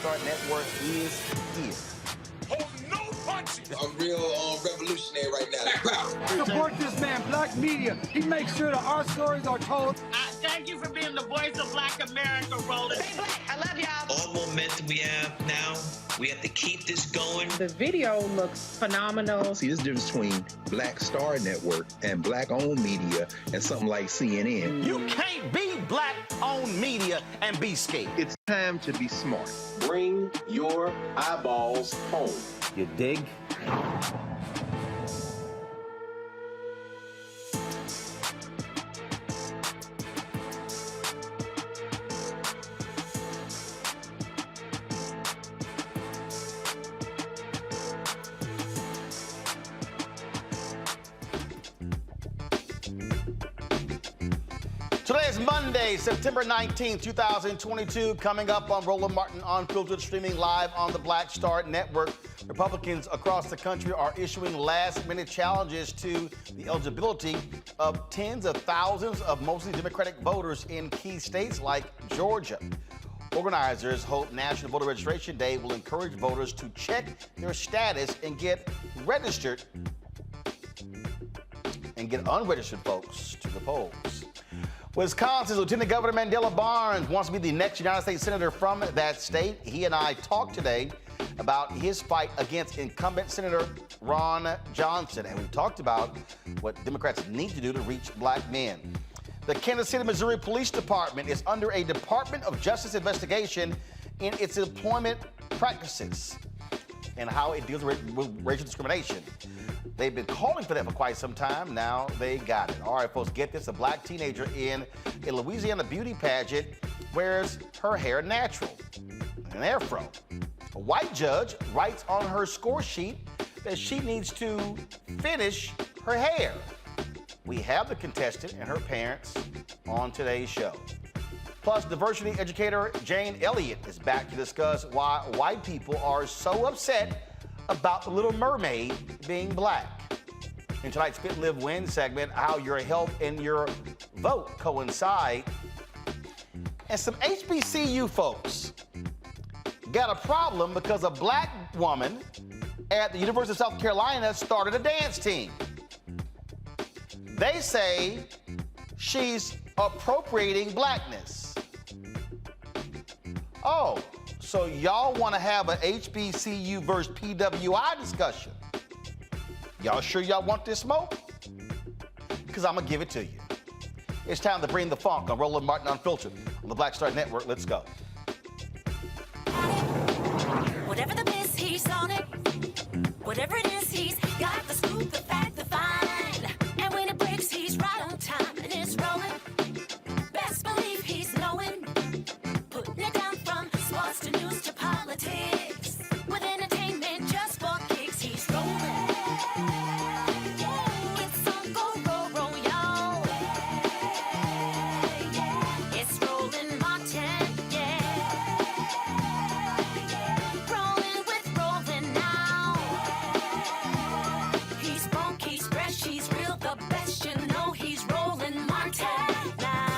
Black Star Network is here. Oh, no punches! I'm real revolutionary right now. Support this man, Black Media. He makes sure that our stories are told. Thank you for being the voice of Black America, Roland. Stay black. I love y'all. All momentum we have now, we have to keep this going. The video looks phenomenal. See, there's a difference between Black Star Network and Black-owned media and something like CNN. You can't be Black-owned media and be scared. It's time to be smart. Bring your eyeballs home. You dig? Today is Monday, September 19, 2022. Coming up on Roland Martin Unfiltered, streaming live on the Black Star Network. Republicans across the country are issuing last-minute challenges to the eligibility of tens of thousands of mostly Democratic voters in key states like Georgia. Organizers hope National Voter Registration Day will encourage voters to check their status and get registered and get unregistered folks to the polls. Wisconsin's Lieutenant Governor Mandela Barnes wants to be the next United States Senator from that state. He and I talked today about his fight against incumbent Senator Ron Johnson, and we talked about what Democrats need to do to reach Black men. The Kansas City, Missouri Police Department is under a Department of Justice investigation in its employment practices and how it deals with racial discrimination. They've been calling for that for quite some time. Now they got it. All right, folks, get this. A Black teenager in a Louisiana beauty pageant wears her hair natural, an afro. A white judge writes on her score sheet that she needs to finish her hair. We have the contestant and her parents on today's show. Plus, diversity educator Jane Elliott is back to discuss why white people are so upset about the Little Mermaid being Black. In tonight's Spit, Live, Win segment, how your health and your vote coincide. And some HBCU folks got a problem because a Black woman at the University of South Carolina started a dance team. They say she's appropriating Blackness. Oh, so y'all want to have an HBCU versus PWI discussion? Y'all sure y'all want this smoke? Because I'm going to give it to you. It's time to bring the funk on Roland Martin Unfiltered on the Black Star Network. Let's go. Whatever the miss, he's on it. Whatever it is, he's got the scoop, the fact, the find. And when it breaks, he's right on time and it's rolling. Best believe he's knowing. Putting it down from sports to news to politics. With entertainment just for kicks, he's rolling. It's on go, roll, y'all. It's Roland Martin, yeah. Rolling with Roland now. He's funk, he's fresh, he's real, the best, you know he's Roland Martin now.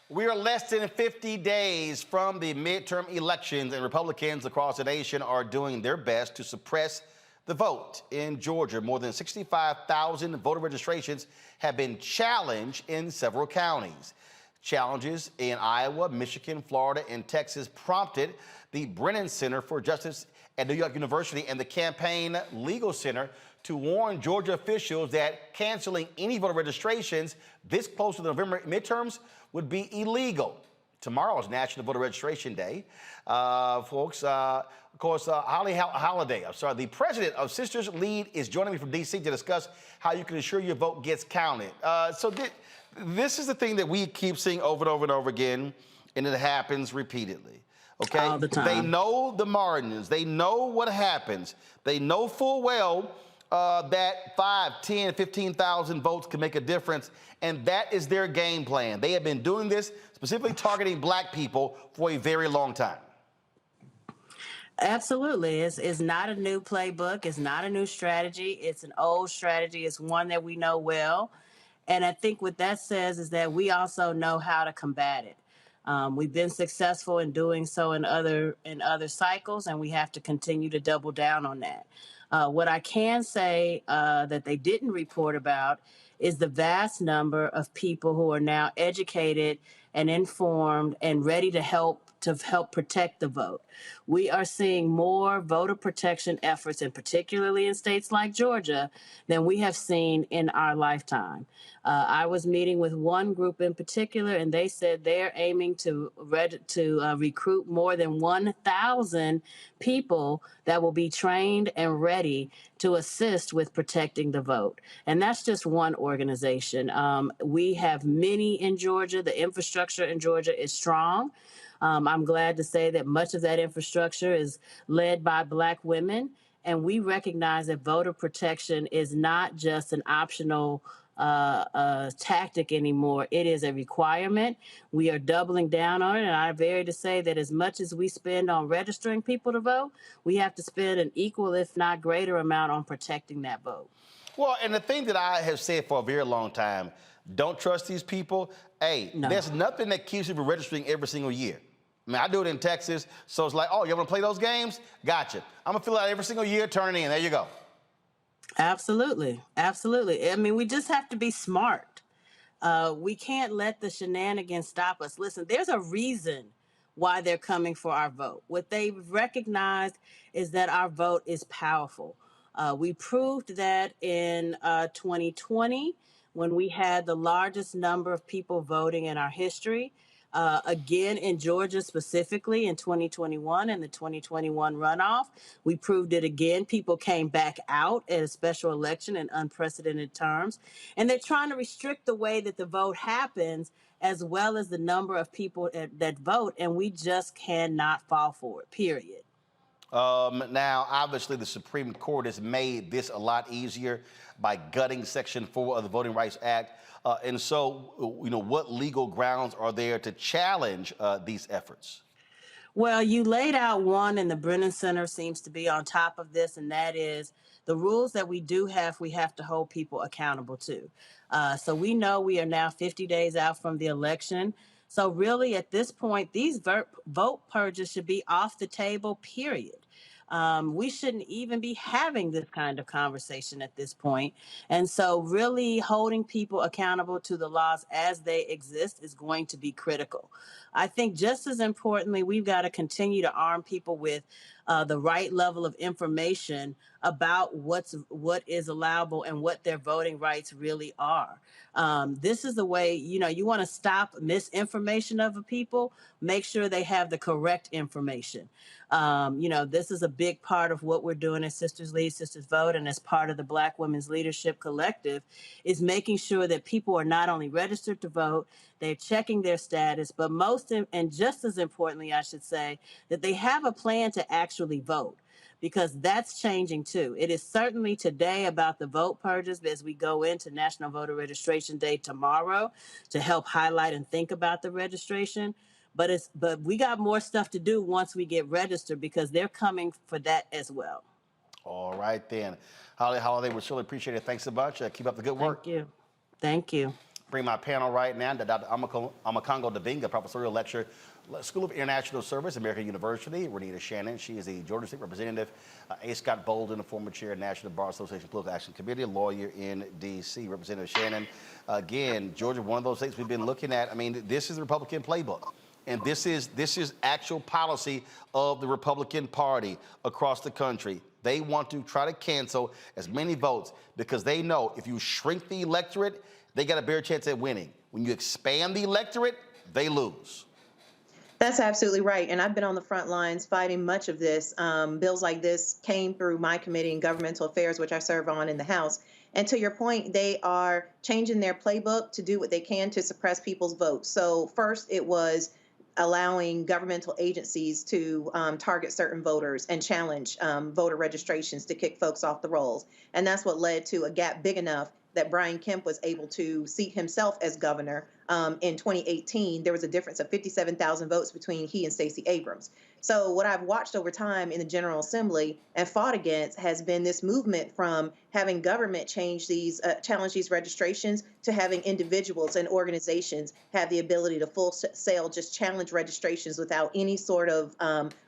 We are less than 50 days from the midterm elections, and Republicans across the nation are doing their best to suppress the vote. In Georgia, more than 65,000 voter registrations have been challenged in several counties. Challenges in Iowa, Michigan, Florida, and Texas prompted the Brennan Center for Justice at New York University and the Campaign Legal Center to warn Georgia officials that canceling any voter registrations this close to the November midterms would be illegal. Tomorrow is National Voter Registration Day. Folks, of course, Hallie, the president of Sisters Lead is joining me from D.C. to discuss how you can ensure your vote gets counted. This is the thing that we keep seeing over and over and over again, and it happens repeatedly. Okay? All the time. They know the margins. They know what happens. They know full well that 5, 10, 15,000 votes can make a difference, and that is their game plan. They have been doing this, specifically targeting Black people, for a very long time. Absolutely. It's not a new playbook. It's not a new strategy. It's an old strategy. It's one that we know well. And I think what that says is that we also know how to combat it. We've been successful in doing so in other cycles, and we have to continue to double down on that. What I can say that they didn't report about is the vast number of people who are now educated and informed and ready to help protect the vote. We are seeing more voter protection efforts, and particularly in states like Georgia, than we have seen in our lifetime. I was meeting with one group in particular, and they said they're aiming to recruit more than 1,000 people that will be trained and ready to assist with protecting the vote. And that's just one organization. We have many in Georgia. The infrastructure in Georgia is strong. I'm glad to say that much of that infrastructure is led by Black women, and we recognize that voter protection is not just an optional tactic anymore. It is a requirement. We are doubling down on it, and I vary to say that as much as we spend on registering people to vote, we have to spend an equal, if not greater, amount on protecting that vote. Well, and the thing that I have said for a very long time, don't trust these people. Hey, No. There's nothing that keeps you from registering every single year. I mean, I do it in Texas, so it's like, oh, you want to play those games? Gotcha. I'm going to fill out every single year, turn it in. There you go. Absolutely. Absolutely. I mean, we just have to be smart. We can't let the shenanigans stop us. Listen, there's a reason why they're coming for our vote. What they've recognized is that our vote is powerful. We proved that in 2020 when we had the largest number of people voting in our history. Again, in Georgia specifically in 2021 and the 2021 runoff, we proved it again. People came back out at a special election in unprecedented terms. And they're trying to restrict the way that the vote happens as well as the number of people that vote. And we just cannot fall for it, period. Now, obviously, the Supreme Court has made this a lot easier by gutting Section 4 of the Voting Rights Act. And so, what legal grounds are there to challenge these efforts? Well, you laid out one, and the Brennan Center seems to be on top of this, and that is the rules that we have to hold people accountable to. So we know we are now 50 days out from the election. So really, at this point, these vote purges should be off the table, period. We shouldn't even be having this kind of conversation at this point. And so really holding people accountable to the laws as they exist is going to be critical. I think just as importantly, we've got to continue to arm people with the right level of information about what is allowable and what their voting rights really are. This is the way, you want to stop misinformation of a people, make sure they have the correct information. This is a big part of what we're doing at Sisters Lead, Sisters Vote, and as part of the Black Women's Leadership Collective, is making sure that people are not only registered to vote, they're checking their status, but and just as importantly, I should say, that they have a plan to actually vote. Because that's changing too. It is certainly today about the vote purges as we go into National Voter Registration Day tomorrow to help highlight and think about the registration. But we got more stuff to do once we get registered because they're coming for that as well. All right then. Hallie, we surely appreciate it. Thanks so much. Keep up the good work. Thank you. Thank you. Bring my panel right now to Dr. Amakongo Davinga, professorial lecturer, School of International Service, American University. Renita Shannon, she is the Georgia State Representative. A. Scott Bolden, the former chair of National Bar Association Political Action Committee, a lawyer in D.C. Representative Shannon, again, Georgia, one of those states we've been looking at. I mean, this is the Republican playbook. And this is actual policy of the Republican Party across the country. They want to try to cancel as many votes because they know if you shrink the electorate, they got a better chance at winning. When you expand the electorate, they lose. That's absolutely right. And I've been on the front lines fighting much of this. Bills like this came through my committee in governmental affairs, which I serve on in the House. And to your point, they are changing their playbook to do what they can to suppress people's votes. So first it was allowing governmental agencies to target certain voters and challenge voter registrations to kick folks off the rolls. And that's what led to a gap big enough that Brian Kemp was able to seat himself as governor in 2018, there was a difference of 57,000 votes between he and Stacey Abrams. So what I've watched over time in the General Assembly and fought against has been this movement from having government challenge these registrations to having individuals and organizations have the ability to full sale just challenge registrations without any sort of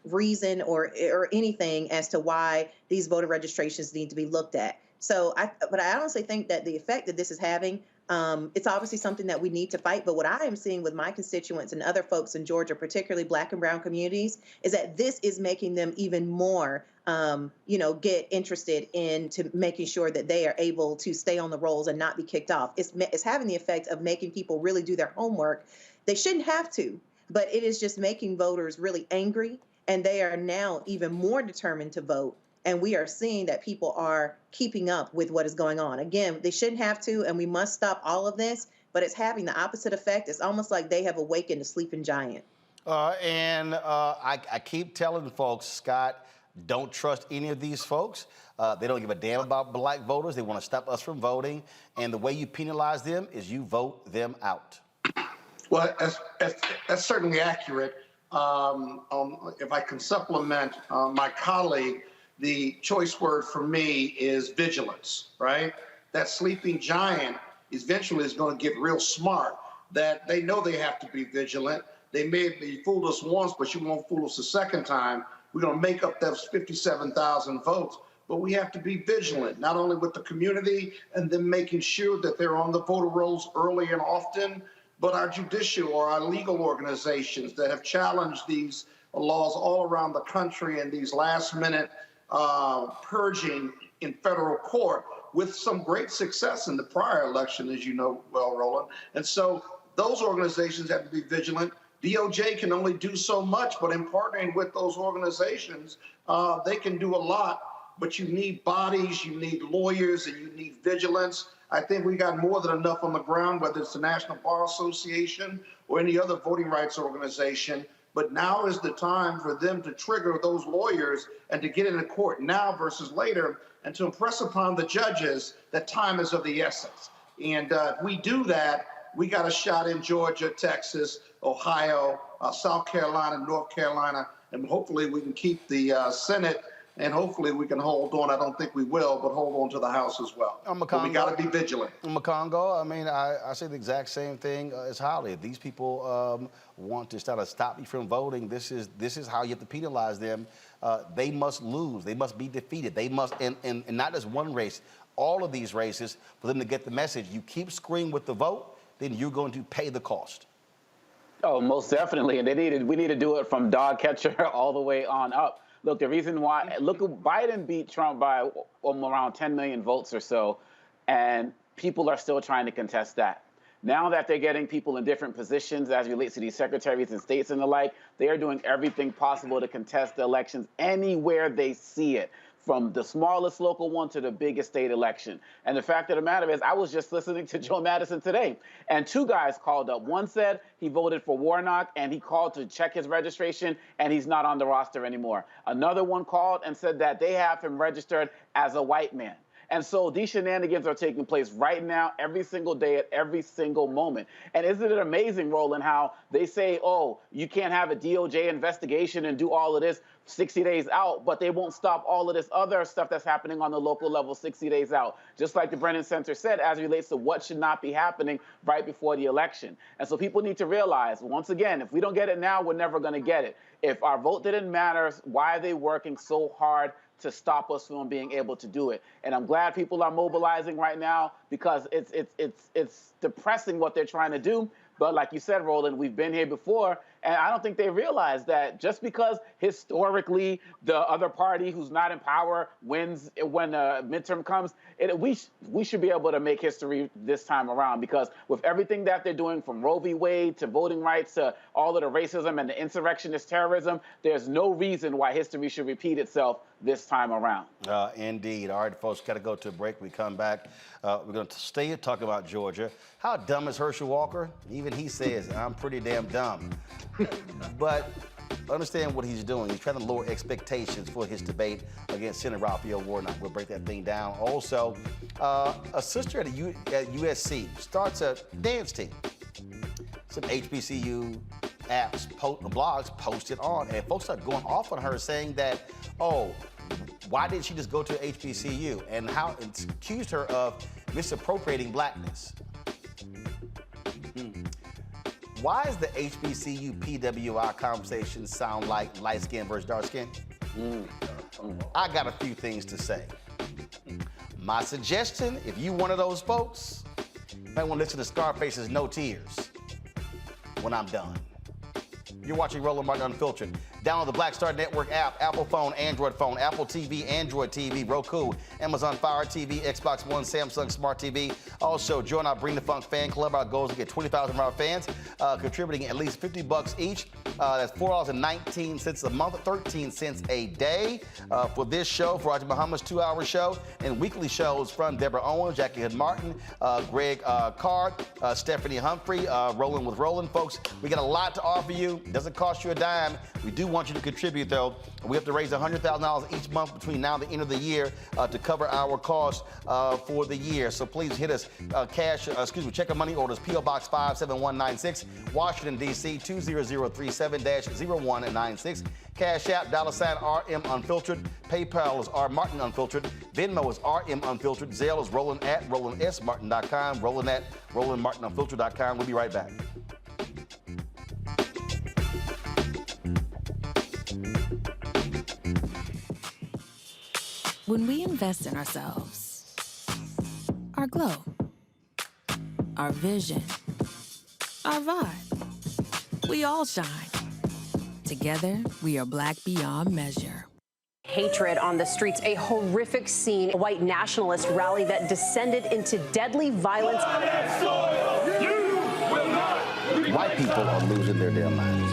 reason or anything as to why these voter registrations need to be looked at. So, but I honestly think that the effect that this is having, it's obviously something that we need to fight. But what I am seeing with my constituents and other folks in Georgia, particularly Black and Brown communities, is that this is making them even more, get interested into making sure that they are able to stay on the rolls and not be kicked off. It's having the effect of making people really do their homework. They shouldn't have to, but it is just making voters really angry, and they are now even more determined to vote. And we are seeing that people are keeping up with what is going on. Again, they shouldn't have to, and we must stop all of this, but it's having the opposite effect. It's almost like they have awakened a sleeping giant. I keep telling folks, Scott, don't trust any of these folks. They don't give a damn about Black voters. They want to stop us from voting. And the way you penalize them is you vote them out. Well, that's certainly accurate. If I can supplement my colleague, the choice word for me is vigilance, right? That sleeping giant eventually is going to get real smart, that they know they have to be vigilant. They may have fooled us once, but you won't fool us a second time. We're going to make up those 57,000 votes, but we have to be vigilant, not only with the community and then making sure that they're on the voter rolls early and often, but our judicial or our legal organizations that have challenged these laws all around the country and these last-minute purging in federal court with some great success in the prior election, as you know well, Roland. And so those organizations have to be vigilant. DOJ can only do so much, but in partnering with those organizations, they can do a lot. But you need bodies, you need lawyers, and you need vigilance. I think we got more than enough on the ground, whether it's the National Bar Association or any other voting rights organization. But now is the time for them to trigger those lawyers and to get into court now versus later, and to impress upon the judges that time is of the essence. And if we do that, we got a shot in Georgia, Texas, Ohio, South Carolina, North Carolina, and hopefully we can keep the Senate, and hopefully we can hold on. I don't think we will, but hold on to the House as well. But we got to be vigilant. Makongo, I mean, I say the exact same thing as Hallie. If these people want to stop you from voting, this is how you have to penalize them. They must lose. They must be defeated. They must, and not just one race, all of these races, for them to get the message. You keep screwing with the vote, then you're going to pay the cost. Oh, most definitely. And we need to do it from dog catcher all the way on up. Look, the reason why, Biden beat Trump by around 10 million votes or so, and people are still trying to contest that. Now that they're getting people in different positions as it relates to these secretaries and states and the like, they are doing everything possible to contest the elections anywhere they see it, from the smallest local one to the biggest state election. And the fact of the matter is, I was just listening to Joe Madison today, and two guys called up. One said he voted for Warnock, and he called to check his registration, and he's not on the roster anymore. Another one called and said that they have him registered as a white man. And so these shenanigans are taking place right now, every single day, at every single moment. And isn't it amazing, Roland, how they say, oh, you can't have a DOJ investigation and do all of this 60 days out, but they won't stop all of this other stuff that's happening on the local level 60 days out. Just like the Brennan Center said, as it relates to what should not be happening right before the election. And so people need to realize, once again, if we don't get it now, we're never going to get it. If our vote didn't matter, why are they working so hard to stop us from being able to do it? And I'm glad people are mobilizing right now, because it's depressing what they're trying to do. But like you said, Roland, we've been here before, and I don't think they realize that just because historically the other party who's not in power wins when the midterm comes, we should be able to make history this time around, because with everything that they're doing, from Roe v. Wade to voting rights to all of the racism and the insurrectionist terrorism, there's no reason why history should repeat itself this time around. Indeed. All right, folks, got to go to a break. We come back. We're going to stay here talking about Georgia. How dumb is Herschel Walker? Even he says, I'm pretty damn dumb. But understand what he's doing. He's trying to lower expectations for his debate against Senator Raphael Warnock. We'll break that thing down. Also, a sister at USC starts a dance team. Some HBCU apps, blogs posted on, and folks are going off on her saying that, oh, why didn't she just go to HBCU? And how it's accused her of misappropriating blackness. Why does the HBCU PWI conversation sound like light skin versus dark skin? I got a few things to say. My suggestion, if you one of those folks, you might want to listen to Scarface's No Tears when I'm done. You're watching Roland Martin Unfiltered. Download the Black Star Network app, Apple phone, Android phone, Apple TV, Android TV, Roku, Amazon Fire TV, Xbox One, Samsung Smart TV. Also, join our Bring the Funk fan club. Our goal is to get 20,000 of our fans contributing at least $50 each. That's $4.19 a month, 13 cents a day for this show, for Roger Muhammad's 2-hour show, and weekly shows from Deborah Owens, Jackie Hood Martin, Greg Carr, Stephanie Humphrey, Rolling with Roland. Folks, we got a lot to offer you. It doesn't cost you a dime. We do want you to contribute, though. We have to raise $100,000 each month between now and the end of the year to cover our costs for the year. So please hit us. Check our money orders, P.O. Box 57196, Washington, D.C. 20037-0196. Cash App, $RM Unfiltered. PayPal is R Martin Unfiltered. Venmo is RM Unfiltered. Zelle is Roland at RolandSMartin.com. Roland at RolandMartinUnfiltered.com. We'll be right back. When we invest in ourselves, our glow, our vision, our vibe, we all shine. Together, we are black beyond measure. Hatred on the streets, a horrific scene, a white nationalist rally that descended into deadly violence. White people are losing their damn minds.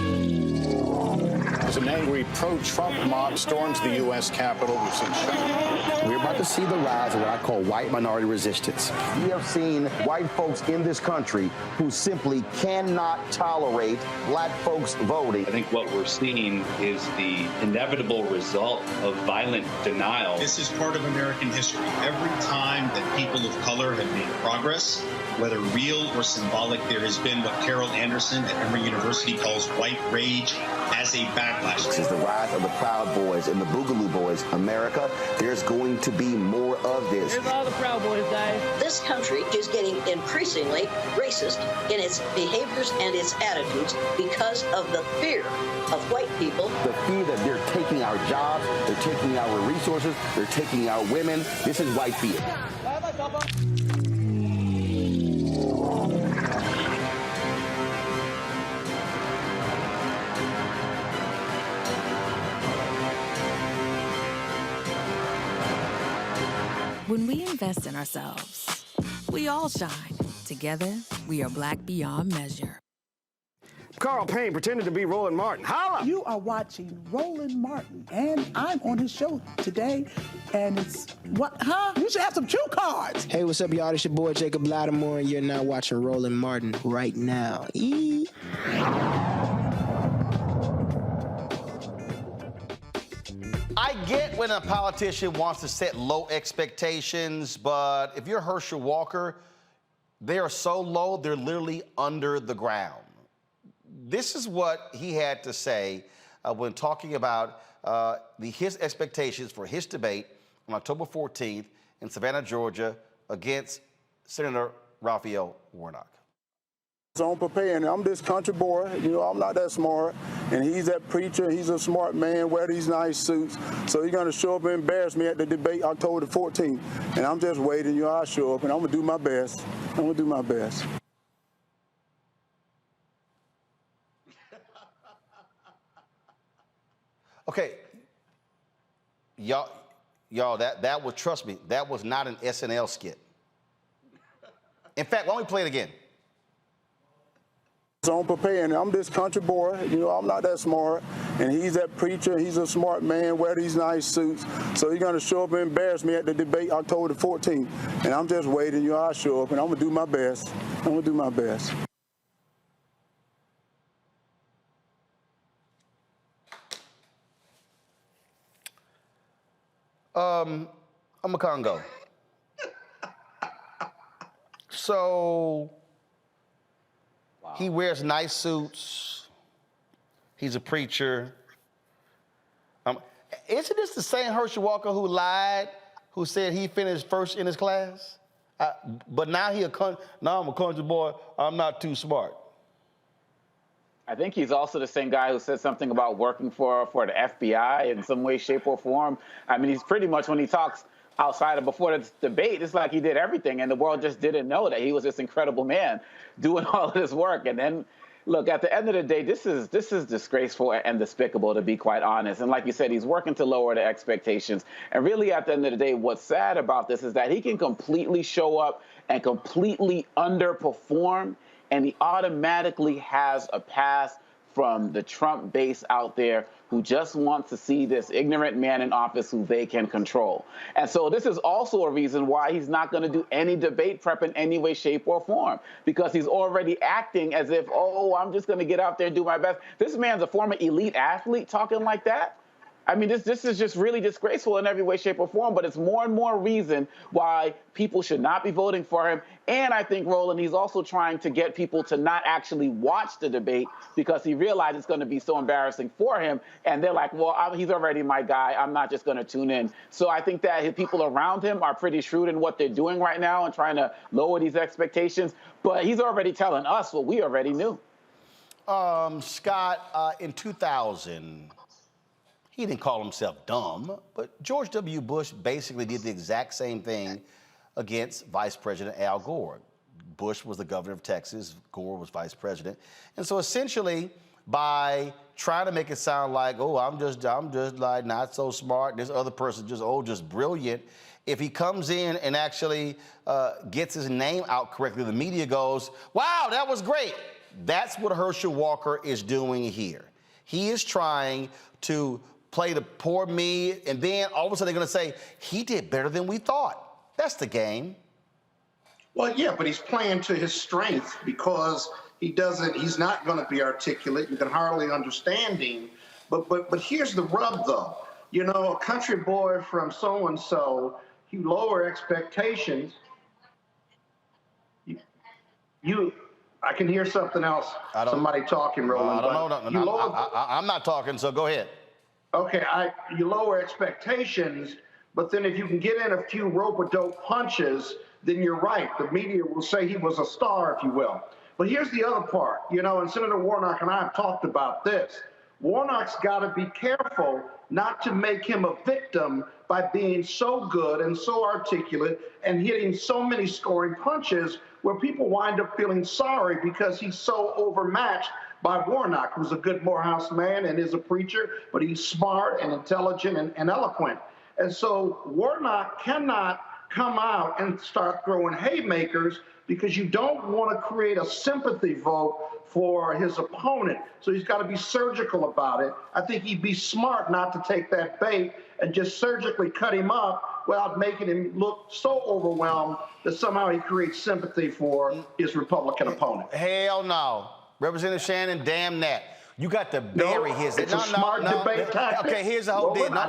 As an angry pro-Trump mob storms the U.S. Capitol, we've seen shooting. We're about to see the rise of what I call white minority resistance. We have seen white folks in this country who simply cannot tolerate black folks voting. I think what we're seeing is the inevitable result of violent denial. This is part of American history. Every time that people of color have made progress, whether real or symbolic, there has been what Carol Anderson at Emory University calls white rage as a backlash. This is the rise of the Proud Boys and the Boogaloo Boys. America, there's going to be more of this. Here's all the Proud Boys, guys. This country is getting increasingly racist in its behaviors and its attitudes because of the fear of white people. The fear that they're taking our jobs, they're taking our resources, they're taking our women. This is white fear. When we invest in ourselves, we all shine. Together, we are black beyond measure. Carl Payne pretended to be Roland Martin. Holla! You are watching Roland Martin, and I'm on his show today, and it's, what, huh? You should have some cue cards. Hey, what's up, y'all? It's your boy, Jacob Lattimore, and you're now watching Roland Martin right now. I get when a politician wants to set low expectations, but if you're Herschel Walker, they are so low, they're literally under the ground. This is what he had to say when talking about his expectations for his debate on October 14th in Savannah, Georgia, against Senator Raphael Warnock. So I'm preparing. I'm this country boy, I'm not that smart. And he's that preacher, he's a smart man, wear these nice suits. So he's gonna show up and embarrass me at the debate October the 14th. And I'm just waiting, I'll show up and I'm gonna do my best. I'm gonna do my best. Okay, y'all, that was, trust me, that was not an SNL skit. In fact, why don't we play it again? So I'm preparing. I'm this country boy, I'm not that smart. And he's that preacher, he's a smart man, wear these nice suits. So he's gonna show up and embarrass me at the debate October the 14th. And I'm just waiting, I'll show up and I'm gonna do my best. I'm gonna do my best. I'm a Congo. So he wears nice suits. He's a preacher. Isn't this the same Herschel Walker who lied, who said he finished first in his class? But now I'm a country boy. I'm not too smart. I think he's also the same guy who said something about working for the FBI in some way, shape, or form. I mean, he's pretty much, when he talks outside of before the debate, it's like he did everything, and the world just didn't know that he was this incredible man doing all of this work. And then, look, at the end of the day, this is disgraceful and despicable, to be quite honest. And like you said, he's working to lower the expectations. And really, at the end of the day, what's sad about this is that he can completely show up and completely underperform, and he automatically has a pass from the Trump base out there who just wants to see this ignorant man in office who they can control. And so this is also a reason why he's not going to do any debate prep in any way, shape, or form, because he's already acting as if, oh, I'm just going to get out there and do my best. This man's a former elite athlete talking like that. I mean, this is just really disgraceful in every way, shape, or form, but it's more and more reason why people should not be voting for him. And I think, Roland, he's also trying to get people to not actually watch the debate because he realized it's going to be so embarrassing for him. And they're like, well, he's already my guy. I'm not just going to tune in. So I think that his people around him are pretty shrewd in what they're doing right now and trying to lower these expectations. But he's already telling us what we already knew. Scott, in 2000, he didn't call himself dumb, but George W. Bush basically did the exact same thing against Vice President Al Gore. Bush was the governor of Texas, Gore was vice president. And so essentially, by trying to make it sound like, oh, I'm just like not so smart, this other person just brilliant, if he comes in and actually gets his name out correctly, the media goes, wow, that was great. That's what Herschel Walker is doing here. He is trying to play the poor me, and then all of a sudden they're going to say, he did better than we thought. That's the game. Well, yeah, but he's playing to his strength because he's not going to be articulate. You can hardly understand him. But here's the rub, though. You know, a country boy from so-and-so, you lower expectations. I can hear something else. Somebody talking, Roland. I'm not talking, so go ahead. Okay, you lower expectations, but then if you can get in a few rope-a-dope punches, then you're right. The media will say he was a star, if you will. But here's the other part, you know, and Senator Warnock and I have talked about this. Warnock's got to be careful not to make him a victim by being so good and so articulate and hitting so many scoring punches where people wind up feeling sorry because he's so overmatched by Warnock, who's a good Morehouse man and is a preacher, but he's smart and intelligent and eloquent. And so Warnock cannot come out and start throwing haymakers because you don't want to create a sympathy vote for his opponent. So he's got to be surgical about it. I think he'd be smart not to take that bait and just surgically cut him up without making him look so overwhelmed that somehow he creates sympathy for his Republican opponent. Hell no. Representative Shannon, damn that. You got to bury his. It's a smart debate tactic. Okay, here's the whole deal. No.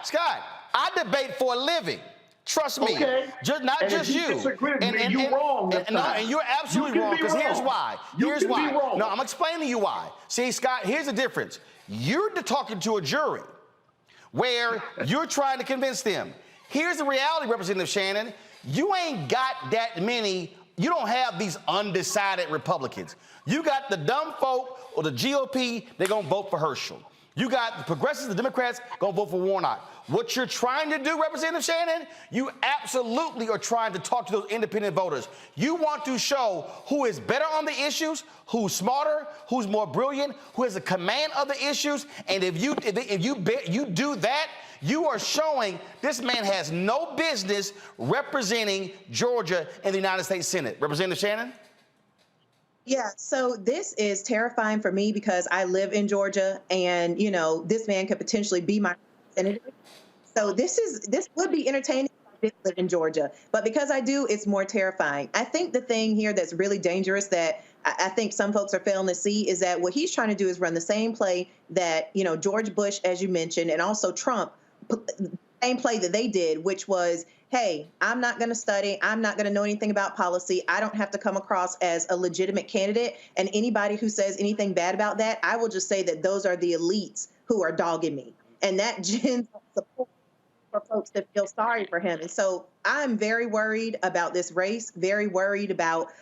Scott, I debate for a living. Trust me. Okay. Not just you. You're wrong. And you're absolutely wrong, because here's why. Here's why. No, I'm explaining to you why. See, Scott, here's the difference. You're talking to a jury where you're trying to convince them. Here's the reality, Representative Shannon. You ain't got that many. You don't have these undecided Republicans. You got the dumb folk or the GOP, they're going to vote for Herschel. You got the progressives, the Democrats, going to vote for Warnock. What you're trying to do, Representative Shannon, you absolutely are trying to talk to those independent voters. You want to show who is better on the issues, who's smarter, who's more brilliant, who has a command of the issues. And if you do that, you are showing this man has no business representing Georgia in the United States Senate. Representative Shannon? Yeah, so this is terrifying for me because I live in Georgia, and this man could potentially be my senator. So this would be entertaining if I didn't live in Georgia. But because I do, it's more terrifying. I think the thing here that's really dangerous that I think some folks are failing to see is that what he's trying to do is run the same play that, you know, George Bush, as you mentioned, and also Trump, same play that they did, which was, hey, I'm not going to study. I'm not going to know anything about policy. I don't have to come across as a legitimate candidate. And anybody who says anything bad about that, I will just say that those are the elites who are dogging me. And that gens support for folks that feel sorry for him. And so I'm very worried about this race, very worried about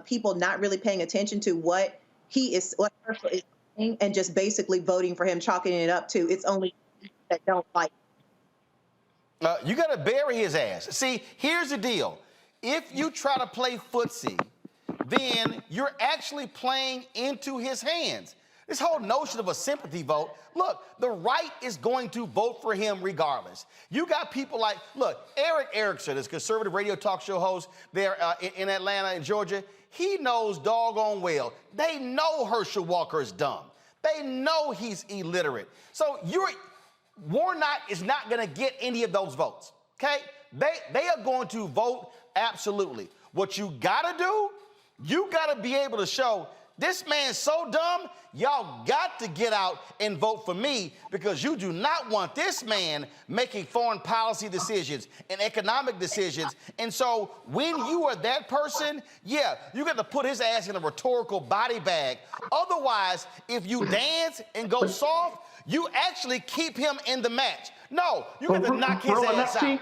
people not really paying attention to what Herschel is saying and just basically voting for him, chalking it up to it's only that don't like. You got to bury his ass. See, here's the deal. If you try to play footsie, then you're actually playing into his hands. This whole notion of a sympathy vote, look, the right is going to vote for him regardless. You got people like, look, Eric Erickson, this conservative radio talk show host there in Atlanta, in Georgia, he knows doggone well. They know Herschel Walker is dumb. They know he's illiterate. So Warnock is not going to get any of those votes, okay? They are going to vote absolutely. What you got to do, you got to be able to show this man's so dumb, y'all got to get out and vote for me because you do not want this man making foreign policy decisions and economic decisions. And so when you are that person, yeah, you got to put his ass in a rhetorical body bag. Otherwise, if you dance and go soft, you actually keep him in the match. No, you got to knock his ass out.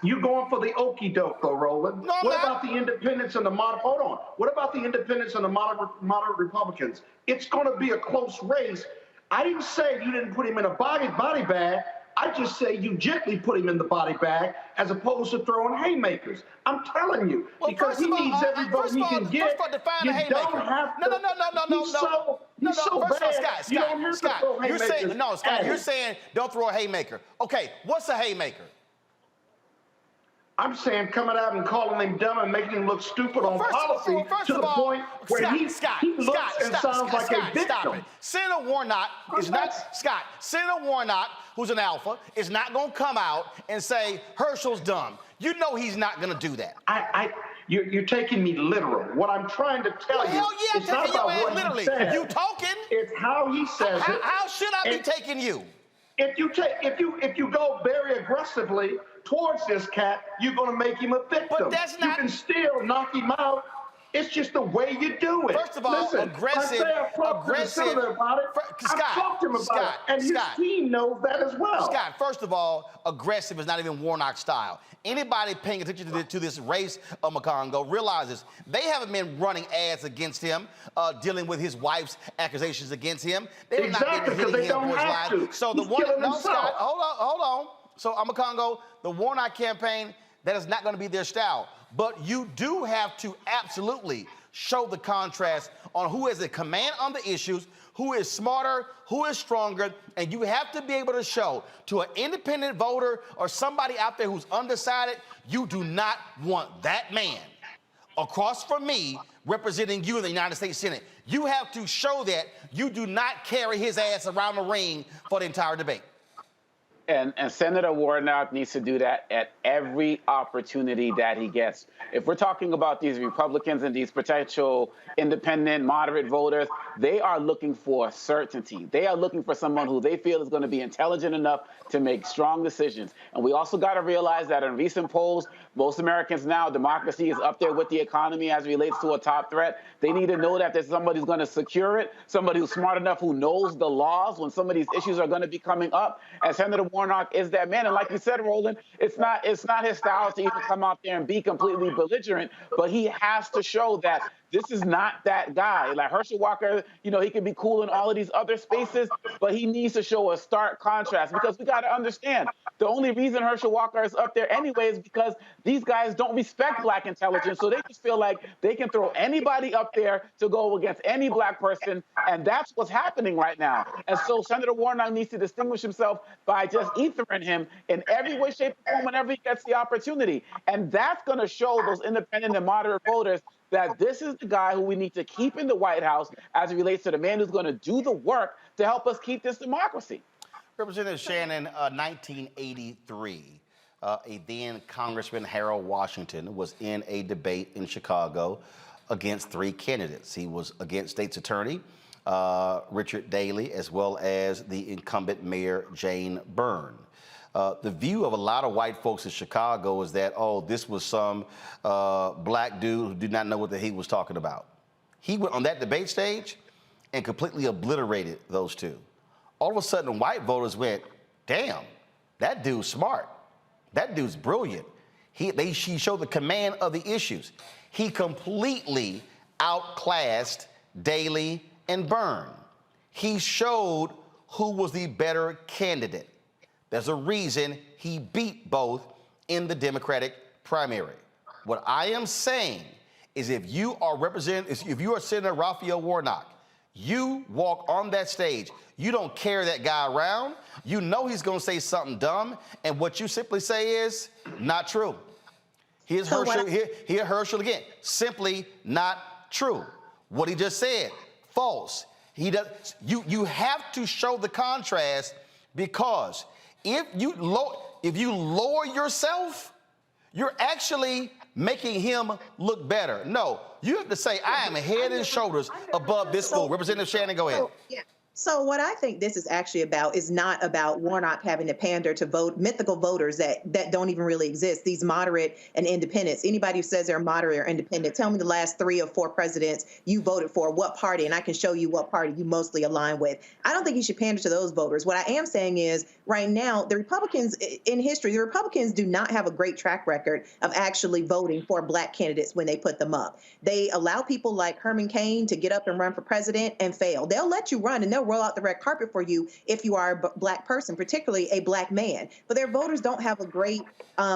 You going for the okie doke, though, Roland. No, what about the independents and the hold on. What about the independents and the moderate Republicans? It's going to be a close race. I didn't say you didn't put him in a body bag. I just say you gently put him in the body bag as opposed to throwing haymakers. I'm telling you, because he needs every vote he can get. You don't have to. He's so bad. Scott, you're saying, no, Scott, you're saying don't throw a haymaker. Okay, what's a haymaker? I'm saying coming out and calling him dumb and making him look stupid on policy to the point where he looks and sounds like a victim. Senator Warnock is not, Scott, Senator Warnock, who's an alpha, is not going to come out and say Herschel's dumb. You know he's not going to do that. You're taking me literal. What I'm trying to tell you is not about what literally. he says. You talking? It's how he says it. How should I be taking you? If you go very aggressively towards this cat, you're going to make him a victim. But that's not. You can still knock him out. It's just the way you do it. First of all, listen, aggressive. I've talked to him about it, and his team knows that as well. Scott, first of all, aggressive is not even Warnock style. Anybody paying attention to this race of Macongo realizes they haven't been running ads against him, dealing with his wife's accusations against him. They've not been hitting him for his life. So the one, no, Scott, hold on. So Macongo, the Warnock campaign, that is not going to be their style. But you do have to absolutely show the contrast on who has a command on the issues, who is smarter, who is stronger, and you have to be able to show to an independent voter or somebody out there who's undecided, you do not want that man across from me representing you in the United States Senate. You have to show that you do not carry his ass around the ring for the entire debate. And Senator Warnock needs to do that at every opportunity that he gets. If we're talking about these Republicans and these potential independent, moderate voters, they are looking for certainty. They are looking for someone who they feel is going to be intelligent enough to make strong decisions. And we also got to realize that in recent polls, most Americans now, democracy is up there with the economy as it relates to a top threat. They need to know that there's somebody who's going to secure it, somebody who's smart enough who knows the laws when some of these issues are going to be coming up. And Senator Warnock is that man. And like you said, Roland, it's not his style to even come out there and be completely belligerent, but he has to show that this is not that guy. Like Herschel Walker, you know, he can be cool in all of these other spaces, but he needs to show a stark contrast because we got to understand the only reason Herschel Walker is up there anyway is because these guys don't respect black intelligence. So they just feel like they can throw anybody up there to go against any black person. And that's what's happening right now. And so Senator Warnock needs to distinguish himself by just ethering him in every way, shape, or form whenever he gets the opportunity. And that's going to show those independent and moderate voters that this is the guy who we need to keep in the White House as it relates to the man who's going to do the work to help us keep this democracy. Representative Shannon, 1983. a then Congressman Harold Washington was in a debate in Chicago against three candidates. He was against State's Attorney Richard Daley, as well as the incumbent Mayor Jane Byrne. The view of a lot of white folks in Chicago is that, oh, this was some black dude who did not know what he was talking about. He went on that debate stage and completely obliterated those two. All of a sudden, white voters went, damn, that dude's smart. That dude's brilliant. She showed the command of the issues. He completely outclassed Daley and Byrne. He showed who was the better candidate. There's a reason he beat both in the Democratic primary. What I am saying is if you are Senator Raphael Warnock, you walk on that stage, you don't carry that guy around, you know he's gonna say something dumb, and what you simply say is not true. Here's Herschel again, simply not true. What he just said, false. You have to show the contrast, because if you lower yourself, you're actually making him look better. No, you have to say, I am head and shoulders above this fool. Representative Shannon, go ahead. So what I think this is actually about is not about Warnock having to pander to mythical voters that don't even really exist, these moderate and independents. Anybody who says they're moderate or independent, tell me the last 3 or 4 presidents you voted for, what party, and I can show you what party you mostly align with. I don't think you should pander to those voters. What I am saying is right now, the Republicans in history, the Republicans do not have a great track record of actually voting for black candidates when they put them up. They allow people like Herman Cain to get up and run for president and fail. They'll let you run and they'll roll out the red carpet for you if you are a black person, particularly a black man. But their voters don't have a great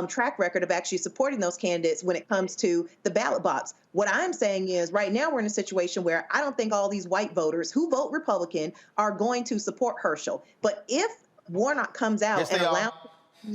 track record of actually supporting those candidates when it comes to the ballot box. What I'm saying is right now we're in a situation where I don't think all these white voters who vote Republican are going to support Herschel. But if Warnock comes out and allows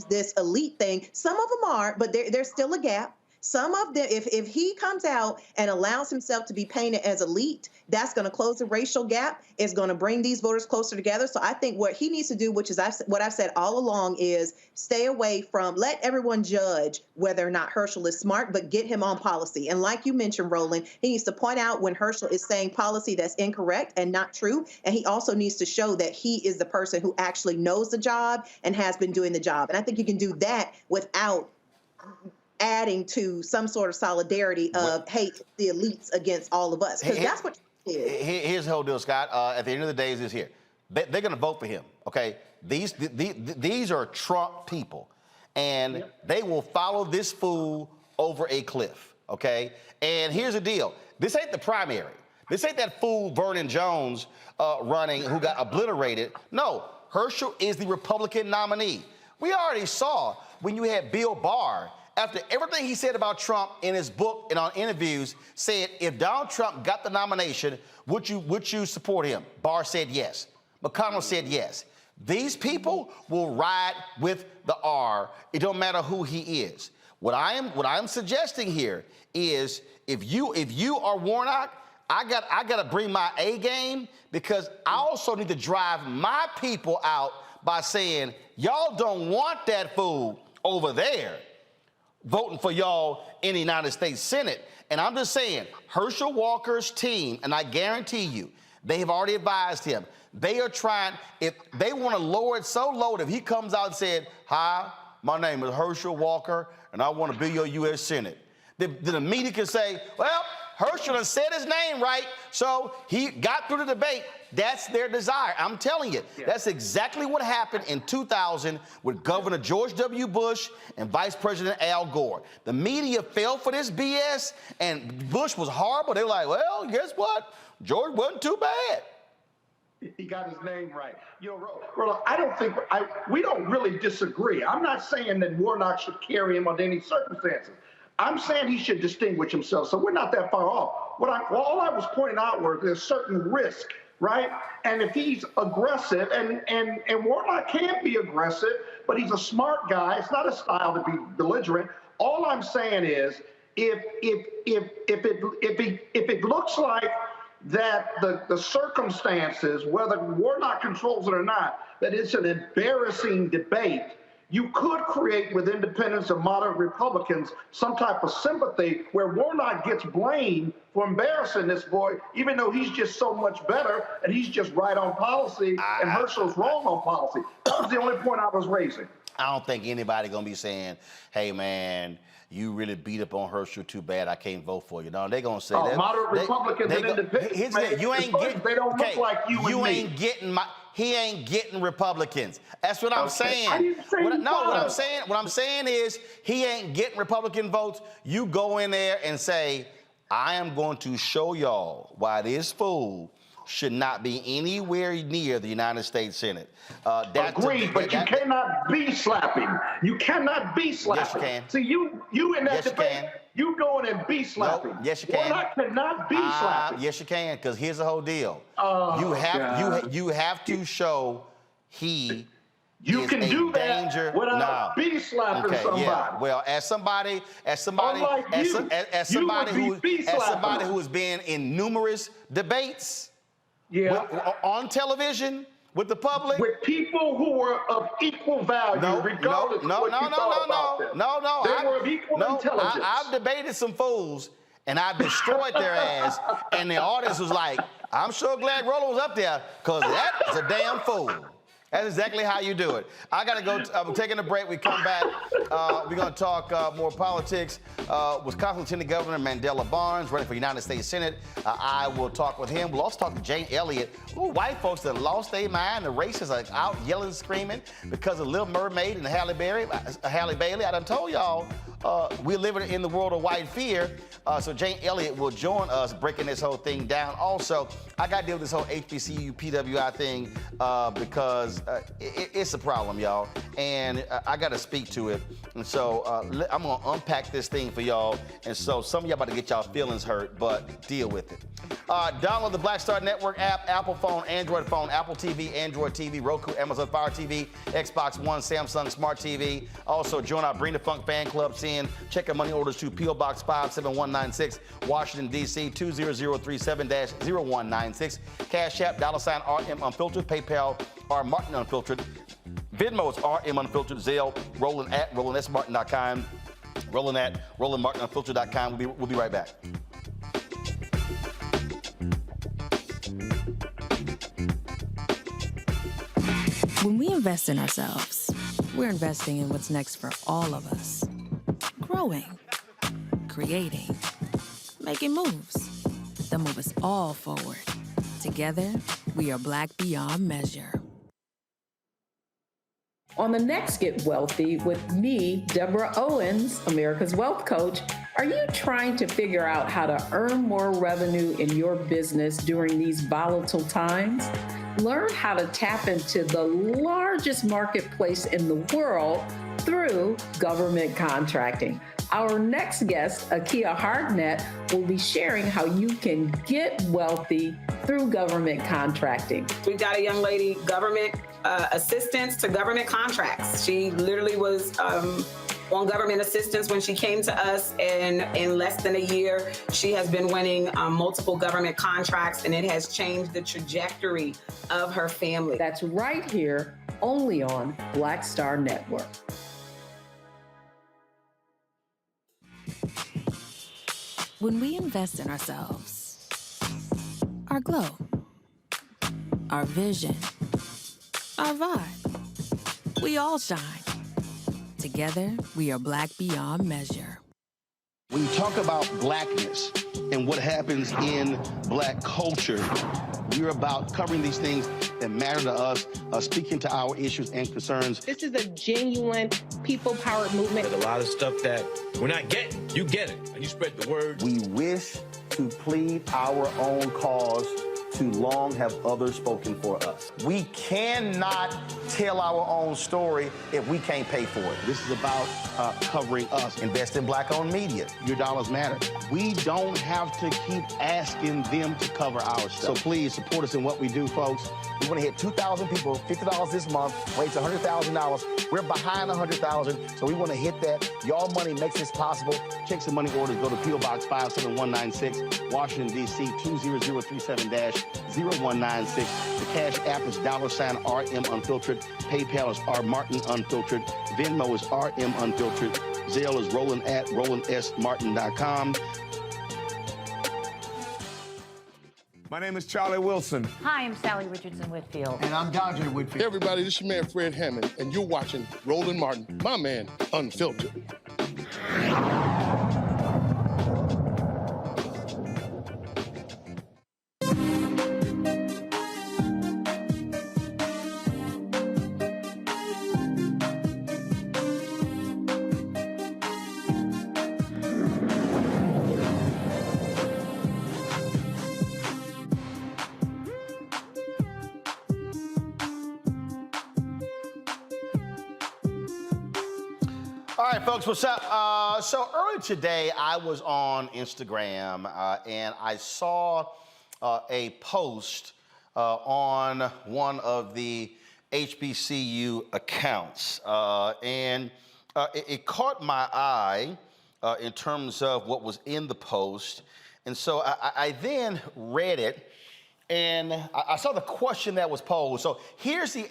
this elite thing, some of them are, but there's still a gap. Some of them, if he comes out and allows himself to be painted as elite, that's going to close the racial gap. It's going to bring these voters closer together. So I think what he needs to do, which is what I've said all along, is stay away from, let everyone judge whether or not Herschel is smart, but get him on policy. And like you mentioned, Roland, he needs to point out when Herschel is saying policy that's incorrect and not true. And he also needs to show that he is the person who actually knows the job and has been doing the job. And I think you can do that without adding to some sort of solidarity of hate the elites against all of us, because that's what it is. Here's the whole deal, Scott. At the end of the day, is here. They're going to vote for him. Okay, these are Trump people, and they will follow this fool over a cliff. Okay, and here's the deal. This ain't the primary. This ain't that fool Vernon Jones running who got obliterated. No, Herschel is the Republican nominee. We already saw when you had Bill Barr, after everything he said about Trump in his book and on interviews, said, if Donald Trump got the nomination, would you support him? Barr said yes. McConnell said yes. These people will ride with the R. It don't matter who he is. What I'm suggesting here is if you are Warnock, I got to bring my A game, because I also need to drive my people out by saying, y'all don't want that fool over there voting for y'all in the United States Senate. And I'm just saying, Herschel Walker's team, and I guarantee you, they have already advised him, they are trying, if they want to lower it so low that if he comes out and said, hi, my name is Herschel Walker, and I want to be your U.S. Senate, then the media can say, well, Herschel has said his name right, so he got through the debate. That's their desire. I'm telling you, that's exactly what happened in 2000 with Governor George W. Bush and Vice President Al Gore. The media fell for this BS, and Bush was horrible. They were like, well, guess what? George wasn't too bad. He got his name right. You know, Roland, I don't think we don't really disagree. I'm not saying that Warnock should carry him under any circumstances. I'm saying he should distinguish himself. So we're not that far off. All I was pointing out was there's certain risk, right? And if he's aggressive, and Warnock can be aggressive, but he's a smart guy. It's not a style to be belligerent. All I'm saying is, if it looks like that the circumstances, whether Warnock controls it or not, that it's an embarrassing debate, you could create with independents and moderate Republicans some type of sympathy where Warnock gets blamed for embarrassing this boy, even though he's just so much better and he's just right on policy and Herschel's wrong on policy. That was the only point I was raising. I don't think anybody gonna be saying, hey man, you really beat up on Herschel too bad, I can't vote for you. No, they're gonna say that. Moderate Republicans and independents, man, you ain't getting, they don't look like you and me. Ain't getting he ain't getting Republicans. That's what I'm saying. I didn't say what I'm saying is he ain't getting Republican votes. You go in there and say, I am going to show y'all why this fool should not be anywhere near the United States Senate. Agreed, but you cannot be slapping. You cannot be slapping. Yes, you can. See, you in that debate, you going and be slapping. Nope. Yes, you can. Warnock cannot be slapping. Yes, you can, because here's the whole deal. You have to show he You can do that danger. without be slapping somebody. Yeah. Well, as somebody who has been in numerous debates, on television with the public, with people who were of equal value, regardless of what you thought about them. They were of equal intelligence. I've debated some fools and I destroyed their ass, and the audience was like, "I'm sure glad Roland was up there, because that's a damn fool." That's exactly how you do it. I got to go. I'm taking a break. We come back. We're going to talk more politics. Wisconsin Lieutenant Governor Mandela Barnes running for United States Senate. I will talk with him. We'll also talk to Jane Elliott. Ooh, white folks that lost their mind. The racists are out yelling and screaming because of Little Mermaid and Hallie Bailey. I done told y'all we're living in the world of white fear. So Jane Elliott will join us breaking this whole thing down. Also, I got to deal with this whole HBCU PWI thing because it's a problem, y'all, and I got to speak to it. And so I'm going to unpack this thing for y'all. And so some of y'all about to get y'all feelings hurt, but deal with it. Download the Black Star Network app, Apple phone, Android phone, Apple TV, Android TV, Roku, Amazon Fire TV, Xbox One, Samsung Smart TV. Also, join our Bring the Funk fan club. Check our money orders to P.O. Box 57196, Washington, D.C. 20037-0196. Cash App, $RM Unfiltered, PayPal, R Martin Unfiltered, Venmo's RM Unfiltered, Zelle, Roland at RolandSMartin.com, Roland at RolandMartinUnfiltered.com. We'll be right back. When we invest in ourselves, we're investing in what's next for all of us. Growing, creating, making moves that move us all forward. Together, we are Black beyond measure. On the next Get Wealthy with me, Deborah Owens, America's Wealth Coach, are you trying to figure out how to earn more revenue in your business during these volatile times? Learn how to tap into the largest marketplace in the world through government contracting. Our next guest, Akia Hardnett, will be sharing how you can get wealthy through government contracting. We've got a young lady, government assistance to government contracts. She literally was on government assistance when she came to us, and in less than a year, she has been winning multiple government contracts, and it has changed the trajectory of her family. That's right here, only on Black Star Network. When we invest in ourselves, our glow, our vision, our vibe, we all shine. Together, we are Black beyond measure. When you talk about blackness and what happens in Black culture, we're about covering these things that matter to us, speaking to our issues and concerns. This is a genuine people-powered movement. There's a lot of stuff that we're not getting. You get it, and you spread the word. We wish to plead our own cause. Too long have others spoken for us. We cannot tell our own story if we can't pay for it. This is about covering us. Invest in Black-owned media. Your dollars matter. We don't have to keep asking them to cover our stuff. So please support us in what we do, folks. We want to hit 2,000 people, $50 this month, raise $100,000 We're behind 100,000, so we want to hit that. Y'all money makes this possible. Checks and money orders go to P.O. Box 57196, Washington, D.C. 20037-0196. The Cash App is $RM Unfiltered. PayPal is R Martin Unfiltered. Venmo is RM Unfiltered. Zelle is roland@rolandsmartin.com. My name is Charlie Wilson. Hi, I'm Sally Richardson Whitfield. And I'm Dodger Whitfield. Hey, everybody, this is your man, Fred Hammond, and you're watching Roland Martin, my man, Unfiltered. All right, folks, what's up? So earlier today, I was on Instagram and I saw a post on one of the HBCU accounts. It caught my eye in terms of what was in the post. And so I then read it. And I saw the question that was posed. So here's the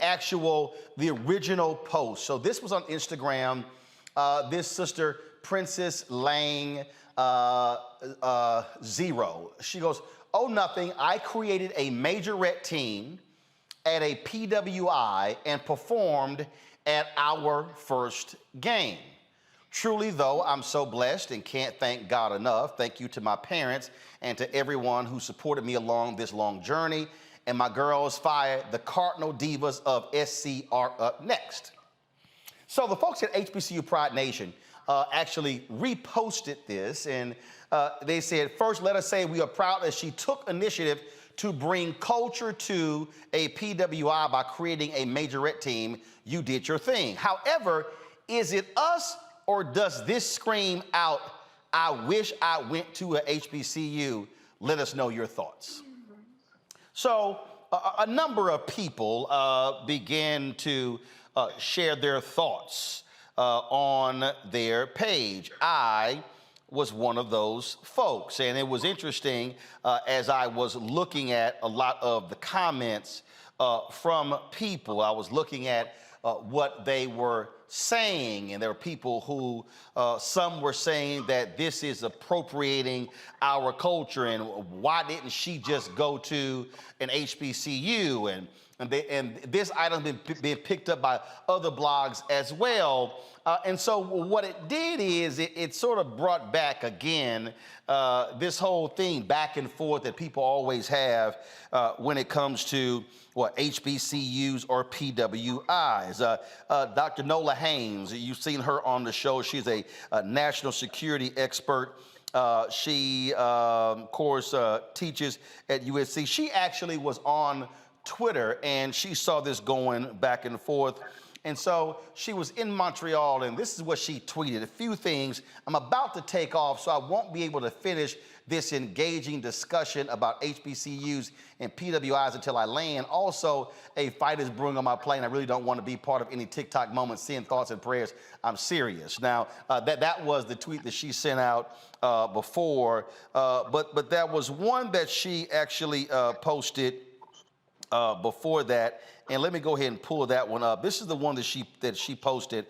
original post. So this was on Instagram. This sister, Princess Lang 0. She goes, "Oh, nothing. I created a majorette team at a PWI and performed at our first game. Truly, though, I'm so blessed and can't thank God enough. Thank you to my parents and to everyone who supported me along this long journey. And my girls fire, the Cardinal Divas of SC are up next." So the folks at HBCU Pride Nation actually reposted this, and they said, "First, let us say we are proud that she took initiative to bring culture to a PWI by creating a majorette team. You did your thing. However, is it us or does this scream out, I wish I went to a HBCU? Let us know your thoughts." So a number of people began to share their thoughts on their page. I was one of those folks, and it was interesting as I was looking at a lot of the comments from people. I was looking at what they were saying, and there were people who, some were saying that this is appropriating our culture, and why didn't she just go to an HBCU? And this item has been picked up by other blogs as well. And so what it did is it sort of brought back again this whole thing back and forth that people always have when it comes to HBCUs or PWIs. Dr. Nola Haynes, you've seen her on the show. She's a national security expert. She, of course, teaches at USC. She actually was on Twitter, and she saw this going back and forth. And so she was in Montreal, and this is what she tweeted. A few things. I'm about to take off, so I won't be able to finish this engaging discussion about HBCUs and PWIs until I land. Also, a fight is brewing on my plane. I really don't want to be part of any TikTok moments, seeing thoughts and prayers. I'm serious. Now, that was the tweet that she sent out before, but there was one that she actually posted before that, and let me go ahead and pull that one up. This is the one that she posted.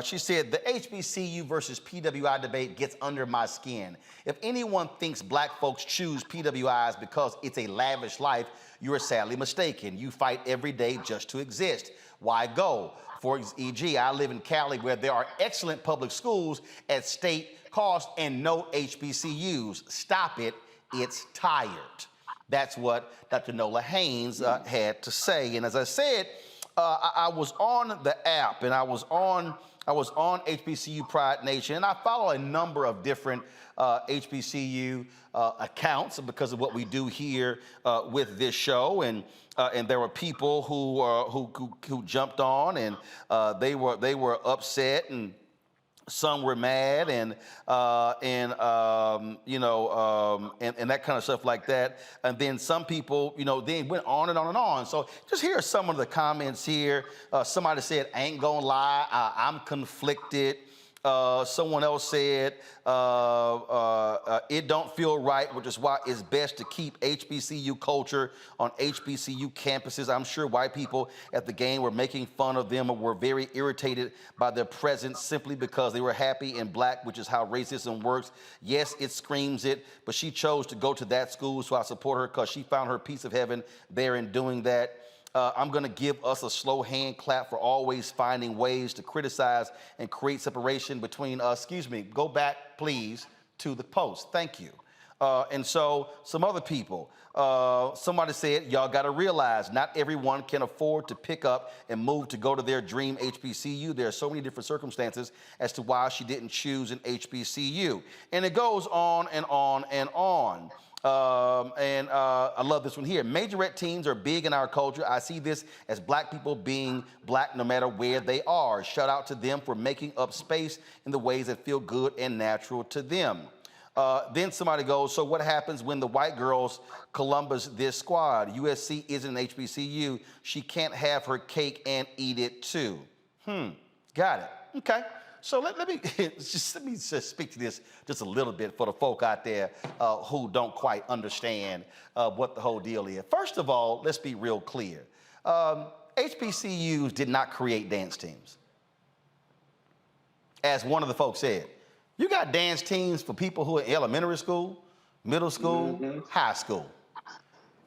She said, "The HBCU versus PWI debate gets under my skin. If anyone thinks black folks choose PWIs because it's a lavish life, you are sadly mistaken. You fight every day just to exist. Why go? For e.g., I live in Cali where there are excellent public schools at state cost and no HBCUs. Stop it. It's tired." That's what Dr. Nola Haynes had to say. And as I said, I was on the app, and I was on HBCU Pride Nation, and I follow a number of different HBCU accounts because of what we do here with this show. And there were people who jumped on, and they were upset, and some were mad and that kind of stuff like that. And then some people, then went on and on and on. So just here are some of the comments here. Somebody said, "I ain't gonna lie, I'm conflicted." Someone else said, "It don't feel right, which is why it's best to keep HBCU culture on HBCU campuses. I'm sure white people at the game were making fun of them or were very irritated by their presence simply because they were happy and black, which is how racism works. Yes, it screams it, but she chose to go to that school, so I support her because she found her piece of heaven there in doing that. I'm going to give us a slow hand clap for always finding ways to criticize and create separation between us." Excuse me, go back, please, to the post. Thank you. And so some other people, somebody said, "Y'all got to realize not everyone can afford to pick up and move to go to their dream HBCU. There are so many different circumstances as to why she didn't choose an HBCU." And it goes on and on and on. I love this one here. "Majorette teams are big in our culture. I see this as black people being black no matter where they are. Shout out to them for making up space in the ways that feel good and natural to them." Then somebody goes, "So what happens when the white girls Columbus this squad? USC isn't an HBCU. She can't have her cake and eat it too." Got it. Okay. So let me just speak to this just a little bit for the folk out there who don't quite understand what the whole deal is. First of all, let's be real clear. HBCUs did not create dance teams. As one of the folks said, you got dance teams for people who are in elementary school, middle school, high school.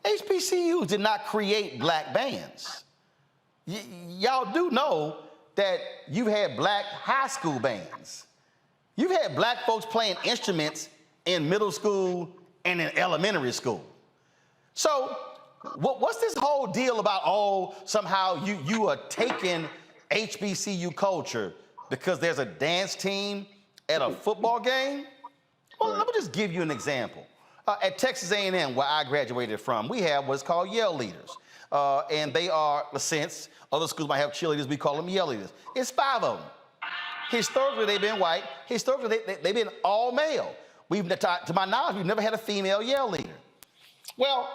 HBCUs did not create black bands. Y'all do know that you've had black high school bands. You've had black folks playing instruments in middle school and in elementary school. So what's this whole deal about, somehow you are taking HBCU culture because there's a dance team at a football game? Well, let me just give you an example. At Texas A&M, where I graduated from, we have what's called yell leaders. And they are, in a sense, other schools might have cheerleaders, we call them yell leaders. It's 5 of them. Historically, they've been white. Historically, they've been all male. To my knowledge, we've never had a female yell leader. Well,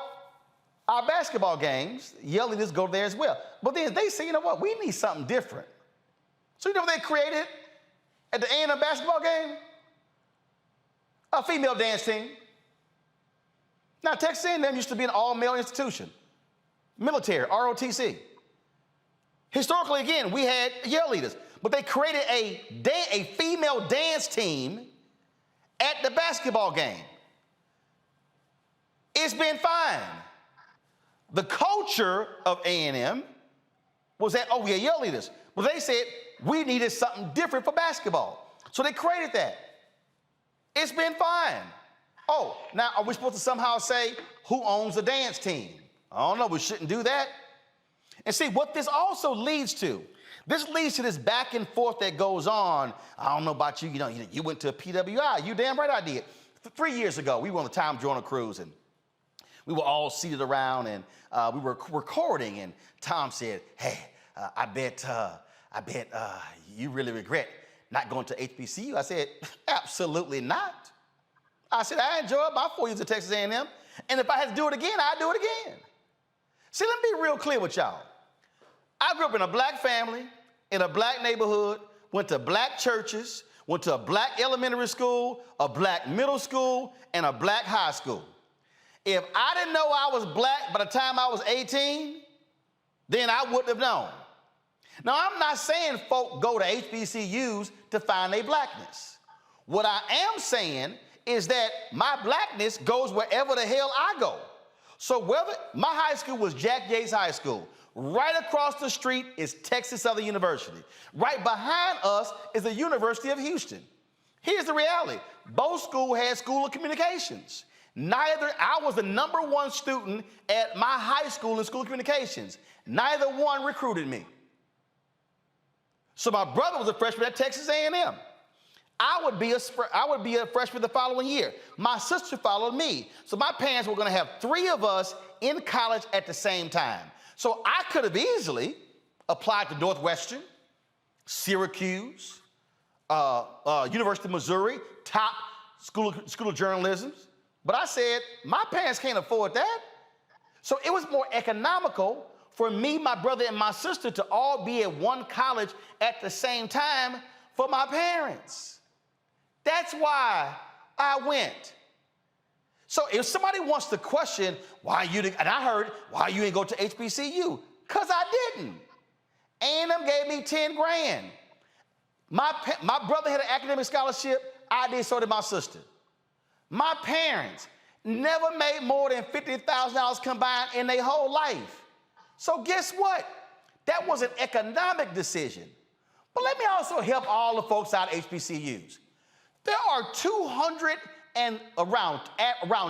our basketball games, yell leaders go there as well. But then they say, you know what, we need something different. So you know what they created at the A&M basketball game? A female dance team. Now, Texas A&M used to be an all-male institution. Military, ROTC. Historically, again, we had yell leaders, but they created a female dance team at the basketball game. It's been fine. The culture of A&M was that, we had yell leaders, but they said we needed something different for basketball. So they created that. It's been fine. Now are we supposed to somehow say who owns the dance team? I don't know, we shouldn't do that. And see, what this also leads to, this back and forth that goes on. I don't know about you, you went to a PWI, you damn right I did. 3 years ago, we were on the Time Joyner cruise, and we were all seated around, and we were recording, and Tom said, "Hey, I bet you really regret not going to HBCU." I said, "Absolutely not." I said, "I enjoyed my 4 years at Texas A&M, and if I had to do it again, I'd do it again." See, let me be real clear with y'all. I grew up in a black family, in a black neighborhood, went to black churches, went to a black elementary school, a black middle school, and a black high school. If I didn't know I was black by the time I was 18, then I wouldn't have known. Now, I'm not saying folk go to HBCUs to find their blackness. What I am saying is that my blackness goes wherever the hell I go. So whether my high school was Jack Yates High School, right across the street is Texas Southern University. Right behind us is the University of Houston. Here's the reality. Both schools had School of Communications. I was the #1 student at my high school in School of Communications. Neither one recruited me. So my brother was a freshman at Texas A&M. I would be a freshman the following year. My sister followed me. So my parents were going to have 3 of us in college at the same time. So I could have easily applied to Northwestern, Syracuse, University of Missouri, top school of journalism. But I said, my parents can't afford that. So it was more economical for me, my brother, and my sister to all be at one college at the same time for my parents. That's why I went. So if somebody wants to question why you didn't, and I heard why you didn't go to HBCU, because I didn't. A&M gave me 10 grand. My brother had an academic scholarship. I did, so did my sister. My parents never made more than $50,000 combined in their whole life. So guess what? That was an economic decision. But let me also help all the folks out of HBCUs. There are around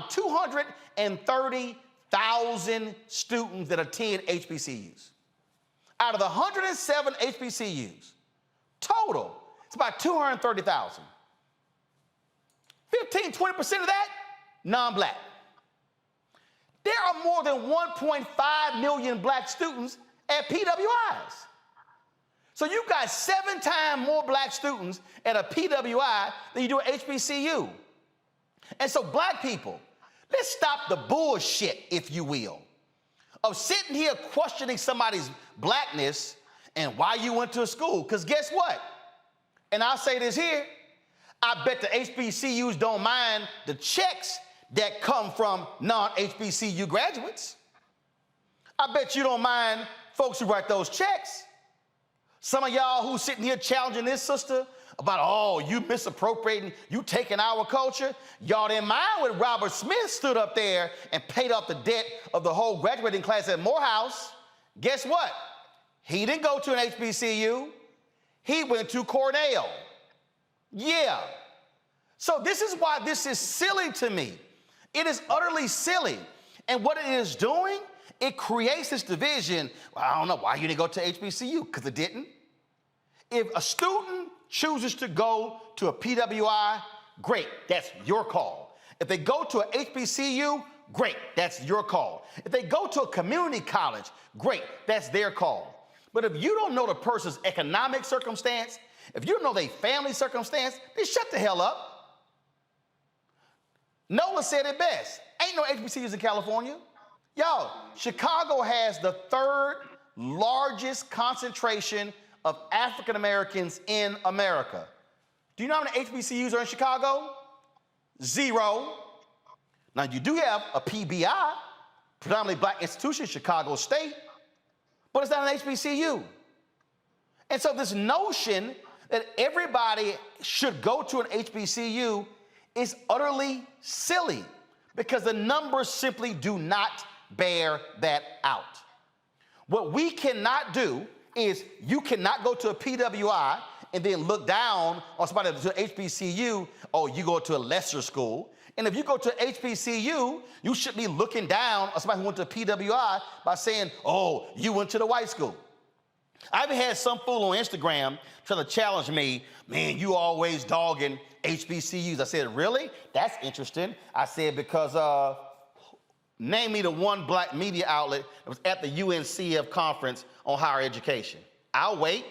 230,000 students that attend HBCUs. Out of the 107 HBCUs, total, it's about 230,000. 15-20% of that, non-black. There are more than 1.5 million black students at PWIs. So you've got 7 times more black students at a PWI than you do at HBCU. And so black people, let's stop the bullshit, if you will, of sitting here questioning somebody's blackness and why you went to school. Because guess what? And I'll say this here, I bet the HBCUs don't mind the checks that come from non-HBCU graduates. I bet you don't mind folks who write those checks. Some of y'all who sitting here challenging this sister about, oh, you misappropriating, you taking our culture. Y'all didn't mind when Robert Smith stood up there and paid off the debt of the whole graduating class at Morehouse. Guess what? He didn't go to an HBCU. He went to Cornell. Yeah. So this is why this is silly to me. It is utterly silly. And what it is doing, it creates this division. Well, I don't know why you didn't go to HBCU, because it didn't. If a student chooses to go to a PWI, great, that's your call. If they go to a HBCU, great, that's your call. If they go to a community college, great, that's their call. But if you don't know the person's economic circumstance, if you don't know their family circumstance, then shut the hell up. Nola said it best. Ain't no HBCUs in California. Yo, Chicago has the 3rd largest concentration of African Americans in America. Do you know how many HBCUs are in Chicago? 0. Now, you do have a PBI, predominantly black institution, Chicago State, but it's not an HBCU. And so this notion that everybody should go to an HBCU is utterly silly, because the numbers simply do not bear that out. What we cannot do is, you cannot go to a PWI and then look down on somebody that's to HBCU, oh, you go to a lesser school. And if you go to HBCU, you should be looking down on somebody who went to PWI by saying, oh, you went to the white school. I even had some fool on Instagram trying to challenge me, man, you always dogging HBCUs. I said, really? That's interesting. I said, because name me the one black media outlet that was at the UNCF conference on higher education. I'll wait.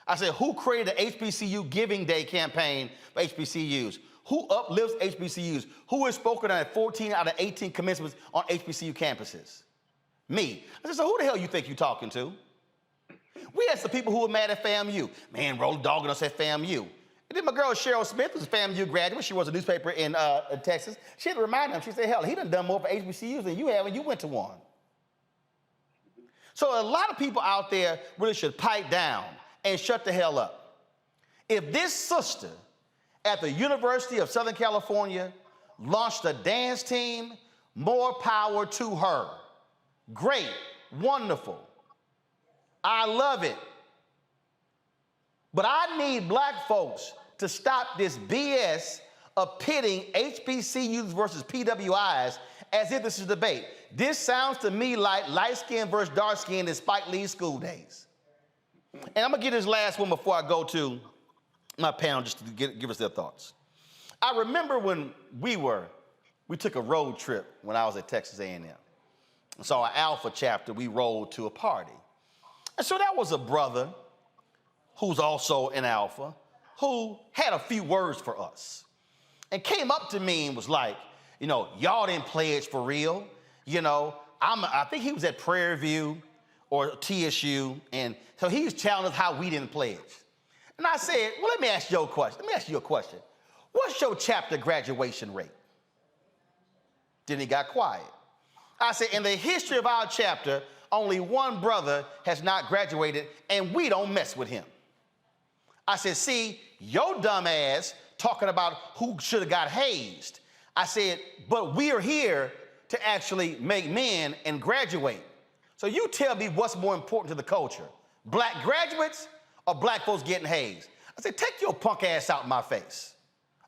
I said, who created the HBCU Giving Day campaign for HBCUs? Who uplifts HBCUs? Who has spoken at 14 out of 18 commencements on HBCU campuses? Me. I said, so who the hell you think you're talking to? We had some people who were mad at FAMU. Man, roll dogging us at FAMU. And then my girl Cheryl Smith was a FAMU graduate. She was a newspaper in Texas. She had to remind him, she said, hell, he done more for HBCUs than you have, and you went to one. So a lot of people out there really should pipe down and shut the hell up. If this sister at the University of Southern California launched a dance team, more power to her. Great, wonderful. I love it. But I need black folks to stop this BS of pitting HBCUs versus PWIs as if this is a debate. This sounds to me like light skin versus dark skin in Spike Lee's School Days. And I'm gonna get this last one before I go to my panel just to give us their thoughts. I remember when we took a road trip when I was at Texas A&M. So our Alpha chapter, we rolled to a party. And so that was a brother who's also an Alpha, who had a few words for us and came up to me and was like, you know, y'all didn't pledge for real. You know, I think he was at Prairie View or TSU, and so he was telling us how we didn't pledge. And I said, well, let me ask you a question. What's your chapter graduation rate? Then he got quiet. I said, in the history of our chapter, only one brother has not graduated, and we don't mess with him. I said, see, your dumb ass talking about who should have got hazed. I said, but we are here to actually make men and graduate. So you tell me what's more important to the culture, black graduates or black folks getting hazed? I said, take your punk ass out my face.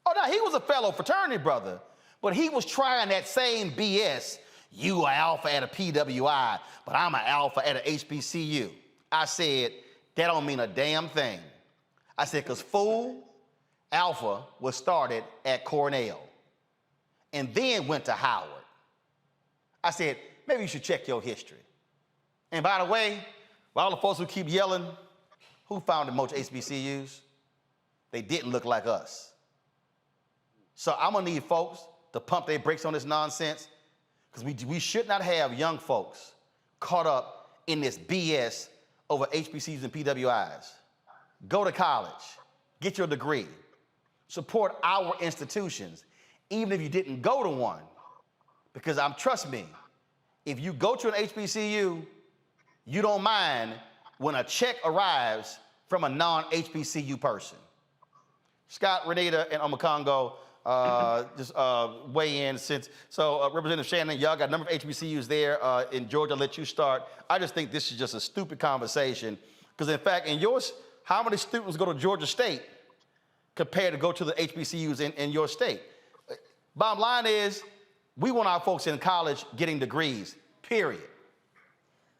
Oh, no, he was a fellow fraternity brother, but he was trying that same BS. You are alpha at a PWI, but I'm an alpha at a HBCU. I said, that don't mean a damn thing. I said, because fool, alpha was started at Cornell and then went to Howard. I said, maybe you should check your history. And by the way, for all the folks who keep yelling, who founded most HBCUs? They didn't look like us. So I'm gonna need folks to pump their brakes on this nonsense, because we should not have young folks caught up in this BS over HBCUs and PWIs. Go to college, get your degree, support our institutions, even if you didn't go to one. Because trust me, if you go to an HBCU, you don't mind when a check arrives from a non-HBCU person. Scott, Renita, and Omakongo, just weigh in since. So Representative Shannon, y'all got a number of HBCUs there in Georgia. I'll let you start. I just think this is just a stupid conversation, because in fact, in yours, how many students go to Georgia State compared to go to the HBCUs in your state? Bottom line is, we want our folks in college getting degrees, period.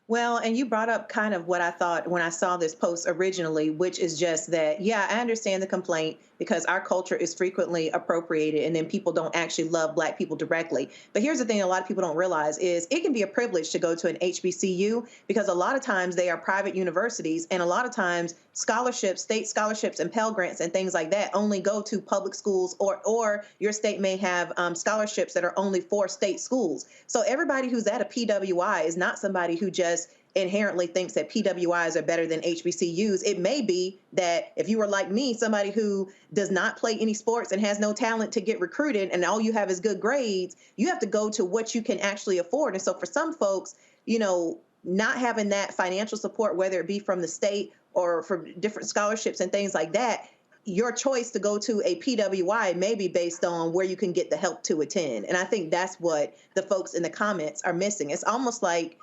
Well, and you brought up kind of what I thought when I saw this post originally, which is just that, yeah, I understand the complaint because our culture is frequently appropriated and then people don't actually love Black people directly. But here's the thing a lot of people don't realize is it can be a privilege to go to an HBCU because a lot of times they are private universities, and a lot of times scholarships, state scholarships and Pell Grants and things like that only go to public schools, or your state may have scholarships that are only for state schools. So everybody who's at a PWI is not somebody who just inherently thinks that PWIs are better than HBCUs. It may be that if you were like me, somebody who does not play any sports and has no talent to get recruited, and all you have is good grades, you have to go to what you can actually afford. And so for some folks, you know, not having that financial support, whether it be from the state or from different scholarships and things like that, your choice to go to a PWI may be based on where you can get the help to attend. And I think that's what the folks in the comments are missing. It's almost like,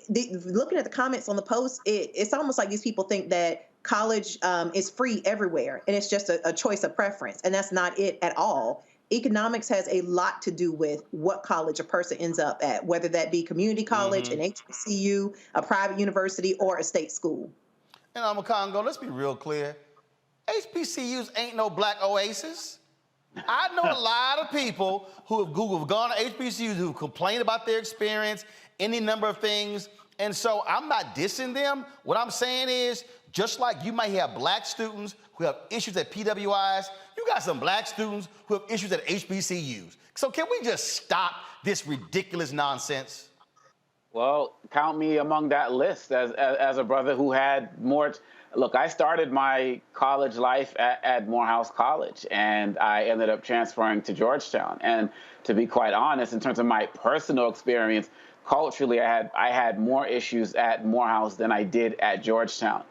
looking at the comments on the post, it's almost like these people think that college is free everywhere, and it's just a choice of preference, and that's not it at all. Economics has a lot to do with what college a person ends up at, whether that be community college, an HBCU, a private university, or a state school. And Congo, let's be real clear. HBCUs ain't no Black oasis. I know a lot of people who have gone to HBCUs who complain about their experience, any number of things, and so I'm not dissing them. What I'm saying is, just like you might have Black students who have issues at PWIs, you got some Black students who have issues at HBCUs. So can we just stop this ridiculous nonsense? Well, count me among that list as a brother who had more. Look, I started my college life at Morehouse College, and I ended up transferring to Georgetown. And to be quite honest, in terms of my personal experience, culturally, I had more issues at Morehouse than I did at Georgetown.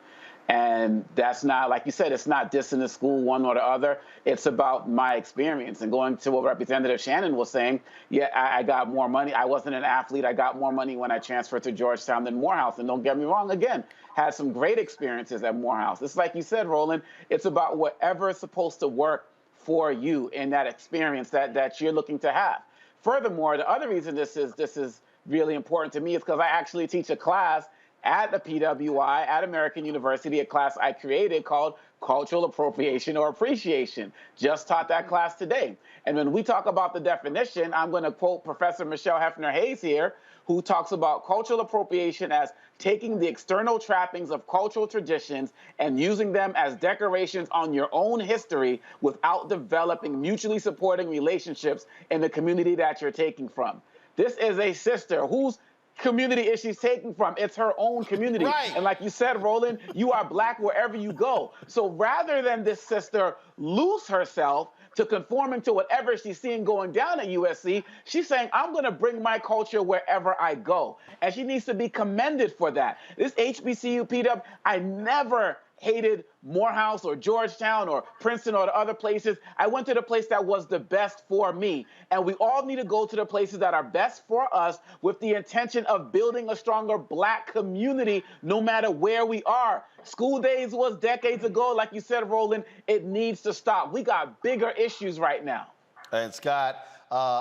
And that's not, like you said, it's not dissing the school one or the other. It's about my experience. And going to what Representative Shannon was saying, yeah, I got more money. I wasn't an athlete. I got more money when I transferred to Georgetown than Morehouse. And don't get me wrong, again, had some great experiences at Morehouse. It's like you said, Roland, it's about whatever is supposed to work for you in that experience that you're looking to have. Furthermore, the other reason this is really important to me is because I actually teach a class at the PWI, at American University, a class I created called Cultural Appropriation or Appreciation. Just taught that class today. And when we talk about the definition, I'm going to quote Professor Michelle Hefner-Hayes here, who talks about cultural appropriation as taking the external trappings of cultural traditions and using them as decorations on your own history without developing mutually supporting relationships in the community that you're taking from. This is a sister whose community is she taking from? It's her own community. Right. And like you said, Roland, you are black wherever you go. So rather than this sister lose herself to conforming to whatever she's seeing going down at USC, she's saying, I'm going to bring my culture wherever I go. And she needs to be commended for that. This HBCU, PW, I never hated Morehouse or Georgetown or Princeton or the other places. I went to the place that was the best for me. And we all need to go to the places that are best for us with the intention of building a stronger black community no matter where we are. School days was decades ago. Like you said, Roland, it needs to stop. We got bigger issues right now. And Scott,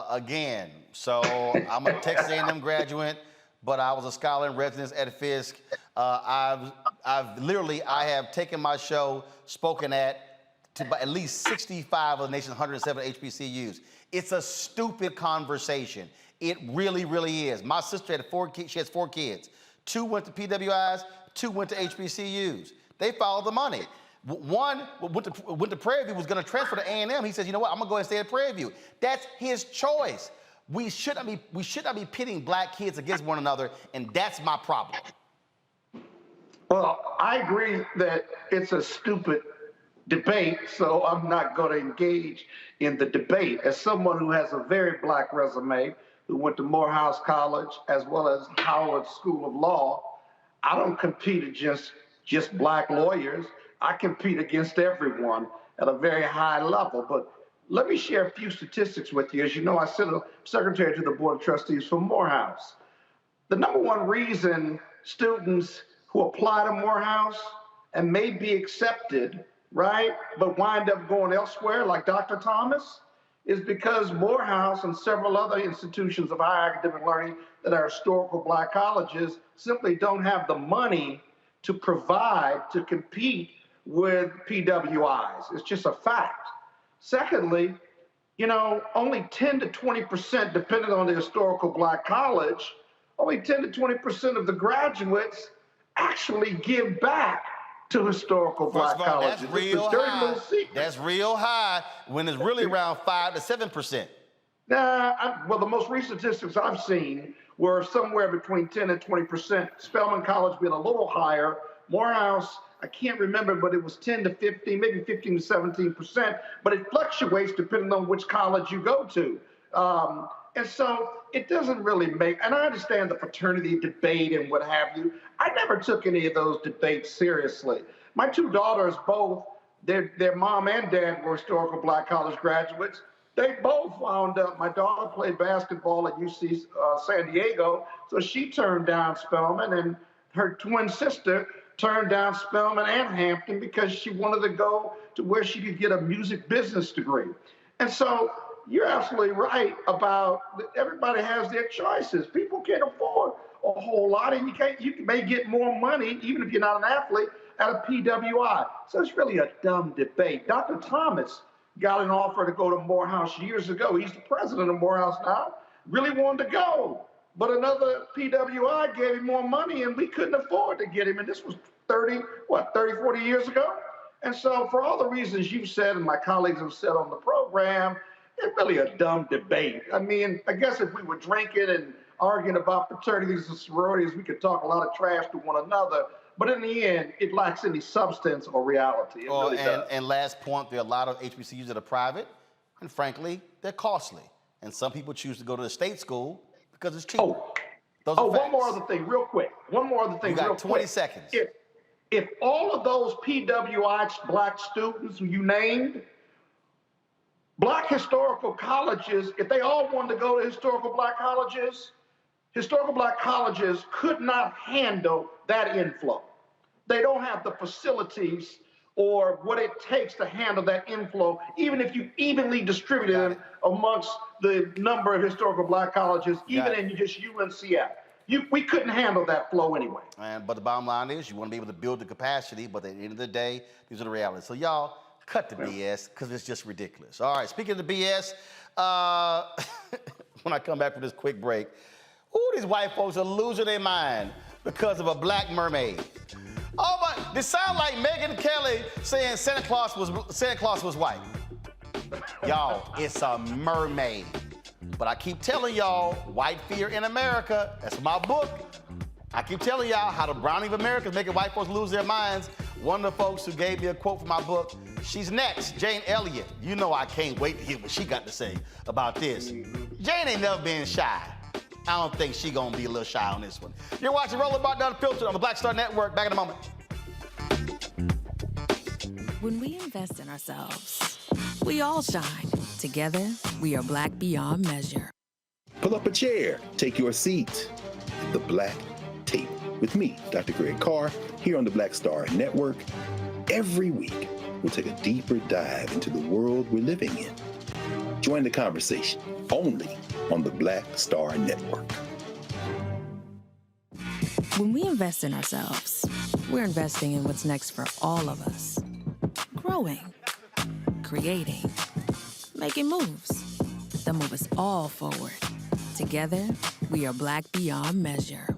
again, so I'm a Texas A&M graduate, but I was a scholar in residence at Fisk. I have taken my show, spoken to at least 65 of the nation's 107 HBCUs. It's a stupid conversation. It really, really is. My sister had 4 kids. She has 4 kids. 2 went to PWIs, 2 went to HBCUs. They followed the money. One went to Prairie View, was going to transfer to A&M. He says, you know what, I'm going to go ahead and stay at Prairie View. That's his choice. We should not be pitting black kids against one another, and that's my problem. Well, I agree that it's a stupid debate, so I'm not going to engage in the debate. As someone who has a very black resume, who went to Morehouse College as well as Howard School of Law, I don't compete against just black lawyers. I compete against everyone at a very high level. But let me share a few statistics with you. As you know, I sit as secretary to the Board of Trustees for Morehouse. The number one reason students who apply to Morehouse and may be accepted, right, but wind up going elsewhere, like Dr. Thomas, is because Morehouse and several other institutions of higher academic learning that are historical black colleges simply don't have the money to provide to compete with PWIs. It's just a fact. Secondly, you know, only 10 to 20%, depending on the historical black college, only 10 to 20% of the graduates actually give back to historical black colleges. That's real high. That's real high when it's really around 5 to 7%. Well, the most recent statistics I've seen were somewhere between 10 and 20%. Spelman College being a little higher. Morehouse, I can't remember, but it was 10 to 15, maybe 15 to 17%. But it fluctuates depending on which college you go to. And so it doesn't really make, and I understand the fraternity debate and what have you. I never took any of those debates seriously. My 2 daughters both, their mom and dad were historical black college graduates. They both wound up, my daughter played basketball at UC San Diego, so she turned down Spelman, and her twin sister turned down Spelman and Hampton because she wanted to go to where she could get a music business degree. And so you're absolutely right about everybody has their choices. People can't afford a whole lot, and you may get more money, even if you're not an athlete, at a PWI. So it's really a dumb debate. Dr. Thomas got an offer to go to Morehouse years ago. He's the president of Morehouse now. Really wanted to go. But another PWI gave him more money, and we couldn't afford to get him. And this was 30, 40 years ago? And so for all the reasons you've said and my colleagues have said on the program, it's really a dumb debate. I mean, I guess if we were drinking and arguing about fraternities and sororities, we could talk a lot of trash to one another. But in the end, it lacks any substance or reality. It really does. And last point, there are a lot of HBCUs that are private, and frankly, they're costly. And some people choose to go to the state school because it's cheaper. One more other thing, real quick. You got 20 seconds. If all of those PWI black students who you named, black historical colleges, if they all wanted to go to historical black colleges could not handle that inflow. They don't have the facilities or what it takes to handle that inflow, even if you evenly distributed them amongst the number of historical black colleges, even in just UNCF. we couldn't handle that flow anyway. But the bottom line is you want to be able to build the capacity, but at the end of the day, these are the realities. So y'all, cut the BS, because it's just ridiculous. All right, speaking of the BS, when I come back from this quick break, ooh, these white folks are losing their mind because of a black mermaid. Oh my, this sound like Megyn Kelly saying Santa Claus was white. Y'all, it's a mermaid. But I keep telling y'all, white fear in America, that's my book. I keep telling y'all how the browning of America is making white folks lose their minds. One of the folks who gave me a quote from my book, she's next, Jane Elliott. You know I can't wait to hear what she got to say about this. Jane ain't never been shy. I don't think she gonna be a little shy on this one. You're watching Rolling Martin Unfiltered on the Black Star Network. Back in a moment. When we invest in ourselves, we all shine. Together, we are black beyond measure. Pull up a chair, take your seat. The Black Tape with me, Dr. Greg Carr, here on the Black Star Network. Every week, we'll take a deeper dive into the world we're living in. Join the conversation only on the Black Star Network. When we invest in ourselves, we're investing in what's next for all of us. Growing, creating, making moves that move us all forward. Together, we are black beyond measure.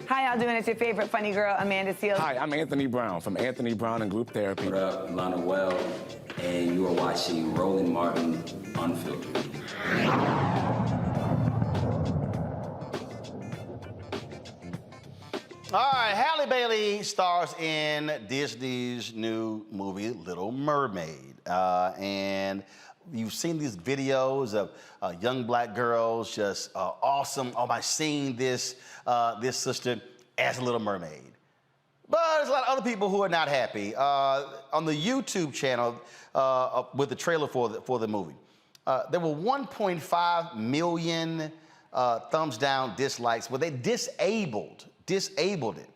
Hi, y'all doing? It's your favorite funny girl, Amanda Seals. Hi, I'm Anthony Brown from Anthony Brown and Group Therapy. What up, Lana Well, and you are watching Rolling Martin Unfiltered. All right, Halle Bailey stars in Disney's new movie, Little Mermaid. And you've seen these videos of young black girls just awesome. Oh, my, seeing this sister as a Little Mermaid. But there's a lot of other people who are not happy. On the YouTube channel with the trailer for the movie, there were 1.5 million thumbs down dislikes where they disabled it,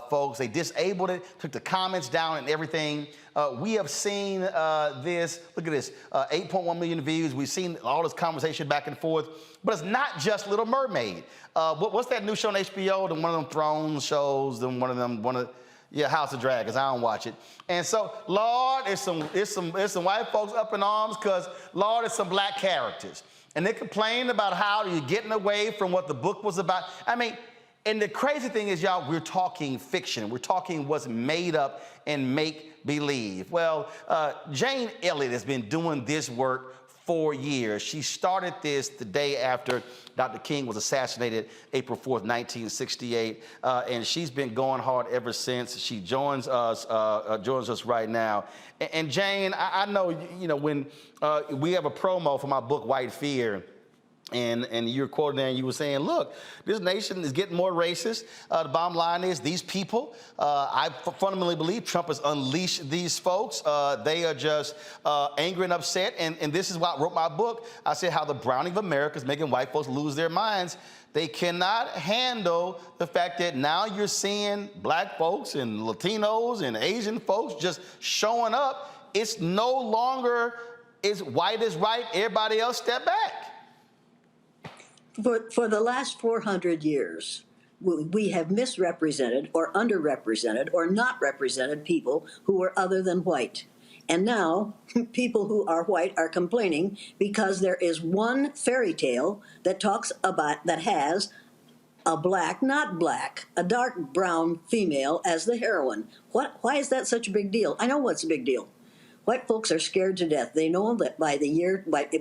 folks. They disabled it, took the comments down and everything. We have seen this. Look at this, 8.1 million views. We've seen all this conversation back and forth. But it's not just Little Mermaid. What's that new show on HBO? One of them Thrones shows. House of Dragons. I don't watch it. And so, Lord, it's some white folks up in arms because, Lord, it's some black characters. And they complain about how you're getting away from what the book was about. I mean, and the crazy thing is, y'all, we're talking fiction. We're talking what's made up and make-believe. Well, Jane Elliott has been doing this work for years. She started this the day after Dr. King was assassinated, April 4th, 1968, and she's been going hard ever since. She joins us right now. And Jane, I know, when we have a promo for my book, White Fear, and you're quoting there and you were saying, look, this nation is getting more racist. The bottom line is these people, I fundamentally believe Trump has unleashed these folks. They are just angry and upset. And this is why I wrote my book. I said how the browning of America is making white folks lose their minds. They cannot handle the fact that now you're seeing black folks and Latinos and Asian folks just showing up. It's no longer is white is right, everybody else step back. For the last 400 years, we have misrepresented or underrepresented or not represented people who are other than white. And now people who are white are complaining because there is one fairy tale that has a black, not black, a dark brown female as the heroine. Why is that such a big deal? I know what's a big deal. White folks are scared to death. They know that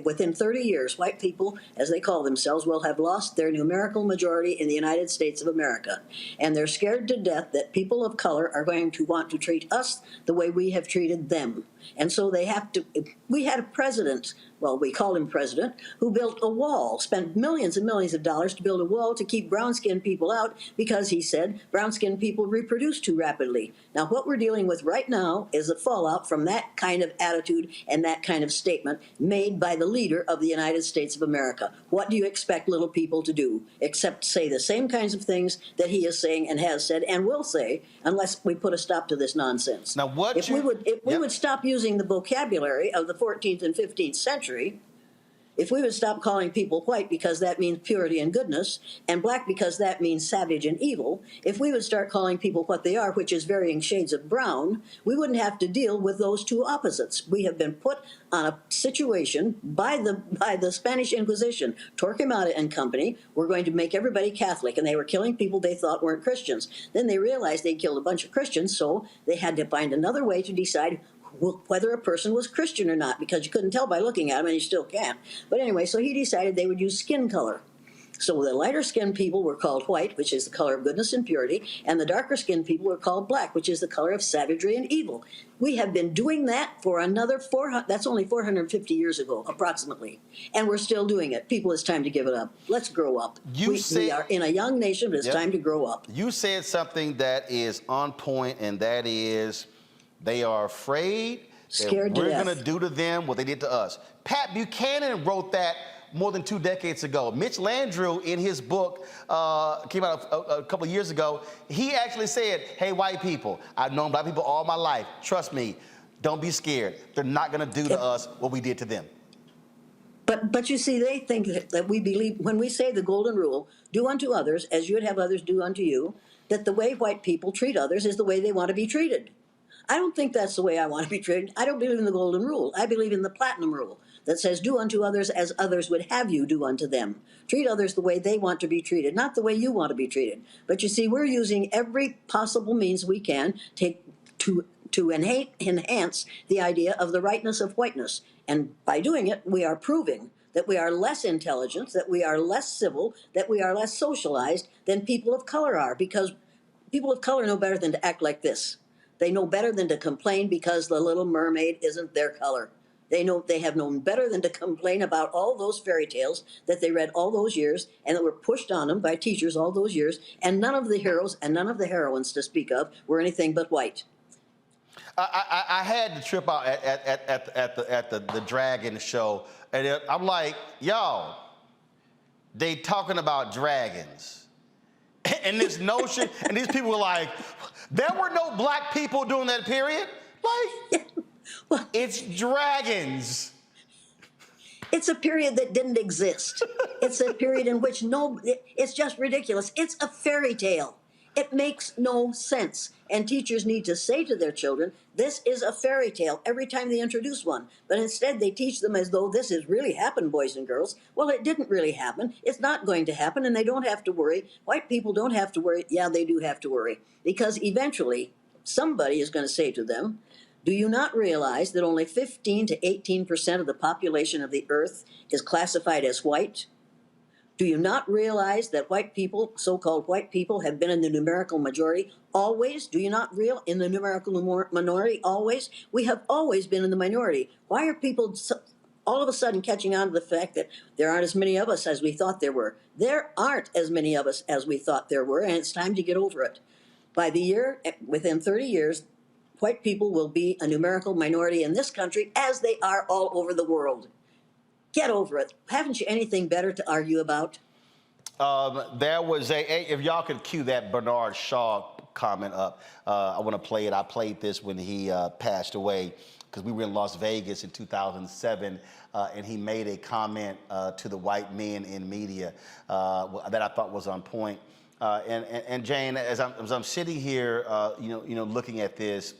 within 30 years, white people, as they call themselves, will have lost their numerical majority in the United States of America. And they're scared to death that people of color are going to want to treat us the way we have treated them. And so they have to. We had a president, well, we called him president, who built a wall, spent millions and millions of dollars to build a wall to keep brown-skinned people out because he said brown-skinned people reproduce too rapidly. Now, what we're dealing with right now is the fallout from that kind of attitude and that kind of statement made by the leader of the United States of America. What do you expect little people to do except say the same kinds of things that he is saying and has said and will say unless we put a stop to this nonsense? Now, if we would stop using the vocabulary of the 14th and 15th century, If we would stop calling people white because that means purity and goodness, and black because that means savage and evil, if we would start calling people what they are, which is varying shades of brown, we wouldn't have to deal with those two opposites. We have been put on a situation by the Spanish Inquisition, Torquemada and company. We're going to make everybody Catholic, and they were killing people they thought weren't Christians. Then they realized they killed a bunch of Christians, so they had to find another way to decide whether a person was Christian or not, because you couldn't tell by looking at him, and you still can't. But anyway, so he decided they would use skin color. So the lighter-skinned people were called white, which is the color of goodness and purity, and the darker-skinned people were called black, which is the color of savagery and evil. We have been doing that for another 400, that's only 450 years ago, approximately. And we're still doing it. People, it's time to give it up. Let's grow up. We are in a young nation, but it's time to grow up. You said something that is on point, and that is they are afraid Scared that we're to death. going to do to them what they did to us. Pat Buchanan wrote that more than 2 decades ago. Mitch Landrieu, in his book, came out a couple of years ago, he actually said, hey, white people, I've known black people all my life. Trust me, don't be scared. They're not going to do to us what we did to them. But you see, they think that we believe, when we say the golden rule, do unto others as you would have others do unto you, that the way white people treat others is the way they want to be treated. I don't think that's the way I want to be treated. I don't believe in the golden rule. I believe in the platinum rule that says do unto others as others would have you do unto them. Treat others the way they want to be treated, not the way you want to be treated. But you see, we're using every possible means we can to enhance the idea of the rightness of whiteness. And by doing it, we are proving that we are less intelligent, that we are less civil, that we are less socialized than people of color are, because people of color know better than to act like this. They know better than to complain because the little mermaid isn't their color. They have known better than to complain about all those fairy tales that they read all those years and that were pushed on them by teachers all those years, and none of the heroes and none of the heroines to speak of were anything but white. I had to trip out at the dragon show, and I'm like, yo, they talking about dragons. And this notion, and these people were like, there were no black people during that period? Like, it's dragons. It's a period that didn't exist. It's a period in which it's just ridiculous. It's a fairy tale. It makes no sense. And teachers need to say to their children, this is a fairy tale every time they introduce one. But instead they teach them as though this has really happened, boys and girls. Well, it didn't really happen. It's not going to happen, and they don't have to worry. White people don't have to worry. Yeah, they do have to worry. Because eventually somebody is going to say to them, do you not realize that only 15 to 18% of the population of the earth is classified as white? Do you not realize that white people, so-called white people, have been in the numerical majority always? Do you not realize in the numerical minority always? We have always been in the minority. Why are people all of a sudden catching on to the fact that there aren't as many of us as we thought there were? There aren't as many of us as we thought there were, and it's time to get over it. By the year, within 30 years, white people will be a numerical minority in this country as they are all over the world. Get over it. Haven't you anything better to argue about? There was if y'all could cue that Bernard Shaw comment up, I want to play it. I played this when he passed away because we were in Las Vegas in 2007, and he made a comment to the white men in media that I thought was on point. And Jane, as I'm sitting here, looking at this,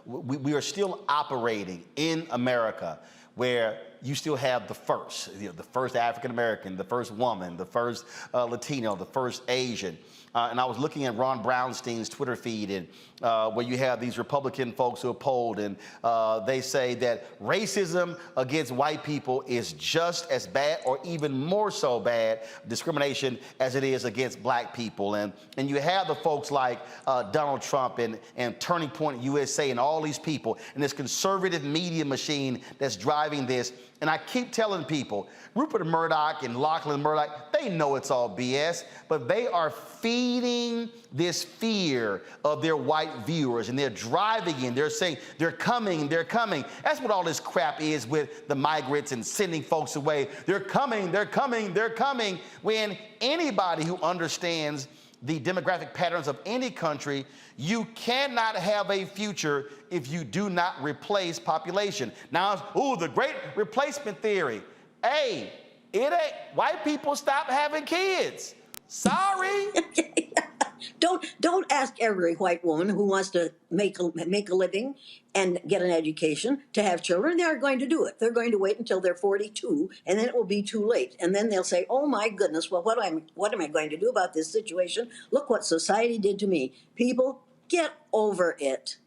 we are still operating in America where you still have the first African American, the first woman, the first Latino, the first Asian. And I was looking at Ron Brownstein's Twitter feed, and where you have these Republican folks who are polled, and they say that racism against white people is just as bad or even more so bad discrimination as it is against black people. And you have the folks like Donald Trump and Turning Point USA and all these people and this conservative media machine that's driving this. And I keep telling people, Rupert Murdoch and Lachlan Murdoch, they know it's all BS, but they are feeding this fear of their white viewers, and they're driving in. They're saying, they're coming, they're coming. That's what all this crap is with the migrants and sending folks away. They're coming, they're coming, they're coming. When anybody who understands the demographic patterns of any country, you cannot have a future if you do not replace population. Now, the great replacement theory. hey, it ain't, white people stop having kids. Sorry. Don't ask every white woman who wants to make a living and get an education to have children. They aren't going to do it. They're going to wait until they're 42, and then it will be too late. And then they'll say, "Oh my goodness, well, what am I going to do about this situation? Look what society did to me." People, get over it.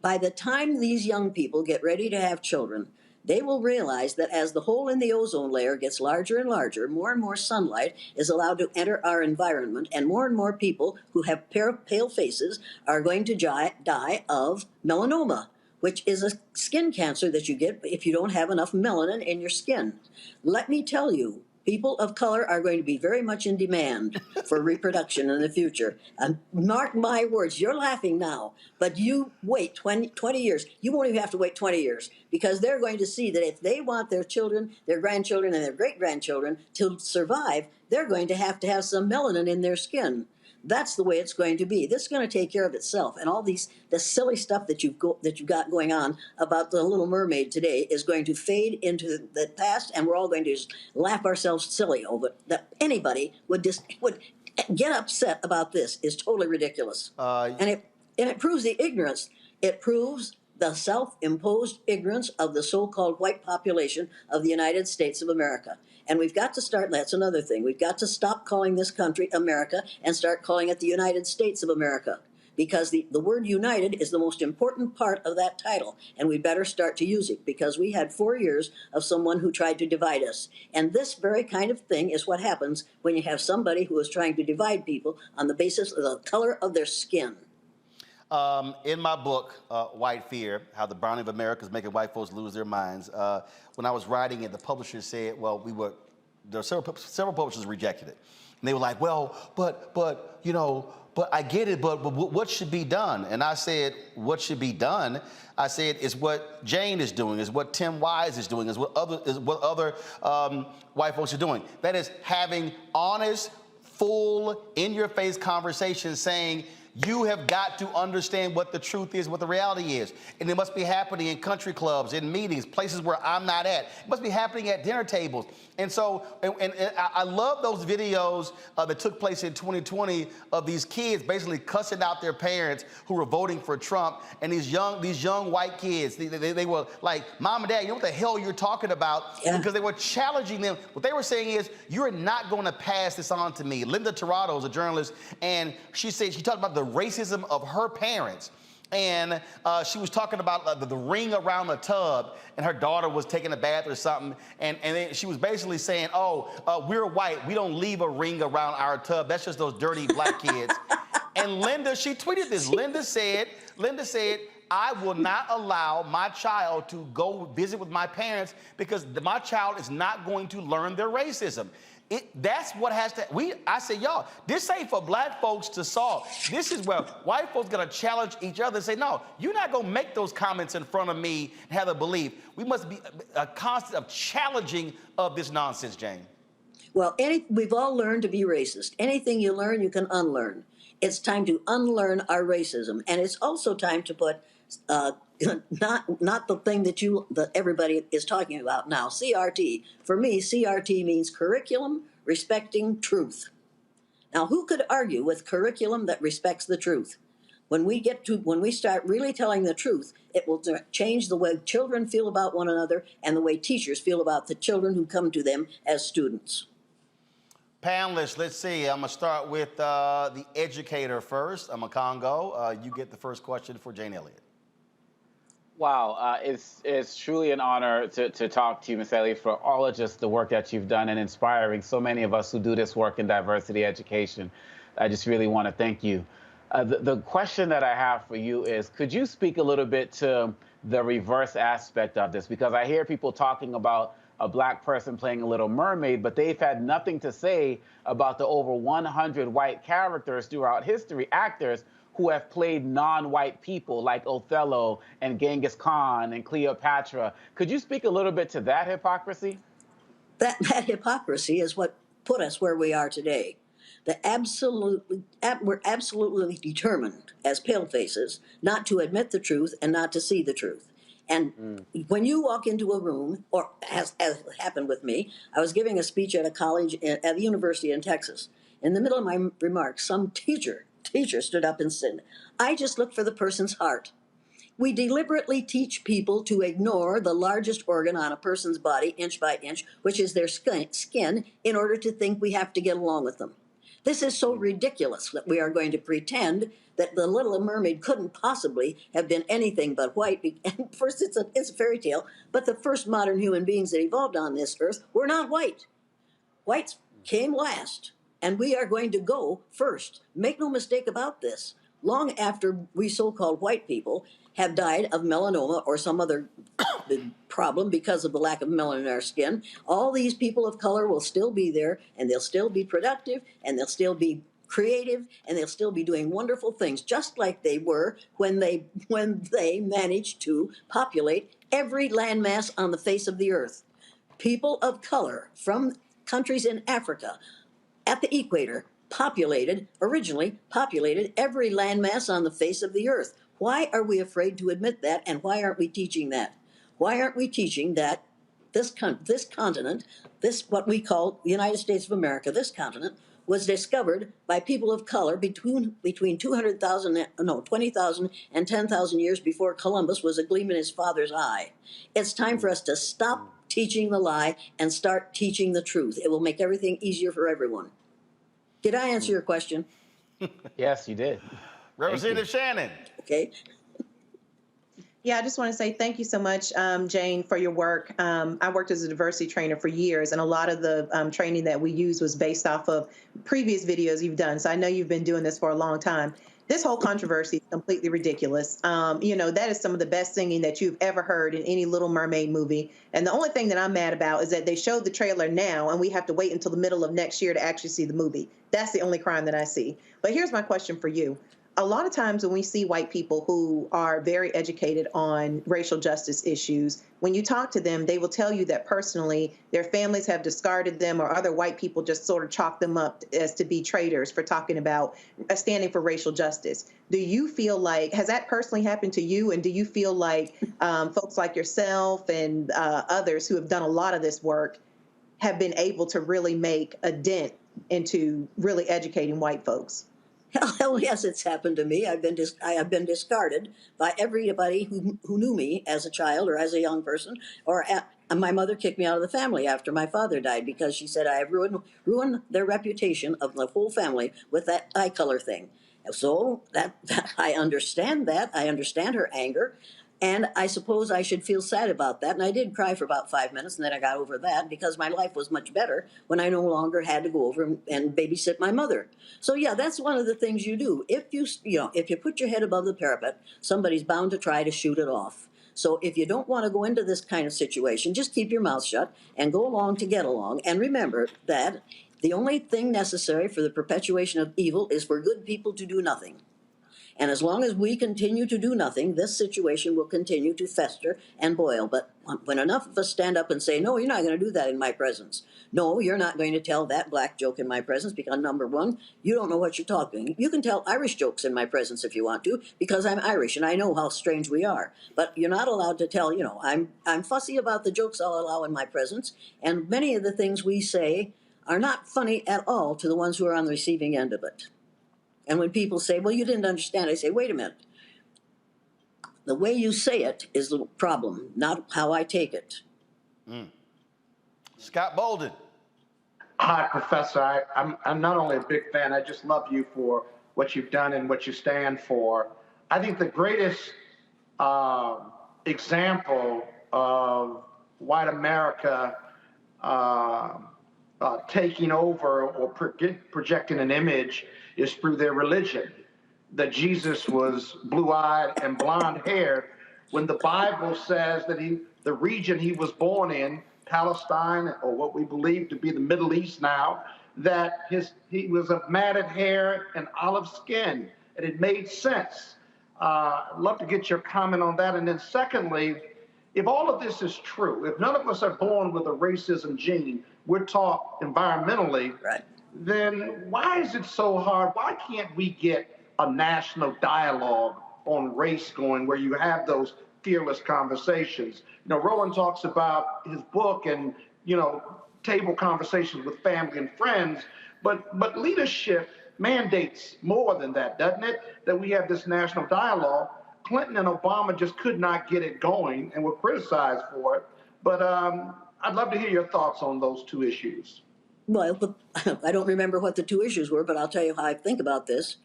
By the time these young people get ready to have children, they will realize that as the hole in the ozone layer gets larger and larger, more and more sunlight is allowed to enter our environment, and more people who have pale faces are going to die of melanoma, which is a skin cancer that you get if you don't have enough melanin in your skin. Let me tell you, people of color are going to be very much in demand for reproduction in the future. And mark my words, you're laughing now, but you wait 20 years. You won't even have to wait 20 years, because they're going to see that if they want their children, their grandchildren, and their great-grandchildren to survive, they're going to have some melanin in their skin. That's the way it's going to be. This is going to take care of itself. And all the silly stuff that you've got going on about the Little Mermaid today is going to fade into the past, and we're all going to just laugh ourselves silly over it. That anybody would get upset about this is totally ridiculous. And it proves the ignorance. It proves the self-imposed ignorance of the so-called white population of the United States of America. And we've got to start, that's another thing, we've got to stop calling this country America and start calling it the United States of America, because the word united is the most important part of that title, and we better start to use it, because we had 4 years of someone who tried to divide us. And this very kind of thing is what happens when you have somebody who is trying to divide people on the basis of the color of their skin. In my book, White Fear, How the Browning of America is Making White Folks Lose Their Minds, when I was writing it, the publisher said, well, there were several publishers rejected it. And they were like, well, but I get it, but what should be done? And I said, what should be done? I said, is what Jane is doing, is what Tim Wise is doing, is what other white folks are doing. That is having honest, full, in-your-face conversations saying, you have got to understand what the truth is, what the reality is. And it must be happening in country clubs, in meetings, places where I'm not at. It must be happening at dinner tables. And so, and I love those videos that took place in 2020 of these kids basically cussing out their parents who were voting for Trump. And these young white kids, they were like, Mom and Dad, you know what the hell you're talking about? Yeah. Because they were challenging them. What they were saying is, you're not going to pass this on to me. Linda Tirado is a journalist, and she talked about the racism of her parents. And she was talking about the ring around the tub, and her daughter was taking a bath or something, and then she was basically saying, we're white, we don't leave a ring around our tub, that's just those dirty black kids. And Linda, she tweeted this. Linda said, I will not allow my child to go visit with my parents because my child is not going to learn their racism. That's what has to, I say, y'all, this ain't for black folks to solve. This is where white folks gonna challenge each other and say, no, you're not gonna make those comments in front of me and have a belief. We must be a constant of challenging of this nonsense, Jane. Well, we've all learned to be racist. Anything you learn, you can unlearn. It's time to unlearn our racism. And it's also time to put not the thing that everybody is talking about now, CRT. For me, CRT means curriculum respecting truth. Now, who could argue with curriculum that respects the truth? When we start really telling the truth, it will change the way children feel about one another and the way teachers feel about the children who come to them as students. Panelists, let's see. I'm gonna start with the educator first. I'm a Congo. You get the first question for Jane Elliott. Wow, it's truly an honor to talk to you, Ms. Hallie, for all of just the work that you've done and inspiring so many of us who do this work in diversity education. I just really want to thank you. The question that I have for you is, could you speak a little bit to the reverse aspect of this? Because I hear people talking about a black person playing a Little Mermaid, but they've had nothing to say about the over 100 white characters throughout history, actors who have played non-white people like Othello and Genghis Khan and Cleopatra. Could you speak a little bit to that hypocrisy? That hypocrisy is what put us where we are today. We're absolutely determined as palefaces not to admit the truth and not to see the truth. And when you walk into a room, or as happened with me, I was giving a speech at a college at the university in Texas. In the middle of my remarks, some teacher stood up and said, "I just look for the person's heart." We deliberately teach people to ignore the largest organ on a person's body, inch by inch, which is their skin, in order to think we have to get along with them. This is so ridiculous that we are going to pretend that the Little Mermaid couldn't possibly have been anything but white. And first, it's a fairy tale, but the first modern human beings that evolved on this earth were not white. Whites came last, and we are going to go first. Make no mistake about this. Long after we so-called white people have died of melanoma or some other problem because of the lack of melanin in our skin, all these people of color will still be there, and they'll still be productive, and they'll still be creative, and they'll still be doing wonderful things, just like they were when they managed to populate every landmass on the face of the earth. People of color from countries in Africa at the equator originally populated every landmass on the face of the earth. Why are we afraid to admit that, and why aren't we teaching that? Why aren't we teaching that this continent, what we call the United States of America, this continent, was discovered by people of color between 20,000 and 10,000 years before Columbus was a gleam in his father's eye. It's time for us to stop teaching the lie and start teaching the truth. It will make everything easier for everyone. Did I answer your question? Yes, you did. Representative Shannon. Okay. Yeah, I just want to say thank you so much, Jane, for your work. I worked as a diversity trainer for years, and a lot of the training that we used was based off of previous videos you've done. So I know you've been doing this for a long time. This whole controversy is completely ridiculous. That is some of the best singing that you've ever heard in any Little Mermaid movie. And the only thing that I'm mad about is that they showed the trailer now, and we have to wait until the middle of next year to actually see the movie. That's the only crime that I see. But here's my question for you. A lot of times when we see white people who are very educated on racial justice issues, when you talk to them, they will tell you that personally their families have discarded them, or other white people just sort of chalk them up as to be traitors for talking about standing for racial justice. Do you feel like, has that personally happened to you? And do you feel like folks like yourself and others who have done a lot of this work have been able to really make a dent into really educating white folks? Hell yes, it's happened to me. I have been discarded by everybody who knew me as a child or as a young person. My mother kicked me out of the family after my father died because she said I have ruined their reputation of the whole family with that eye color thing. So that I understand that. I understand her anger. And I suppose I should feel sad about that. And I did cry for about 5 minutes, and then I got over that because my life was much better when I no longer had to go over and babysit my mother. So yeah, that's one of the things you do. If you put your head above the parapet, somebody's bound to try to shoot it off. So if you don't want to go into this kind of situation, just keep your mouth shut and go along to get along. And remember that the only thing necessary for the perpetuation of evil is for good people to do nothing. And as long as we continue to do nothing, this situation will continue to fester and boil. But when enough of us stand up and say, no, you're not going to do that in my presence. No, you're not going to tell that black joke in my presence because, number one, you don't know what you're talking. You can tell Irish jokes in my presence if you want to because I'm Irish and I know how strange we are. But you're not allowed to tell, I'm fussy about the jokes I'll allow in my presence. And many of the things we say are not funny at all to the ones who are on the receiving end of it. And when people say, well, you didn't understand, I say, wait a minute. The way you say it is the problem, not how I take it. Scott Bolden. Hi, Professor. I'm not only a big fan, I just love you for what you've done and what you stand for. I think the greatest example of white America taking over or projecting an image is through their religion. That Jesus was blue-eyed and blonde-haired, when the Bible says that the region he was born in, Palestine, or what we believe to be the Middle East now, that he was of matted hair and olive skin, and it made sense. I'd love to get your comment on that. And then secondly, if all of this is true, if none of us are born with a racism gene, we're taught environmentally, right, then why is it so hard? Why can't we get a national dialogue on race going where you have those fearless conversations. Roland talks about his book and, table conversations with family and friends, but leadership mandates more than that, doesn't it? That we have this national dialogue. Clinton and Obama just could not get it going and were criticized for it. But I'd love to hear your thoughts on those two issues. Well, I don't remember what the two issues were, but I'll tell you how I think about this.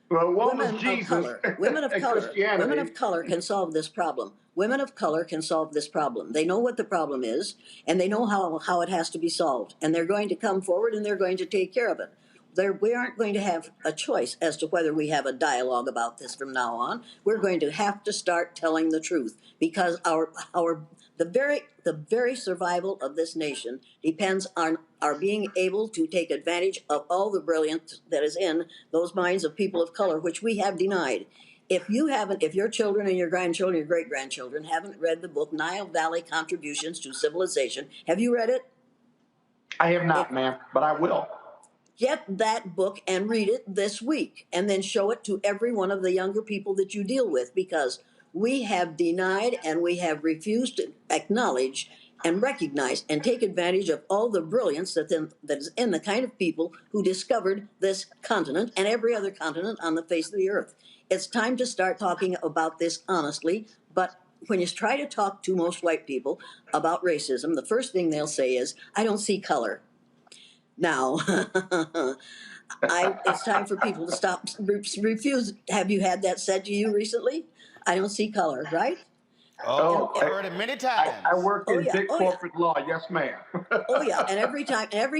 Well, one women was Jesus of color, women of and color, Christianity. women of color can solve this problem. Women of color can solve this problem. They know what the problem is, and they know how it has to be solved. And they're going to come forward and they're going to take care of it. We aren't going to have a choice as to whether we have a dialogue about this from now on. We're going to have to start telling the truth, because the very survival of this nation depends on our being able to take advantage of all the brilliance that is in those minds of people of color, which we have denied. If your children and your grandchildren, your great-grandchildren haven't read the book Nile Valley Contributions to Civilization, have you read it? I have not, ma'am, but I will. Get that book and read it this week, and then show it to every one of the younger people that you deal with, because we have denied and we have refused to acknowledge and recognize and take advantage of all the brilliance that is in the kind of people who discovered this continent and every other continent on the face of the earth. It's time to start talking about this honestly, but when you try to talk to most white people about racism, the first thing they'll say is, I don't see color. Now, it's time for people to stop, refuse. Have you had that said to you recently? I don't see color, right? Oh, I've heard it many times. I work in big corporate law. Yes, ma'am. Oh yeah, and every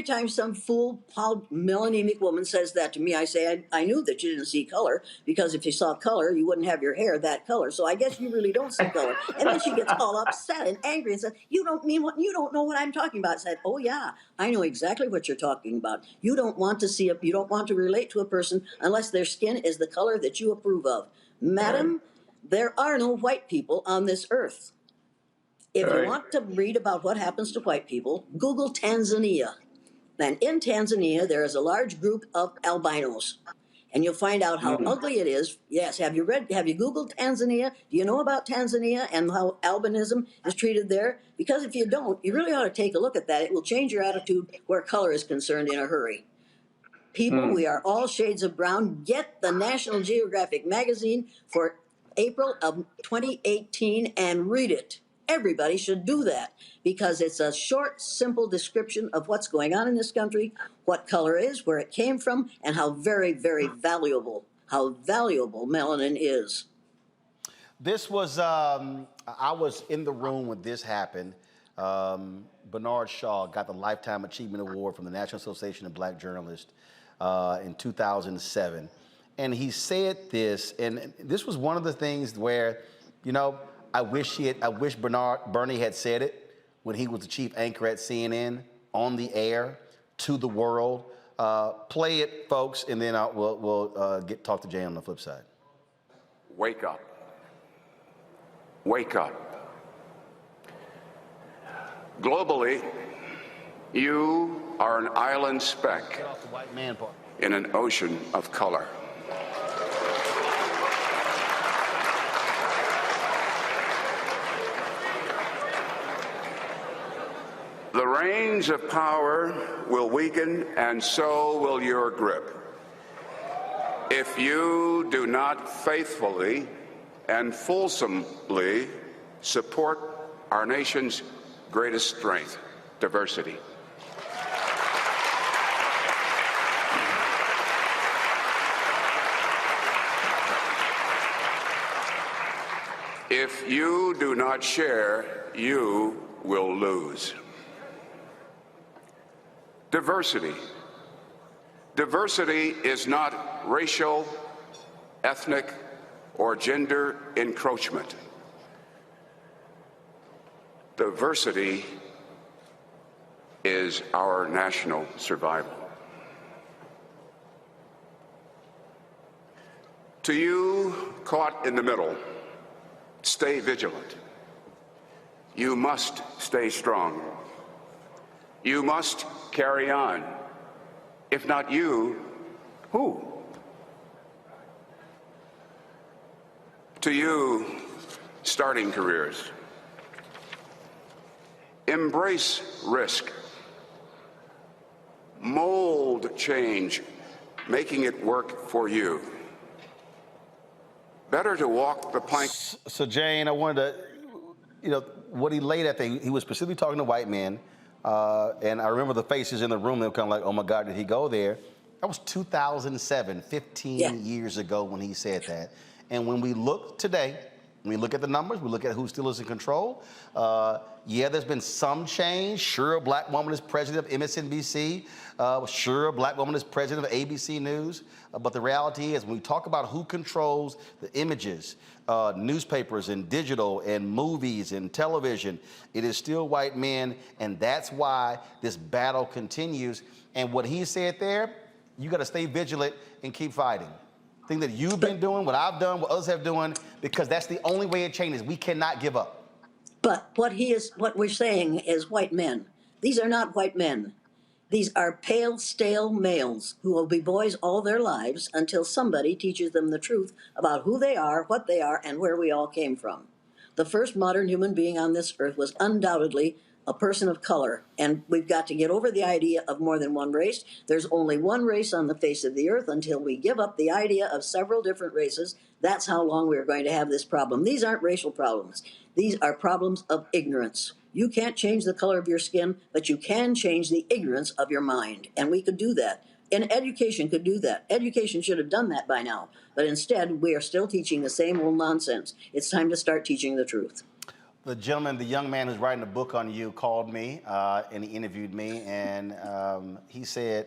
time some fool melanemic woman says that to me, I say, I knew that you didn't see color, because if you saw color, you wouldn't have your hair that color. So I guess you really don't see color. And then she gets all upset and angry and says, you don't know what I'm talking about. I said, oh yeah, I know exactly what you're talking about. You don't want to relate to a person unless their skin is the color that you approve of. Madam, there are no white people on this earth. If you want to read about what happens to white people, Google Tanzania. And in Tanzania, there is a large group of albinos. And you'll find out how ugly it is. Yes, have you Googled Tanzania? Do you know about Tanzania and how albinism is treated there? Because if you don't, you really ought to take a look at that. It will change your attitude where color is concerned in a hurry. People, we are all shades of brown. Get the National Geographic magazine for April of 2018 and read it. Everybody should do that, because it's a short, simple description of what's going on in this country, what color is, where it came from, and how very, very valuable melanin is. This was, I was in the room when this happened. Bernard Shaw got the Lifetime Achievement Award from the National Association of Black Journalists in 2007. And he said this, and this was one of the things where, I wish Bernie had said it when he was the chief anchor at CNN on the air to the world. Play it, folks, and then we'll talk to Jay on the flip side. Wake up. Wake up. Globally, you are an island speck in an ocean of color. The reins of power will weaken, and so will your grip, if you do not faithfully and fulsomely support our nation's greatest strength, diversity. If you do not share, you will lose. Diversity. Diversity is not racial, ethnic, or gender encroachment. Diversity is our national survival. To you caught in the middle, stay vigilant. You must stay strong. You must carry on. If not you, who? To you, starting careers. Embrace risk. Mold change, making it work for you. Better to walk the plank. So, Jane, I wanted to, what he laid at, he was specifically talking to white men. And I remember the faces in the room, they were kind of like, oh my God, did he go there? That was 2007, 15 years ago when he said that. And when we look today, when we look at the numbers, we look at who still is in control. Yeah, there's been some change. Sure, a black woman is president of MSNBC. Sure, a black woman is president of ABC News. But the reality is, when we talk about who controls the images, newspapers and digital and movies and television, it is still white men. And that's why this battle continues. And what he said there, you got to stay vigilant and keep fighting. Thing that you've been doing, what I've done, what others have doing, because that's the only way it changes. We cannot give up. But what we're saying is white men. These are not white men. These are pale, stale males who will be boys all their lives until somebody teaches them the truth about who they are, what they are, and where we all came from. The first modern human being on this earth was undoubtedly a person of color, and we've got to get over the idea of more than one race. There's only one race on the face of the earth. Until we give up the idea of several different races, that's how long we're going to have this problem. These aren't racial problems. These are problems of ignorance. You can't change the color of your skin, but you can change the ignorance of your mind, and we could do that. And education could do that. Education should have done that by now, but instead we are still teaching the same old nonsense. It's time to start teaching the truth. The gentleman, the young man who's writing a book on you, called me and he interviewed me, and he said,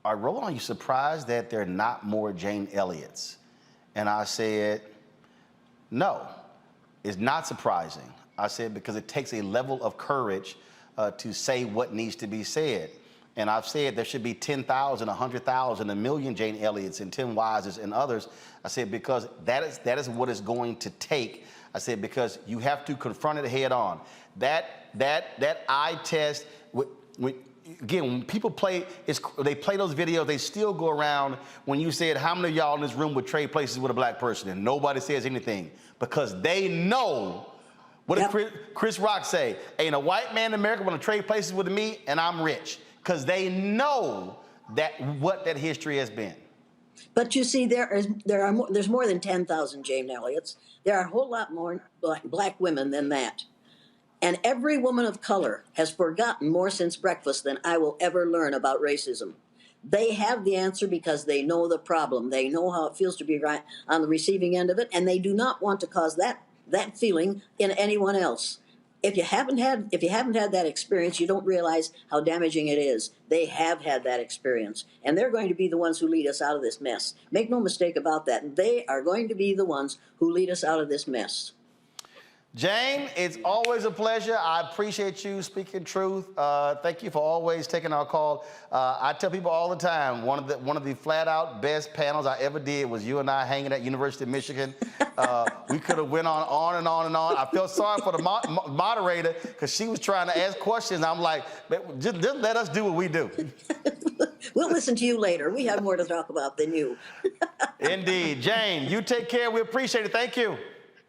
Roland, are you surprised that there are not more Jane Elliott's? And I said, no, it's not surprising. I said, because it takes a level of courage to say what needs to be said. And I've said there should be 10,000, 100,000, 1 million Jane Elliott's and Tim Wises and others. I said, because that is what it's going to take. I said, because you have to confront it head on. That eye test, again, when people play, they play those videos, they still go around when you said, how many of y'all in this room would trade places with a black person? And nobody says anything because they know. What did Chris Rock say? Ain't a white man in America want to trade places with me and I'm rich. Because they know what that history has been. But you see, there's more than 10,000 Jane Elliott's. There are a whole lot more black women than that. And every woman of color has forgotten more since breakfast than I will ever learn about racism. They have the answer because they know the problem. They know how it feels to be right on the receiving end of it, and they do not want to cause that feeling in anyone else. If you haven't had that experience, you don't realize how damaging it is. They have had that experience, and they're going to be the ones who lead us out of this mess. Make no mistake about that. They are going to be the ones who lead us out of this mess. Jane, it's always a pleasure. I appreciate you speaking truth. Thank you for always taking our call. I tell people all the time, one of the flat out best panels I ever did was you and I hanging at University of Michigan. We could have went on and on and on. I felt sorry for the moderator because she was trying to ask questions. I'm like, just let us do what we do. We'll listen to you later. We have more to talk about than you. Indeed. Jane, you take care. We appreciate it. Thank you.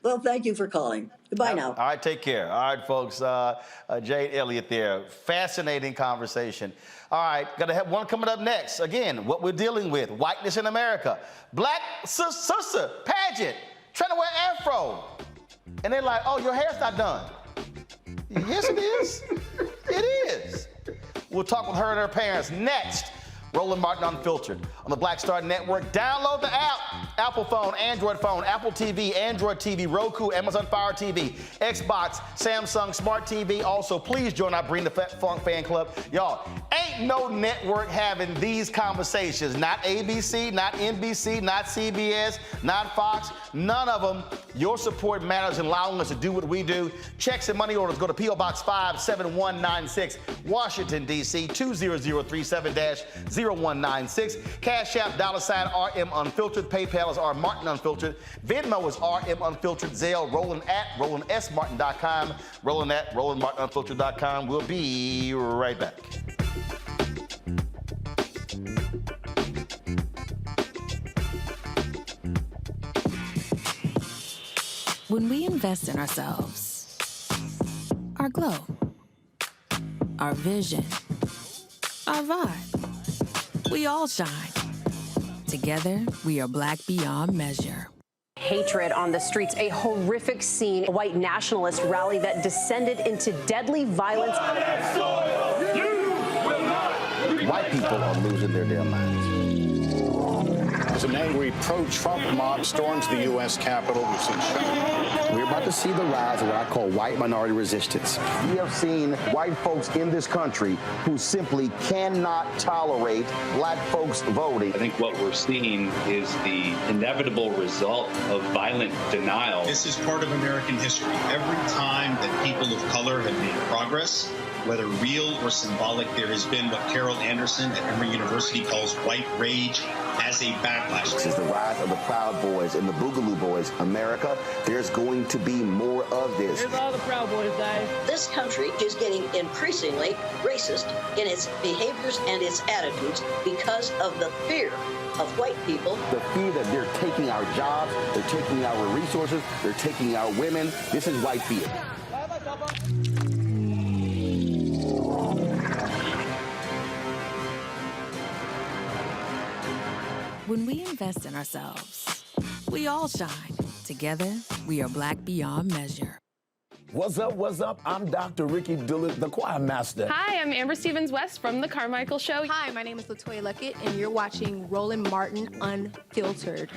Well, thank you for calling. Goodbye now. All right, take care. All right, folks. Jane Elliott there. Fascinating conversation. All right, got to have one coming up next. Again, what we're dealing with, whiteness in America. Black sister, Pageant, trying to wear afro. And they're like, oh, your hair's not done. Yes, it is. It is. We'll talk with her and her parents next. Roland Martin Unfiltered on the Black Star Network. Download the app. Apple phone, Android phone, Apple TV, Android TV, Roku, Amazon Fire TV, Xbox, Samsung Smart TV. Also, please join our Bring the Funk fan club. Y'all, ain't no network having these conversations. Not ABC, not NBC, not CBS, not Fox, none of them. Your support matters in allowing us to do what we do. Checks and money orders go to P.O. Box 57196, Washington, D.C. 20037-0196. Cash App, $RM Unfiltered. PayPal is R Martin Unfiltered. Venmo is RM Unfiltered. Zelle, Roland at RolandSMartin.com. Roland at RolandMartinUnfiltered.com. We'll be right back. When we invest in ourselves, our glow, our vision, our vibe, we all shine. Together, we are black beyond measure. Hatred on the streets, a horrific scene, a white nationalist rally that descended into deadly violence. White people are losing their damn minds. As an angry pro-Trump mob storms the U.S. Capitol, we've seen We're about to see the rise of what I call white minority resistance. We have seen white folks in this country who simply cannot tolerate black folks voting. I think what we're seeing is the inevitable result of violent denial. This is part of American history. Every time that people of color have made progress, whether real or symbolic, there has been what Carol Anderson at Emory University calls white rage as a backlash. This is the rise of the Proud Boys and the Boogaloo Boys. America, there's going to be more of this. Here's all the Proud Boys, guys. This country is getting increasingly racist in its behaviors and its attitudes because of the fear of white people. The fear that they're taking our jobs, they're taking our resources, they're taking our women. This is white fear. When we invest in ourselves, we all shine. Together, we are black beyond measure. What's up, what's up? I'm Dr. Ricky Dillard, the choir master. Hi, I'm Amber Stevens-West from The Carmichael Show. Hi, my name is LaToya Luckett, and you're watching Roland Martin Unfiltered.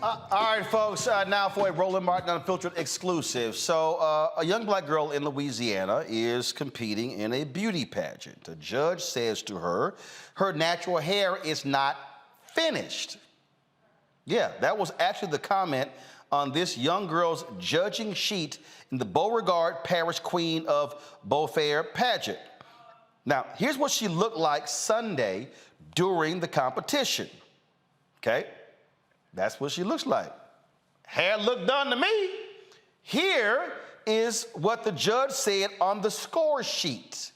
All right, folks, now for a Roland Martin Unfiltered exclusive. So a young black girl in Louisiana is competing in a beauty pageant. A judge says to her, her natural hair is not finished. Yeah, that was actually the comment on this young girl's judging sheet in the Beauregard Parish Queen of Beaufair pageant. Now, here's what she looked like Sunday during the competition, okay? That's what she looks like. Hair looked done to me. Here is what the judge said on the score sheet.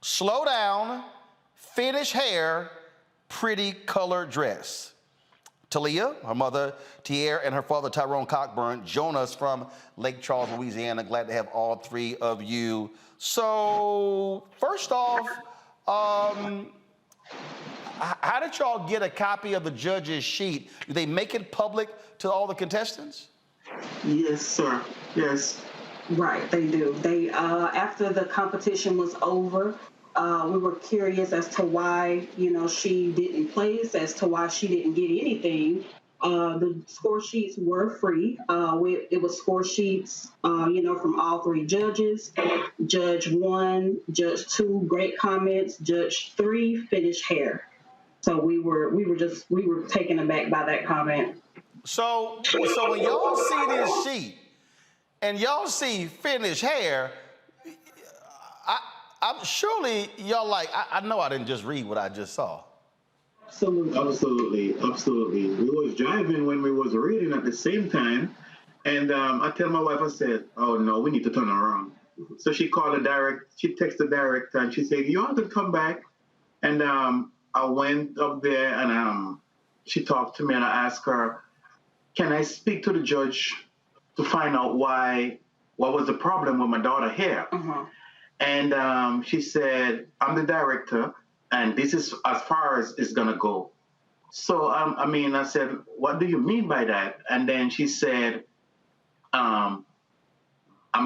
Slow down, finish hair, pretty color dress. Talia, her mother, Tiare, and her father, Tyrone Cockburn, join us from Lake Charles, Louisiana. Glad to have all three of you. So, first off, how did y'all get a copy of the judge's sheet? Do they make it public to all the contestants? Yes, sir. Yes. Right, they do. They after the competition was over, we were curious as to why, she didn't place, as to why she didn't get anything. The score sheets were free. It was score sheets, from all three judges. Judge 1, Judge 2, great comments. Judge 3, finished hair. So we were taken aback by that comment. So when y'all see this sheet and y'all see finished hair, I'm surely y'all like, I know I didn't just read what I just saw. Absolutely. We was driving when we was reading at the same time, and I tell my wife, I said, "Oh no, we need to turn around." So she called she texted the director, and she said, "You want to come back?" And I went up there, and she talked to me, and I asked her, "Can I speak to the judge to find out what was the problem with my daughter's hair?" Uh-huh. And she said, "I'm the director, and this is as far as it's gonna go." So I said, "What do you mean by that?" And then she said, "I'm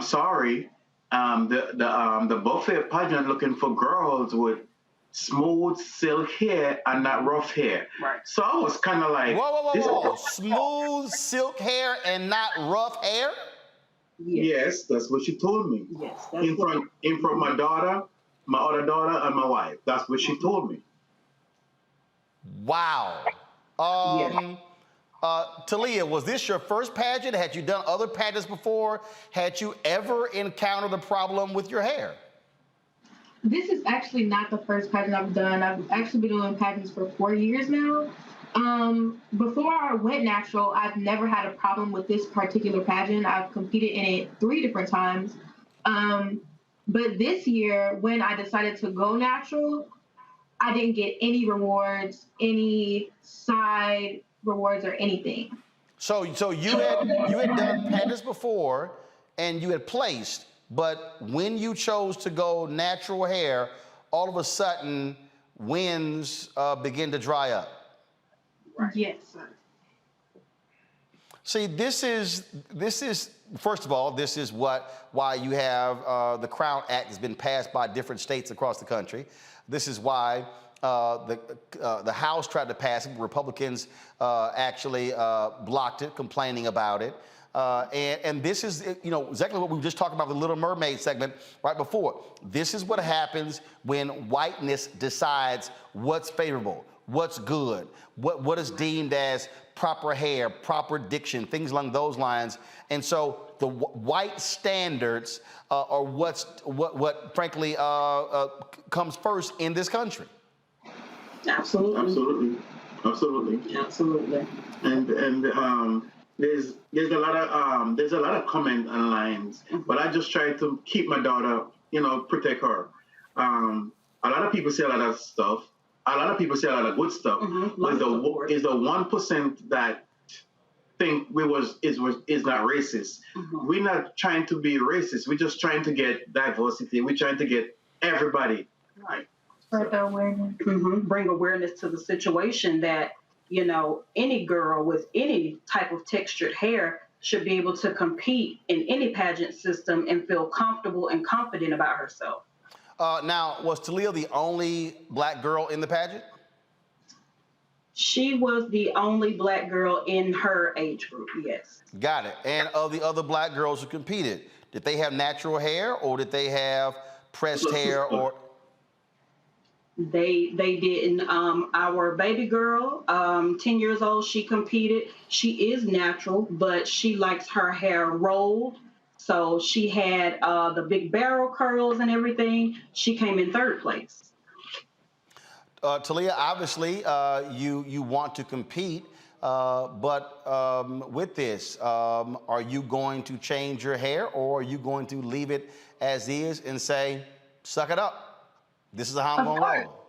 sorry, the buffet pageant looking for girls with smooth silk hair and not rough hair." Right. So I was kind of like, whoa. Smooth silk hair and not rough hair? Yes, that's what she told me. Yes. In front of my daughter, my other daughter, and my wife. That's what she told me. Wow. Talia, was this your first pageant? Had you done other pageants before? Had you ever encountered a problem with your hair? This is actually not the first pageant I've done. I've actually been doing pageants for 4 years now. Before I went natural, I've never had a problem with this particular pageant. I've competed in it 3 different times. But this year, when I decided to go natural, I didn't get any rewards, any side rewards or anything. So you had done pageants before and you had placed, but when you chose to go natural hair, all of a sudden wins begin to dry up. Right. Yes, sir. See, this is first of all, this is why you have the Crown Act has been passed by different states across the country. This is why the House tried to pass it. Republicans actually blocked it, complaining about it. And this is, exactly what we were just talking about the Little Mermaid segment right before. This is what happens when whiteness decides what's favorable, what's good, what is deemed as proper hair, proper diction, things along those lines. And so the white standards are what frankly comes first in this country. Absolutely. Absolutely. And there's a lot of comment lines, but I just try to keep my daughter, protect her. A lot of people say a lot of stuff. A lot of people say a lot of good stuff. But is the 1% that think is not racist. We're not trying to be racist. We're just trying to get diversity. We're trying to get everybody right. Awareness. Bring awareness to the situation that, any girl with any type of textured hair should be able to compete in any pageant system and feel comfortable and confident about herself. Now, was Talia the only black girl in the pageant? She was the only black girl in her age group, yes. Got it. And of the other black girls who competed, did they have natural hair or did they have pressed hair or? They didn't. Our baby girl, 10 years old, she competed. She is natural, but she likes her hair rolled. So she had the big barrel curls and everything. She came in third place. Talia, obviously, you want to compete, but with this, are you going to change your hair or are you going to leave it as is and say, suck it up? This is how I'm going to roll.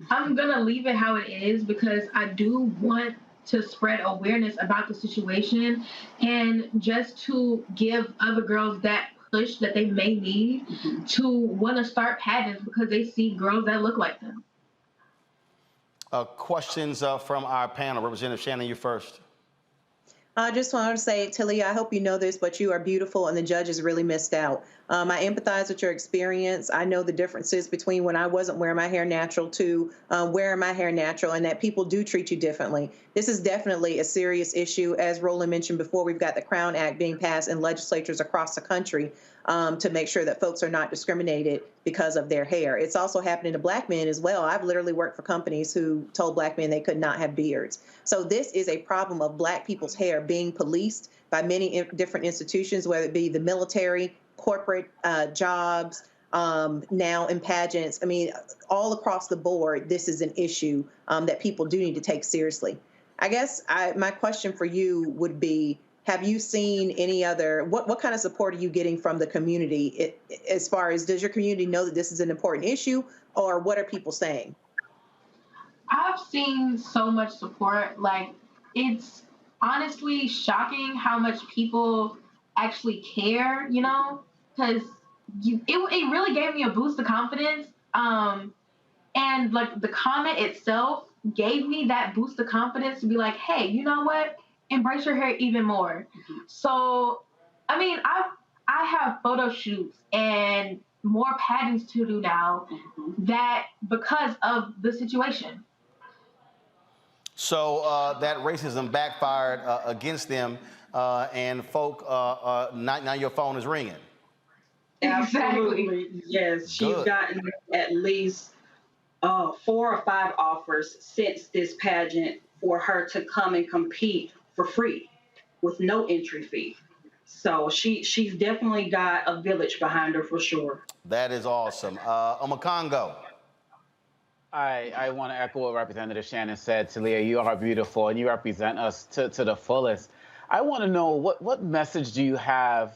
I'm going to leave it how it is because I do want to spread awareness about the situation and just to give other girls that push that they may need to want to start pageants because they see girls that look like them. Questions from our panel. Representative Shannon, you first. I just wanted to say, Talia, I hope you know this, but you are beautiful and the judges really missed out. I empathize with your experience. I know the differences between when I wasn't wearing my hair natural to wearing my hair natural and that people do treat you differently. This is definitely a serious issue. As Roland mentioned before, we've got the Crown Act being passed in legislatures across the country to make sure that folks are not discriminated because of their hair. It's also happening to black men as well. I've literally worked for companies who told black men they could not have beards. So this is a problem of black people's hair being policed by many different institutions, whether it be the military, corporate jobs, now in pageants. I mean, all across the board, this is an issue that people do need to take seriously. I guess my question for you would be, have you seen any other, what kind of support are you getting from the community as far as, does your community know that this is an important issue or what are people saying? I've seen so much support. Like, it's honestly shocking how much people actually care, because it really gave me a boost of confidence. And like the comment itself gave me that boost of confidence to be like, hey, you know what? Embrace your hair even more. So, I mean, I have photo shoots and more pageants to do now that because of the situation. So that racism backfired against them, and folk, now your phone is ringing. Absolutely, yes. She's gotten at least 4 or 5 offers since this pageant for her to come and compete for free with no entry fee. So she's definitely got a village behind her for sure. That is awesome. Omakongo. I want to echo what Representative Shannon said. Talia, you are beautiful and you represent us to the fullest. I want to know what message do you have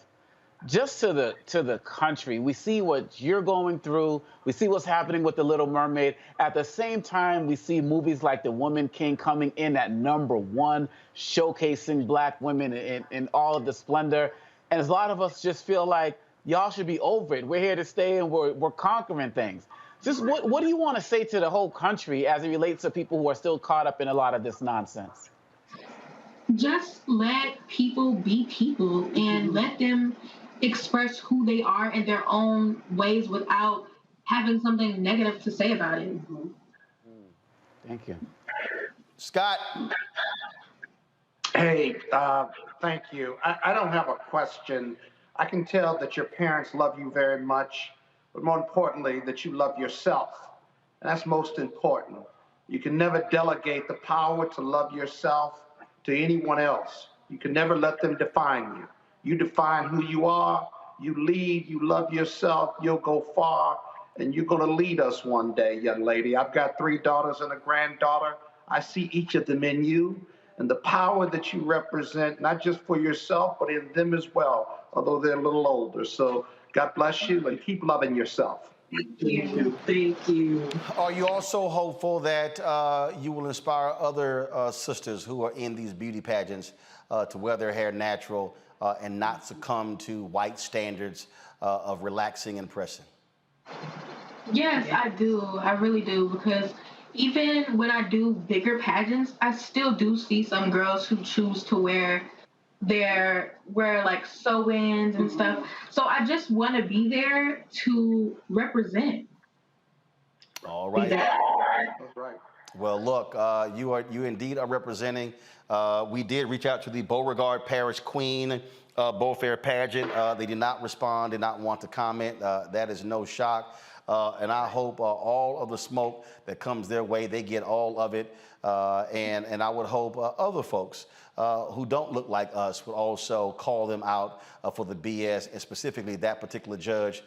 just to the country. We see what you're going through. We see what's happening with The Little Mermaid. At the same time, we see movies like The Woman King coming in at #1, showcasing Black women in all of the splendor. And a lot of us just feel like y'all should be over it. We're here to stay, and we're conquering things. Just what do you want to say to the whole country as it relates to people who are still caught up in a lot of this nonsense? Just let people be people and let them express who they are in their own ways without having something negative to say about it. Thank you. Scott. Hey, thank you. I don't have a question. I can tell that your parents love you very much, but more importantly, that you love yourself. And that's most important. You can never delegate the power to love yourself to anyone else. You can never let them define you. You define who you are, you lead, you love yourself, you'll go far, and you're gonna lead us one day, young lady. I've got 3 daughters and a granddaughter. I see each of them in you, and the power that you represent, not just for yourself, but in them as well, although they're a little older. So God bless you, and keep loving yourself. Thank you. Thank you. Are you also hopeful that you will inspire other sisters who are in these beauty pageants to wear their hair natural and not succumb to white standards of relaxing and pressing? Yes, I do. I really do, because even when I do bigger pageants, I still do see some girls who choose to wear like sew-ins and stuff. So I just want to be there to represent. All right. That's right. Well, look, you indeed are representing. We did reach out to the Beauregard Parish Queen Beaufair pageant. They did not respond, did not want to comment. That is no shock. And I hope all of the smoke that comes their way, they get all of it. And I would hope other folks who don't look like us would also call them out for the BS, and specifically that particular judge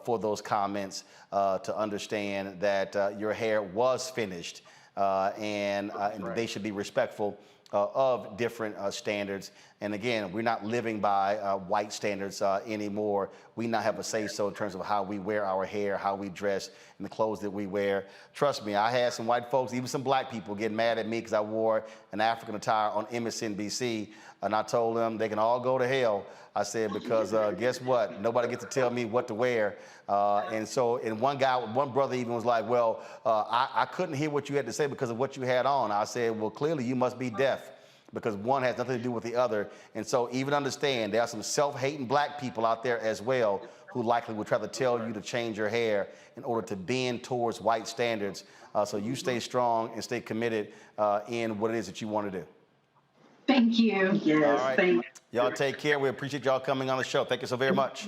for those comments to understand that your hair was finished and they should be respectful of different standards. And again, we're not living by white standards anymore. We now have a say-so in terms of how we wear our hair, how we dress, and the clothes that we wear. Trust me, I had some white folks, even some Black people, get mad at me because I wore an African attire on MSNBC, and I told them they can all go to hell. I said, because guess what? Nobody gets to tell me what to wear. And one brother even was like, well, I couldn't hear what you had to say because of what you had on. I said, well, clearly you must be deaf, because one has nothing to do with the other. And so even understand there are some self-hating Black people out there as well who likely would try to tell you to change your hair in order to bend towards white standards. So you stay strong and stay committed in what it is that you want to do. Thank you. Yes, all right. Thank you. Y'all take care. We appreciate y'all coming on the show. Thank you so very much.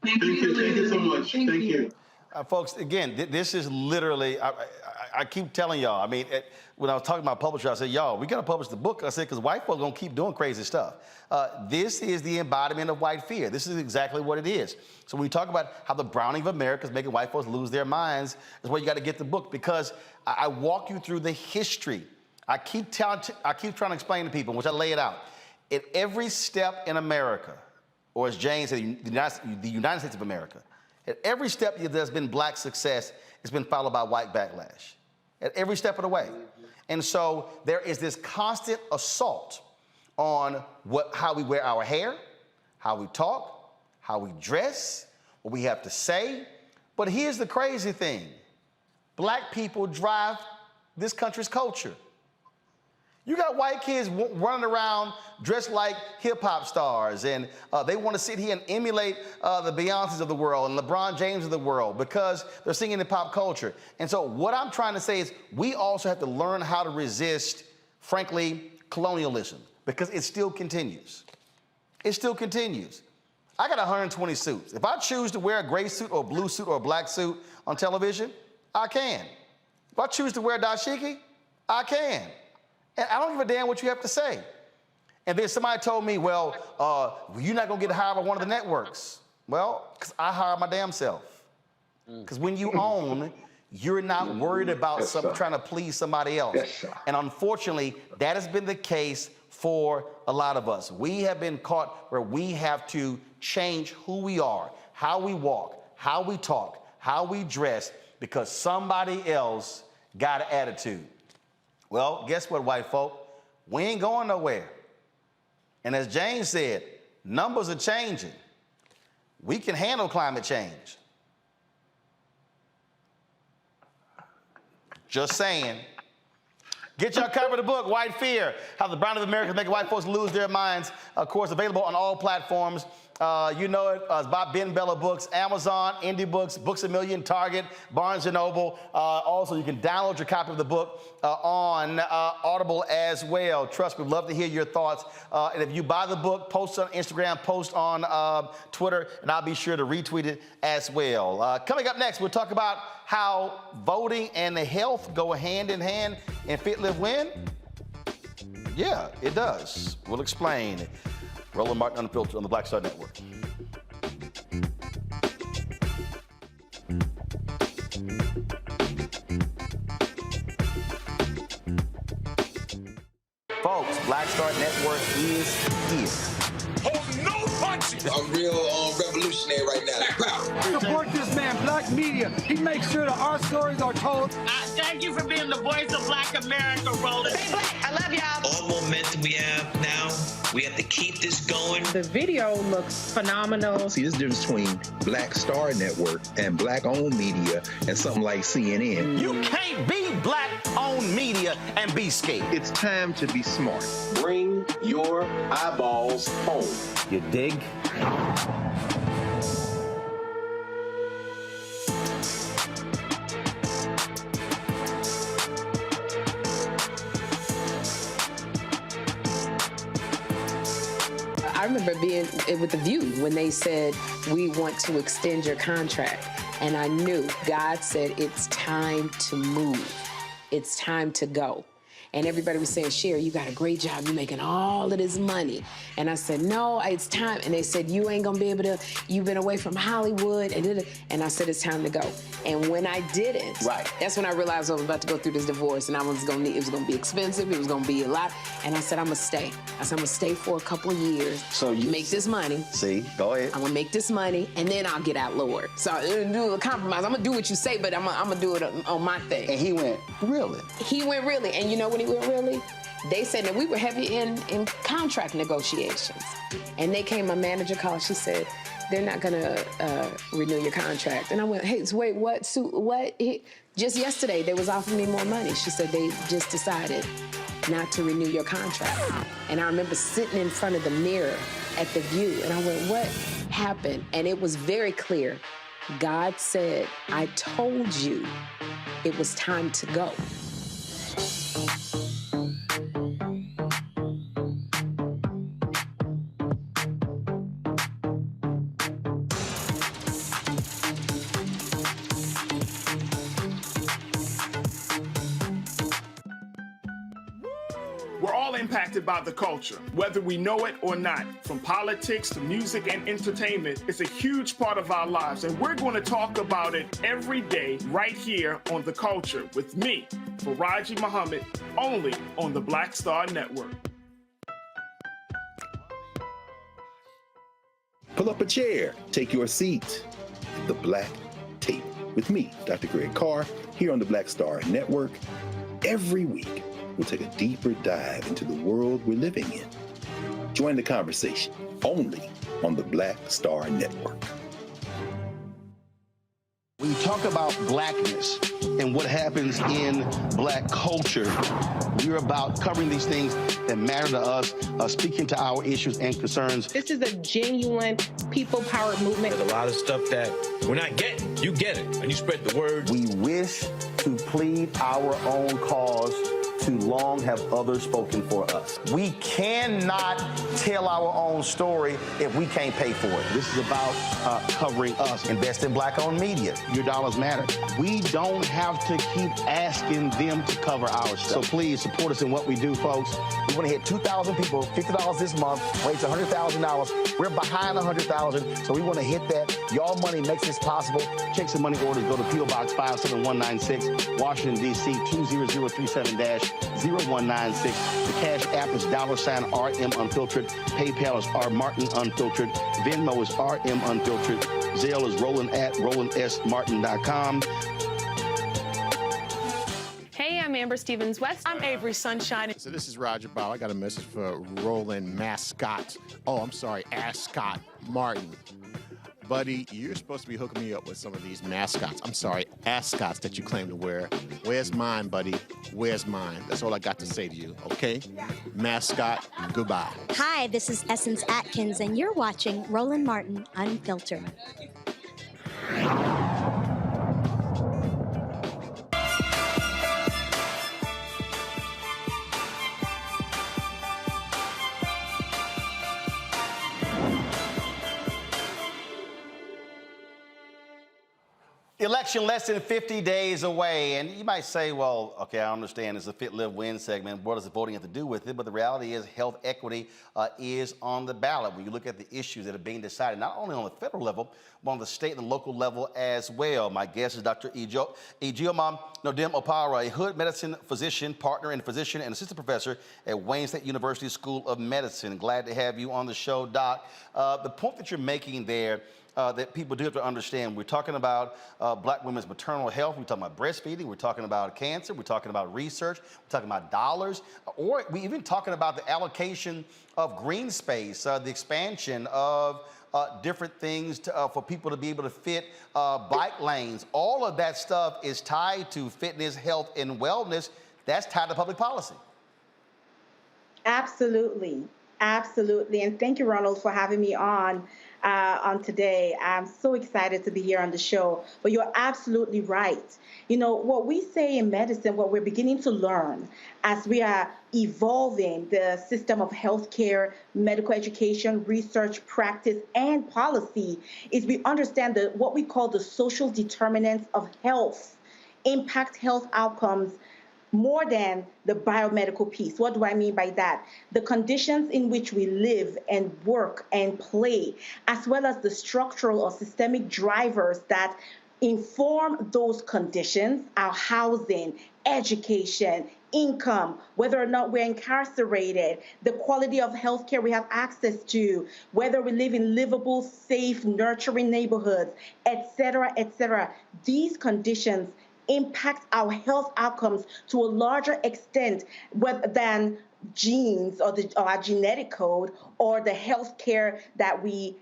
Thank you. Thank you so much. Thank you. Folks, again, this is literally, I keep telling y'all, I mean, when I was talking to my publisher, I said, y'all, we got to publish the book. I said, because white folks going to keep doing crazy stuff. This is the embodiment of white fear. This is exactly what it is. So when we talk about how the browning of America is making white folks lose their minds, is where you got to get the book, because I walk you through the history. I keep trying to explain to people, which I lay it out. At every step in America, or as James said, the United States of America, at every step there's been Black success, it's been followed by white backlash. At every step of the way. And so there is this constant assault on how we wear our hair, how we talk, how we dress, what we have to say. But here's the crazy thing. Black people drive this country's culture. You got white kids running around dressed like hip-hop stars, and they want to sit here and emulate the Beyoncés of the world and LeBron James of the world because they're singing in pop culture. And so what I'm trying to say is we also have to learn how to resist, frankly, colonialism, because it still continues. It still continues. I got 120 suits. If I choose to wear a gray suit or a blue suit or a black suit on television, I can. If I choose to wear a dashiki, I can. And I don't give a damn what you have to say. And then somebody told me, well, you're not going to get hired by one of the networks. Well, because I hire my damn self. Because when you own, you're not worried about trying to please somebody else. Yes, and unfortunately, that has been the case for a lot of us. We have been caught where we have to change who we are, how we walk, how we talk, how we dress, because somebody else got an attitude. Well, guess what, white folk? We ain't going nowhere. And as James said, numbers are changing. We can handle climate change. Just saying. Get your copy of the book, White Fear, How the Browning of America is Making White Folks Lose Their Minds. Of course, available on all platforms. You know it, it's by Ben Bella Books, Amazon, Indie Books, Books A Million, Target, Barnes & Noble. Also, you can download your copy of the book on Audible as well. Trust me, we'd love to hear your thoughts. And if you buy the book, post on Instagram, post on Twitter, and I'll be sure to retweet it as well. Coming up next, we'll talk about how voting and health go hand in hand in Fit, Live, Win. Yeah, it does. We'll explain. Roland Martin Unfiltered on the Black Star Network. Folks, Black Star Network is here. Hold no punches! I'm real revolutionary right now. Support this man, Black Media. He makes sure that our stories are told. Thank you for being the voice of Black America, Roland. Stay black. I love y'all. All momentum we have now, we have to keep this going. The video looks phenomenal. See, this difference between Black Star Network and Black-owned media and something like CNN. You can't be Black-owned media and be scared. It's time to be smart. Bring your eyeballs home. You dig? I remember being with The View when they said, we want to extend your contract. And I knew God said, it's time to move. It's time to go. And everybody was saying, Sherry, you got a great job. You're making all of this money. And I said, no, it's time. And they said, you ain't gonna be able to, you've been away from Hollywood. And I said, it's time to go. And when I didn't, that's when I realized I was about to go through this divorce and it was gonna be expensive, it was gonna be a lot. And I said, I'm gonna stay. I said, I'm gonna stay for a couple of years. So you make this money. See, go ahead. I'm gonna make this money and then I'll get out, Lord. So I'm gonna do a compromise. I'm gonna do what you say, but I'm gonna do it on my thing. And he went, really? He went really. And you know when he went really? They said that we were heavy in contract negotiations. And they came, my manager called, she said, they're not gonna renew your contract. And I went, hey, so wait, what? So what? Just yesterday, they was offering me more money. She said, they just decided not to renew your contract. And I remember sitting in front of the mirror at The View, and I went, what happened? And it was very clear. God said, I told you it was time to go. We're all impacted by the culture, whether we know it or not. From politics to music and entertainment, it's a huge part of our lives, and we're going to talk about it every day right here on The Culture with me, Faraji Muhammad, only on the Black Star Network. Pull up a chair, take your seat. The Black Tape with me, Dr. Greg Carr, here on the Black Star Network. Every week, we'll take a deeper dive into the world we're living in. Join the conversation only on the Black Star Network. When you talk about blackness and what happens in black culture, we're about covering these things that matter to us, speaking to our issues and concerns. This is a genuine people-powered movement. There's a lot of stuff that we're not getting. You get it, and you spread the word. We wish to plead our own cause. Too long have others spoken for us. We cannot tell our own story if we can't pay for it. This is about covering us. Invest in Black-owned media. Your dollars matter. We don't have to keep asking them to cover our stuff. So please support us in what we do, folks. We want to hit 2,000 people, $50 this month, raise $100,000. We're behind 100,000, so we want to hit that. Y'all money makes this possible. Checks and money orders go to P.O. Box 57196, Washington, D.C. 20037- 0196. The Cash App is $RM Unfiltered. PayPal is R Martin Unfiltered. Venmo is RM Unfiltered. Zelle is Roland at RolandSMartin.com. Hey, I'm Amber Stevens-West. I'm Avery Sunshine. So this is Roger Bow. I got a message for Roland Mascot. Oh, I'm sorry, Ascot Martin. Buddy, you're supposed to be hooking me up with some of these mascots. I'm sorry, ascots that you claim to wear. Where's mine, buddy? Where's mine? That's all I got to say to you, okay? Mascot, goodbye. Hi, this is Essence Atkins, and you're watching Roland Martin Unfiltered. Election less than 50 days away, and you might say, well, okay, I understand it's a Fit, Live, Win segment. What does the voting have to do with it? But the reality is health equity is on the ballot when you look at the issues that are being decided, not only on the federal level, but on the state and local level as well. My guest is Dr. Ijeoma Nodem Opara, a hood medicine physician, partner and physician and assistant professor at Wayne State University School of Medicine. Glad to have you on the show, Doc. The point that you're making there, that people do have to understand. We're talking about black women's maternal health. We're talking about breastfeeding. We're talking about cancer. We're talking about research. We're talking about dollars. Or we even talking about the allocation of green space, the expansion of different things for people to be able to fit bike lanes. All of that stuff is tied to fitness, health, and wellness. That's tied to public policy. Absolutely. Absolutely. And thank you, Ronald, for having me on today. I'm so excited to be here on the show. But you're absolutely right. You know, what we say in medicine, what we're beginning to learn as we are evolving the system of healthcare, medical education, research, practice, and policy is we understand that what we call the social determinants of health impact health outcomes more than the biomedical piece. What do I mean by that? The conditions in which we live and work and play, as well as the structural or systemic drivers that inform those conditions, our housing, education, income, whether or not we're incarcerated, the quality of healthcare we have access to, whether we live in livable, safe, nurturing neighborhoods, et cetera, et cetera. These conditions impact our health outcomes to a larger extent than genes or our genetic code or the health care that we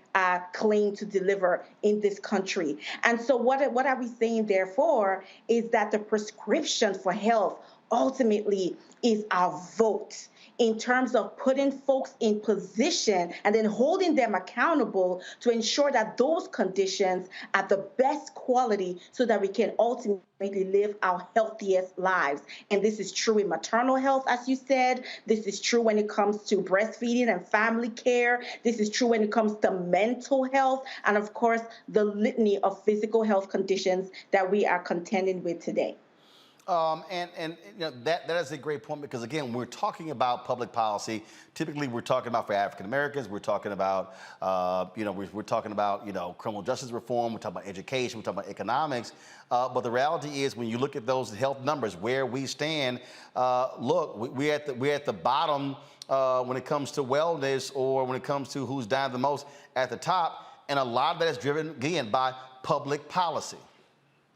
claim to deliver in this country. And so what are we saying, therefore, is that the prescription for health ultimately is our vote in terms of putting folks in position and then holding them accountable to ensure that those conditions are the best quality so that we can ultimately live our healthiest lives. And this is true in maternal health, as you said. This is true when it comes to breastfeeding and family care. This is true when it comes to mental health. And of course, the litany of physical health conditions that we are contending with today. And you know, that is a great point because, again, we're talking about public policy. Typically, we're talking about for African Americans. We're talking about, we're talking about, criminal justice reform. We're talking about education. We're talking about economics. But the reality is, when you look at those health numbers, where we stand, look, we're at the bottom when it comes to wellness or when it comes to who's dying the most at the top. And a lot of that is driven, again, by public policy.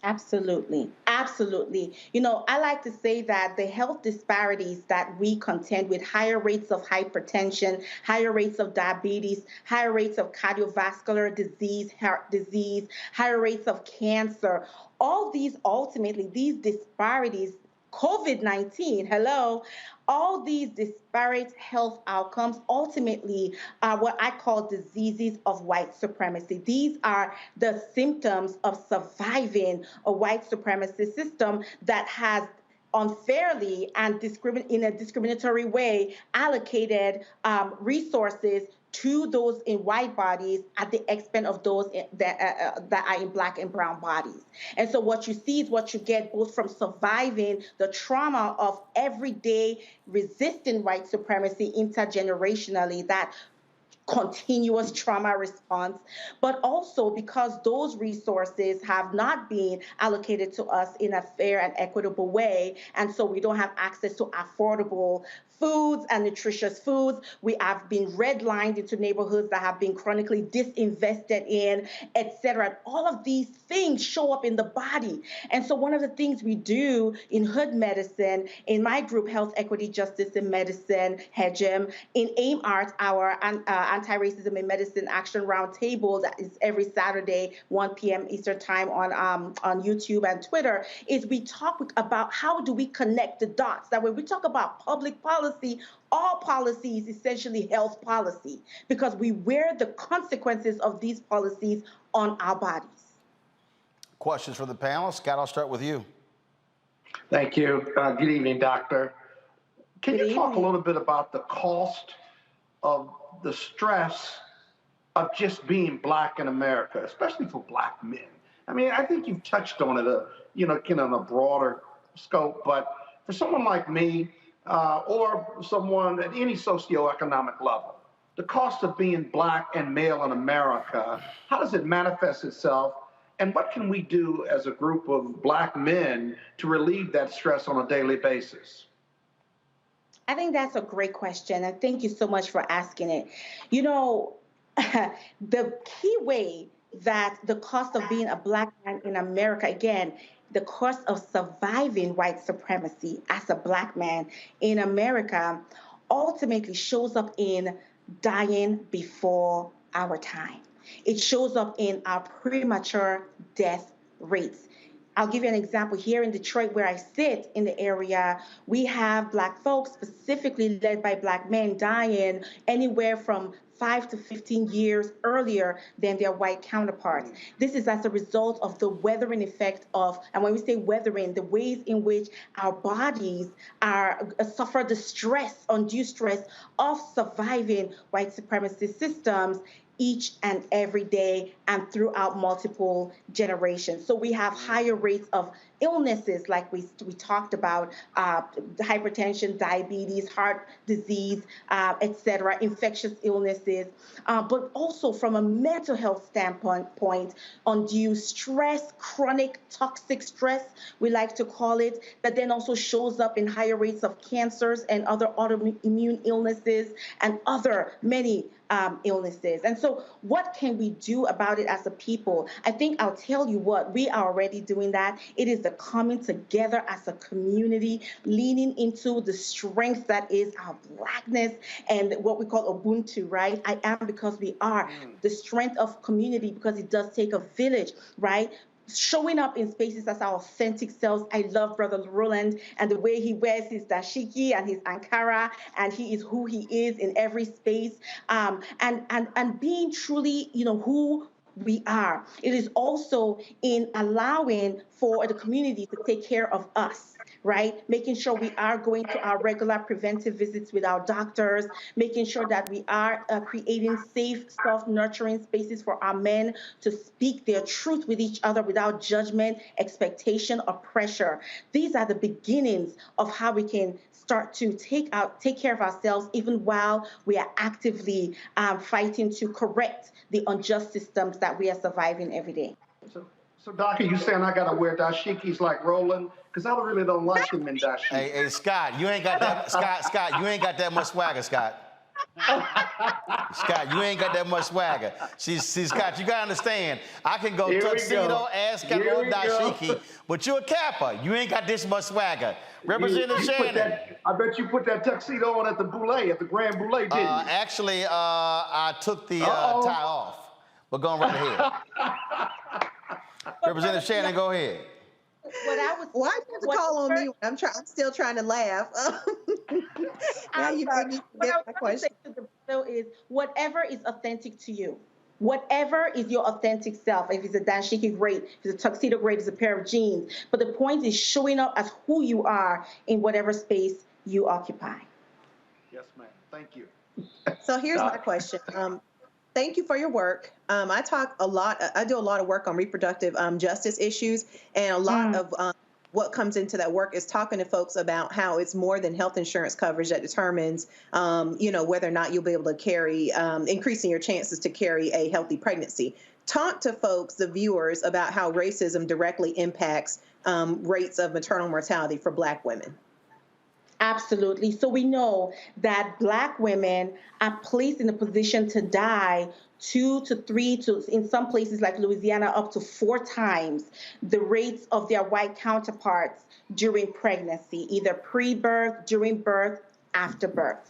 Absolutely. Absolutely. I like to say that the health disparities that we contend with, higher rates of hypertension, higher rates of diabetes, higher rates of cardiovascular disease, heart disease, higher rates of cancer, all these ultimately, these disparities, COVID-19, all these disparate health outcomes ultimately are what I call diseases of white supremacy. These are the symptoms of surviving a white supremacist system that has unfairly and in a discriminatory way allocated resources to those in white bodies at the expense of those that are in black and brown bodies. And so what you see is what you get both from surviving the trauma of everyday resisting white supremacy intergenerationally that continuous trauma response, but also because those resources have not been allocated to us in a fair and equitable way. And so we don't have access to affordable foods and nutritious foods. We have been redlined into neighborhoods that have been chronically disinvested in, etc. All of these things show up in the body. And so one of the things we do in hood medicine, in my group, Health, Equity, Justice in Medicine, HEGM, in AIM Art, our Anti-Racism in Medicine Action Roundtable that is every Saturday, 1 p.m. Eastern Time on YouTube and Twitter, is we talk about how do we connect the dots. That when we talk about public policy, all policy is essentially health policy because we wear the consequences of these policies on our bodies. Questions for the panel? Scott, I'll start with you. Thank you. Good evening, Doctor. Can you talk a little bit about the cost of the stress of just being Black in America, especially for Black men? I mean, I think you've touched on it, kind of on a broader scope, but for someone like me, or someone at any socioeconomic level, the cost of being Black and male in America, how does it manifest itself? And what can we do as a group of Black men to relieve that stress on a daily basis? I think that's a great question, and thank you so much for asking it. You know, the key way that the cost of being a Black man in America, again, the cost of surviving white supremacy as a Black man in America ultimately shows up in dying before our time. It shows up in our premature death rates. I'll give you an example. Here in Detroit, where I sit in the area, we have Black folks, specifically led by Black men, dying anywhere from 5 to 15 years earlier than their white counterparts. This is as a result of the weathering effect of, and when we say weathering, the ways in which our bodies suffer the stress, undue stress of surviving white supremacist systems each and every day and throughout multiple generations. So we have higher rates of illnesses like we talked about, hypertension, diabetes, heart disease, etc., infectious illnesses, but also from a mental health standpoint, undue stress, chronic toxic stress, we like to call it, that then also shows up in higher rates of cancers and other autoimmune illnesses and other many illnesses. And so what can we do about it as a people? I think I'll tell you what, we are already doing that. It is the coming together as a community, leaning into the strength that is our Blackness and what we call Ubuntu, right? I am because we are. The strength of community because it does take a village, right? Showing up in spaces as our authentic selves. I love Brother Roland and the way he wears his dashiki and his Ankara, and he is who he is in every space, and being truly, who we are. It is also in allowing for the community to take care of us, right? Making sure we are going to our regular preventive visits with our doctors, making sure that we are creating safe, self-nurturing spaces for our men to speak their truth with each other without judgment, expectation, or pressure. These are the beginnings of how we can start to take care of ourselves even while we are actively fighting to correct the unjust systems that we are surviving every day. So Doctor, you saying I gotta wear dashikis like Roland? Because I really don't like them in dashikis. Hey, Scott, you ain't got that. Scott, you ain't got that much swagger, Scott. Scott, you ain't got that much swagger. See, Scott, you gotta understand. I can go tuxedo, ascot, or dashiki, but you're a Kappa. You ain't got this much swagger. Representative Shannon. I bet you put that tuxedo on at the Grand Boulay, didn't you? Actually, I took the tie off. But going right ahead. Representative Shannon, go ahead. Why did you call on me? I'm still trying to laugh. Now you made me forget my question. Is whatever is authentic to you. Whatever is your authentic self. If it's a dashiki, great. If it's a tuxedo, great. If it's a pair of jeans. But the point is showing up as who you are in whatever space you occupy. Yes, ma'am. Thank you. So here's my question. Thank you for your work. I do a lot of work on reproductive justice issues, and a lot of what comes into that work is talking to folks about how it's more than health insurance coverage that determines, whether or not you'll be able to carry, increasing your chances to carry a healthy pregnancy. Talk to folks, the viewers, about how racism directly impacts rates of maternal mortality for Black women. Absolutely. So we know that Black women are placed in a position to die 2 to 3 to, in some places like Louisiana, up to 4 times the rates of their white counterparts during pregnancy, either pre-birth, during birth, after birth.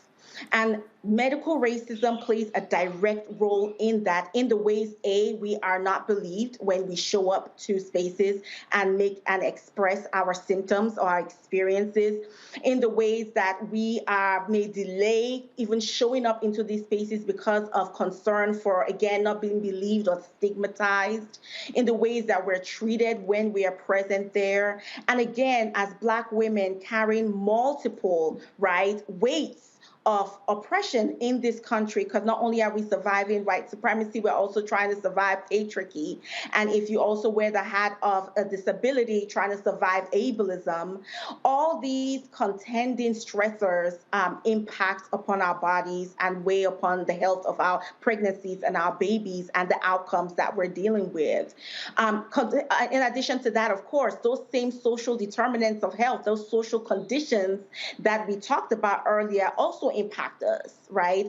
And medical racism plays a direct role in that, in the ways, we are not believed when we show up to spaces and make and express our symptoms or our experiences, in the ways that we may delay even showing up into these spaces because of concern for, again, not being believed or stigmatized, in the ways that we're treated when we are present there. And again, as Black women carrying multiple, weights of oppression in this country, because not only are we surviving white supremacy, we're also trying to survive patriarchy. And if you also wear the hat of a disability, trying to survive ableism, all these contending stressors impact upon our bodies and weigh upon the health of our pregnancies and our babies and the outcomes that we're dealing with. In addition to that, of course, those same social determinants of health, those social conditions that we talked about earlier also impact us,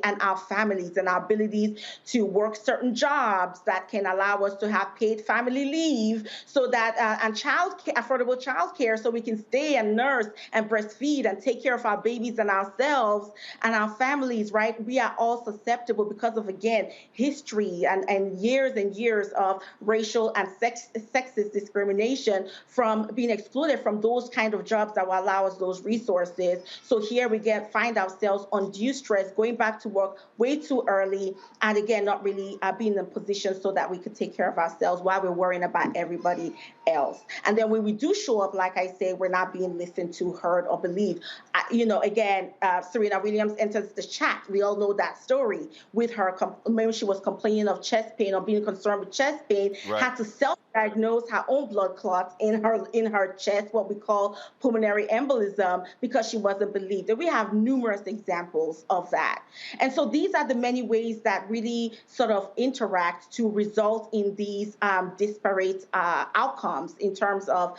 and our families and our abilities to work certain jobs that can allow us to have paid family leave, so that and affordable child care, so we can stay and nurse and breastfeed and take care of our babies and ourselves and our families. We are all susceptible because of, again, history and years of racial and sexist discrimination from being excluded from those kind of jobs that will allow us those resources. So here we find ourselves undue stress, going back to work way too early, and again, not really being in a position so that we could take care of ourselves while we're worrying about everybody else. And then when we do show up, like I say, we're not being listened to, heard, or believed. Again, Serena Williams enters the chat. We all know that story with her. Maybe she was complaining of chest pain or being concerned with chest pain, had to self-diagnose her own blood clots in her chest, what we call pulmonary embolism, because she wasn't believed. And we have numerous examples of that. And so these are the many ways that really sort of interact to result in these disparate outcomes in terms of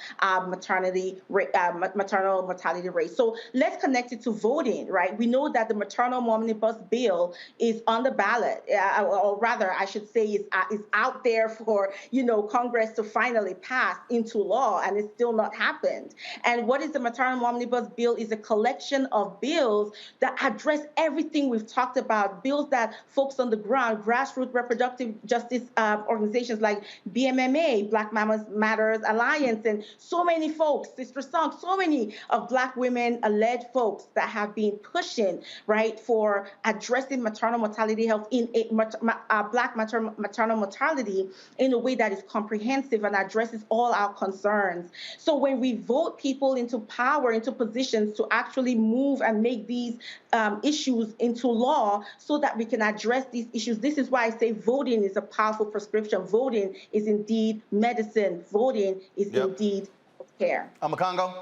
maternal mortality rate. So let's connect it to voting, We know that the maternal omnibus bill is on the ballot, or rather, I should say, is out there for Congress to finally pass into law, and it's still not happened. And what is the maternal omnibus bill? Is a collection of bills that address everything we've talked about, bills that folks on the ground, grassroots reproductive justice organizations like BMMA, Black Mamas Matters Alliance, and so many folks, Sister Song, so many of Black women-led folks that have been pushing, for addressing maternal mortality health in Black maternal mortality in a way that is comprehensive and addresses all our concerns. So when we vote people into power, into positions to actually move and make these issues into law so that we can address these issues, this is why I say voting is a powerful prescription. Voting is indeed medicine. Voting is indeed care. Congo.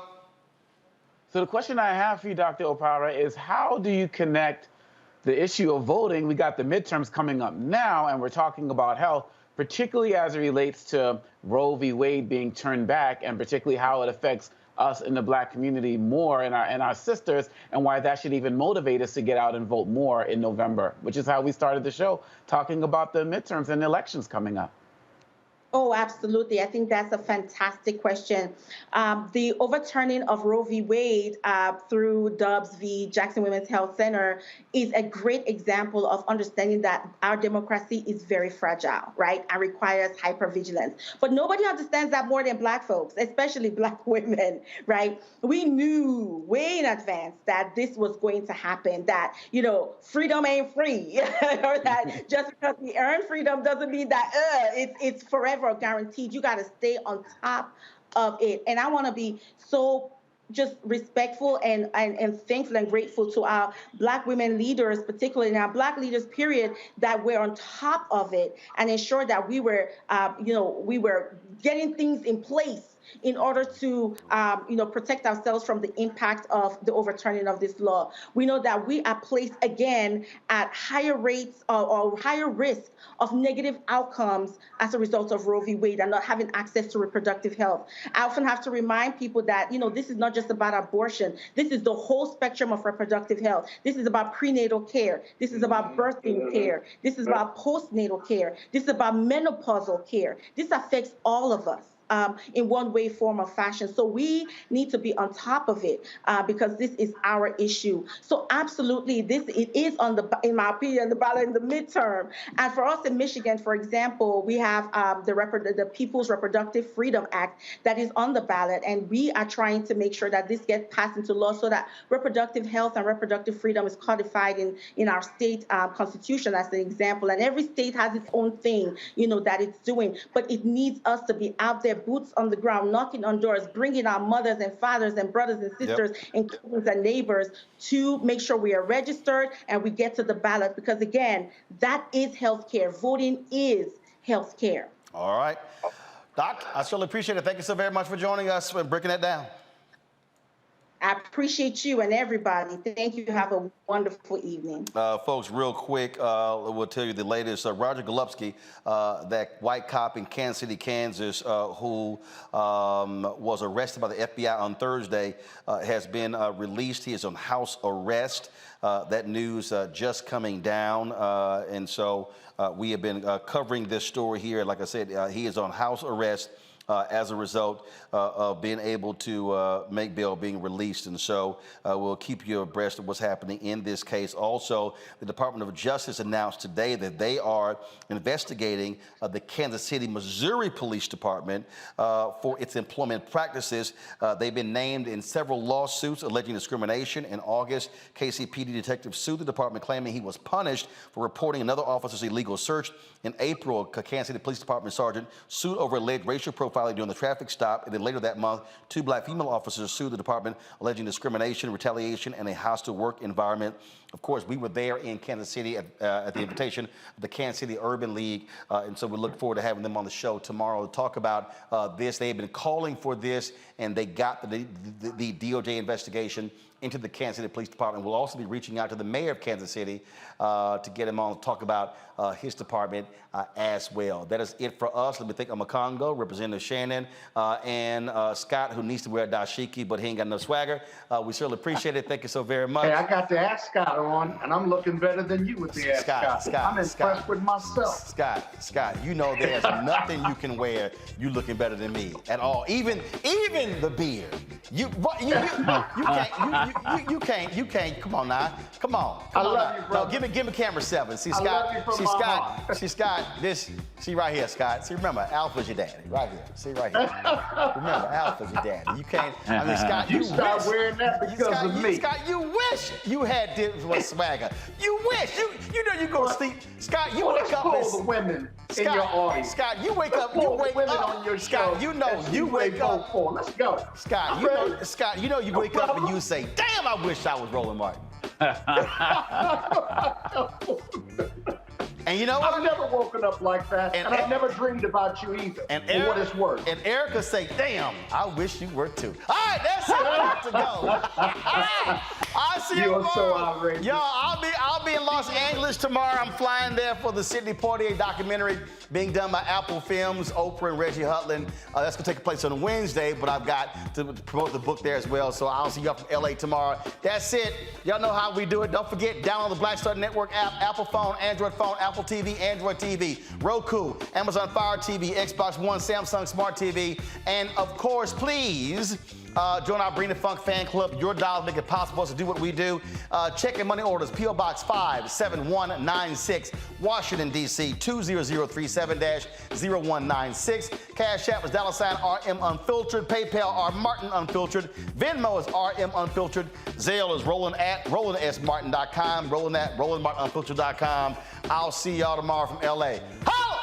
So the question I have for you, Dr. Opara, is how do you connect the issue of voting? We got the midterms coming up now, and we're talking about health, particularly as it relates to Roe v. Wade being turned back, and particularly how it affects us in the Black community more, and our sisters, and why that should even motivate us to get out and vote more in November, which is how we started the show, talking about the midterms and the elections coming up. Oh, absolutely. I think that's a fantastic question. The overturning of Roe v. Wade through Dobbs v. Jackson Women's Health Center is a great example of understanding that our democracy is very fragile, and requires hypervigilance. But nobody understands that more than Black folks, especially Black women, We knew way in advance that this was going to happen, that, freedom ain't free, or that just because we earn freedom doesn't mean that it's forever guaranteed. You got to stay on top of it. And I want to be so just respectful and thankful and grateful to our Black women leaders, particularly in our Black leaders, period, that we're on top of it and ensure that we were getting things in place in order to, protect ourselves from the impact of the overturning of this law. We know that we are placed again at higher rates or higher risk of negative outcomes as a result of Roe v. Wade and not having access to reproductive health. I often have to remind people that, this is not just about abortion. This is the whole spectrum of reproductive health. This is about prenatal care. This is about birthing care. This is about postnatal care. This is about menopausal care. This affects all of us. In one way, form, or fashion. So we need to be on top of it because this is our issue. So absolutely, it is on in my opinion, the ballot in the midterm. And for us in Michigan, for example, we have the People's Reproductive Freedom Act that is on the ballot, and we are trying to make sure that this gets passed into law so that reproductive health and reproductive freedom is codified in our state constitution as an example. And every state has its own thing, that it's doing, but it needs us to be out there, boots on the ground, knocking on doors, bringing our mothers and fathers and brothers and sisters and cousins and neighbors to make sure we are registered and we get to the ballot. Because again, that is healthcare. Voting is healthcare. All right. Doc, I certainly appreciate it. Thank you so very much for joining us and breaking that down. I appreciate you and everybody. Thank you. Have a wonderful evening. Folks, real quick, we'll tell you the latest. Roger Golubsky, that white cop in Kansas City, Kansas, who was arrested by the FBI on Thursday, has been released. He is on house arrest. That news just coming down. And so we have been covering this story here. Like I said, he is on house arrest as a result of being able to make bail, being released. And so we'll keep you abreast of what's happening in this case. Also, the Department of Justice announced today that they are investigating the Kansas City, Missouri Police Department for its employment practices. They've been named in several lawsuits alleging discrimination. In August, KCPD detectives sued the department, claiming he was punished for reporting another officer's illegal search. In April, Kansas City Police Department sergeant sued over alleged racial profiling during the traffic stop. And then later that month, 2 black female officers sued the department alleging discrimination, retaliation, and a hostile work environment. Of course, we were there in Kansas City at the invitation of the Kansas City Urban League. And so we look forward to having them on the show tomorrow to talk about this. They've been calling for this, and they got the DOJ investigation into the Kansas City Police Department. We'll also be reaching out to the mayor of Kansas City to get him on to talk about his department as well. That is it for us. Let me thank Amakongo, Representative Shannon, and Scott, who needs to wear a dashiki, but he ain't got no swagger. We certainly appreciate it. Thank you so very much. Hey, I got the Ask Scott on, and I'm looking better than you with the Ask Scott. I'm impressed with myself. Scott, you know there's nothing you can wear. You looking better than me at all. Even the beard. You can't. Come on now. Come on. I love you, bro. No, give me camera 7. See, Scott. See right here, Scott. See, remember, Alpha's your daddy. Right here. See right here. Remember, Alpha's your daddy. You can't. I mean, Scott, you start wearing that because of me. Scott, you wish you had this with swagger. You wish. You know you go to sleep. Scott, you wake up and the women in your audience. Scott, you wake up. You wake women up. On your Scott, show. you know you wake up. Let's go. Scott, you know you wake up and you say, "Damn, I wish I was Roland Martin." And you know what? I've never woken up like that, and I've never dreamed about you either, for what it's worth. And Erica say, damn, I wish you were too. All right, that's it. I have to go. I'll see you tomorrow. So outrageous. Yo, I'll be in Los Angeles tomorrow. I'm flying there for the Sidney Poitier documentary being done by Apple Films, Oprah and Reggie Hutland. That's going to take place on Wednesday, but I've got to promote the book there as well, so I'll see you up from LA tomorrow. That's it. Y'all know how we do it. Don't forget, download the Black Star Network app, Apple phone, Android phone, Apple TV, Android TV, Roku, Amazon Fire TV, Xbox One, Samsung Smart TV, and of course, please join our Bring the Funk fan club. Your dollars make it possible for us to do what we do. Check and money orders, P.O. Box 57196, Washington, D.C. 20037-0196. Cash App is $RM Unfiltered. PayPal R Martin Unfiltered. Venmo is RM Unfiltered. Zelle is RolandSMartin.com. Roland at RolandMartinUnfiltered.com. I'll see y'all tomorrow from LA. Holla!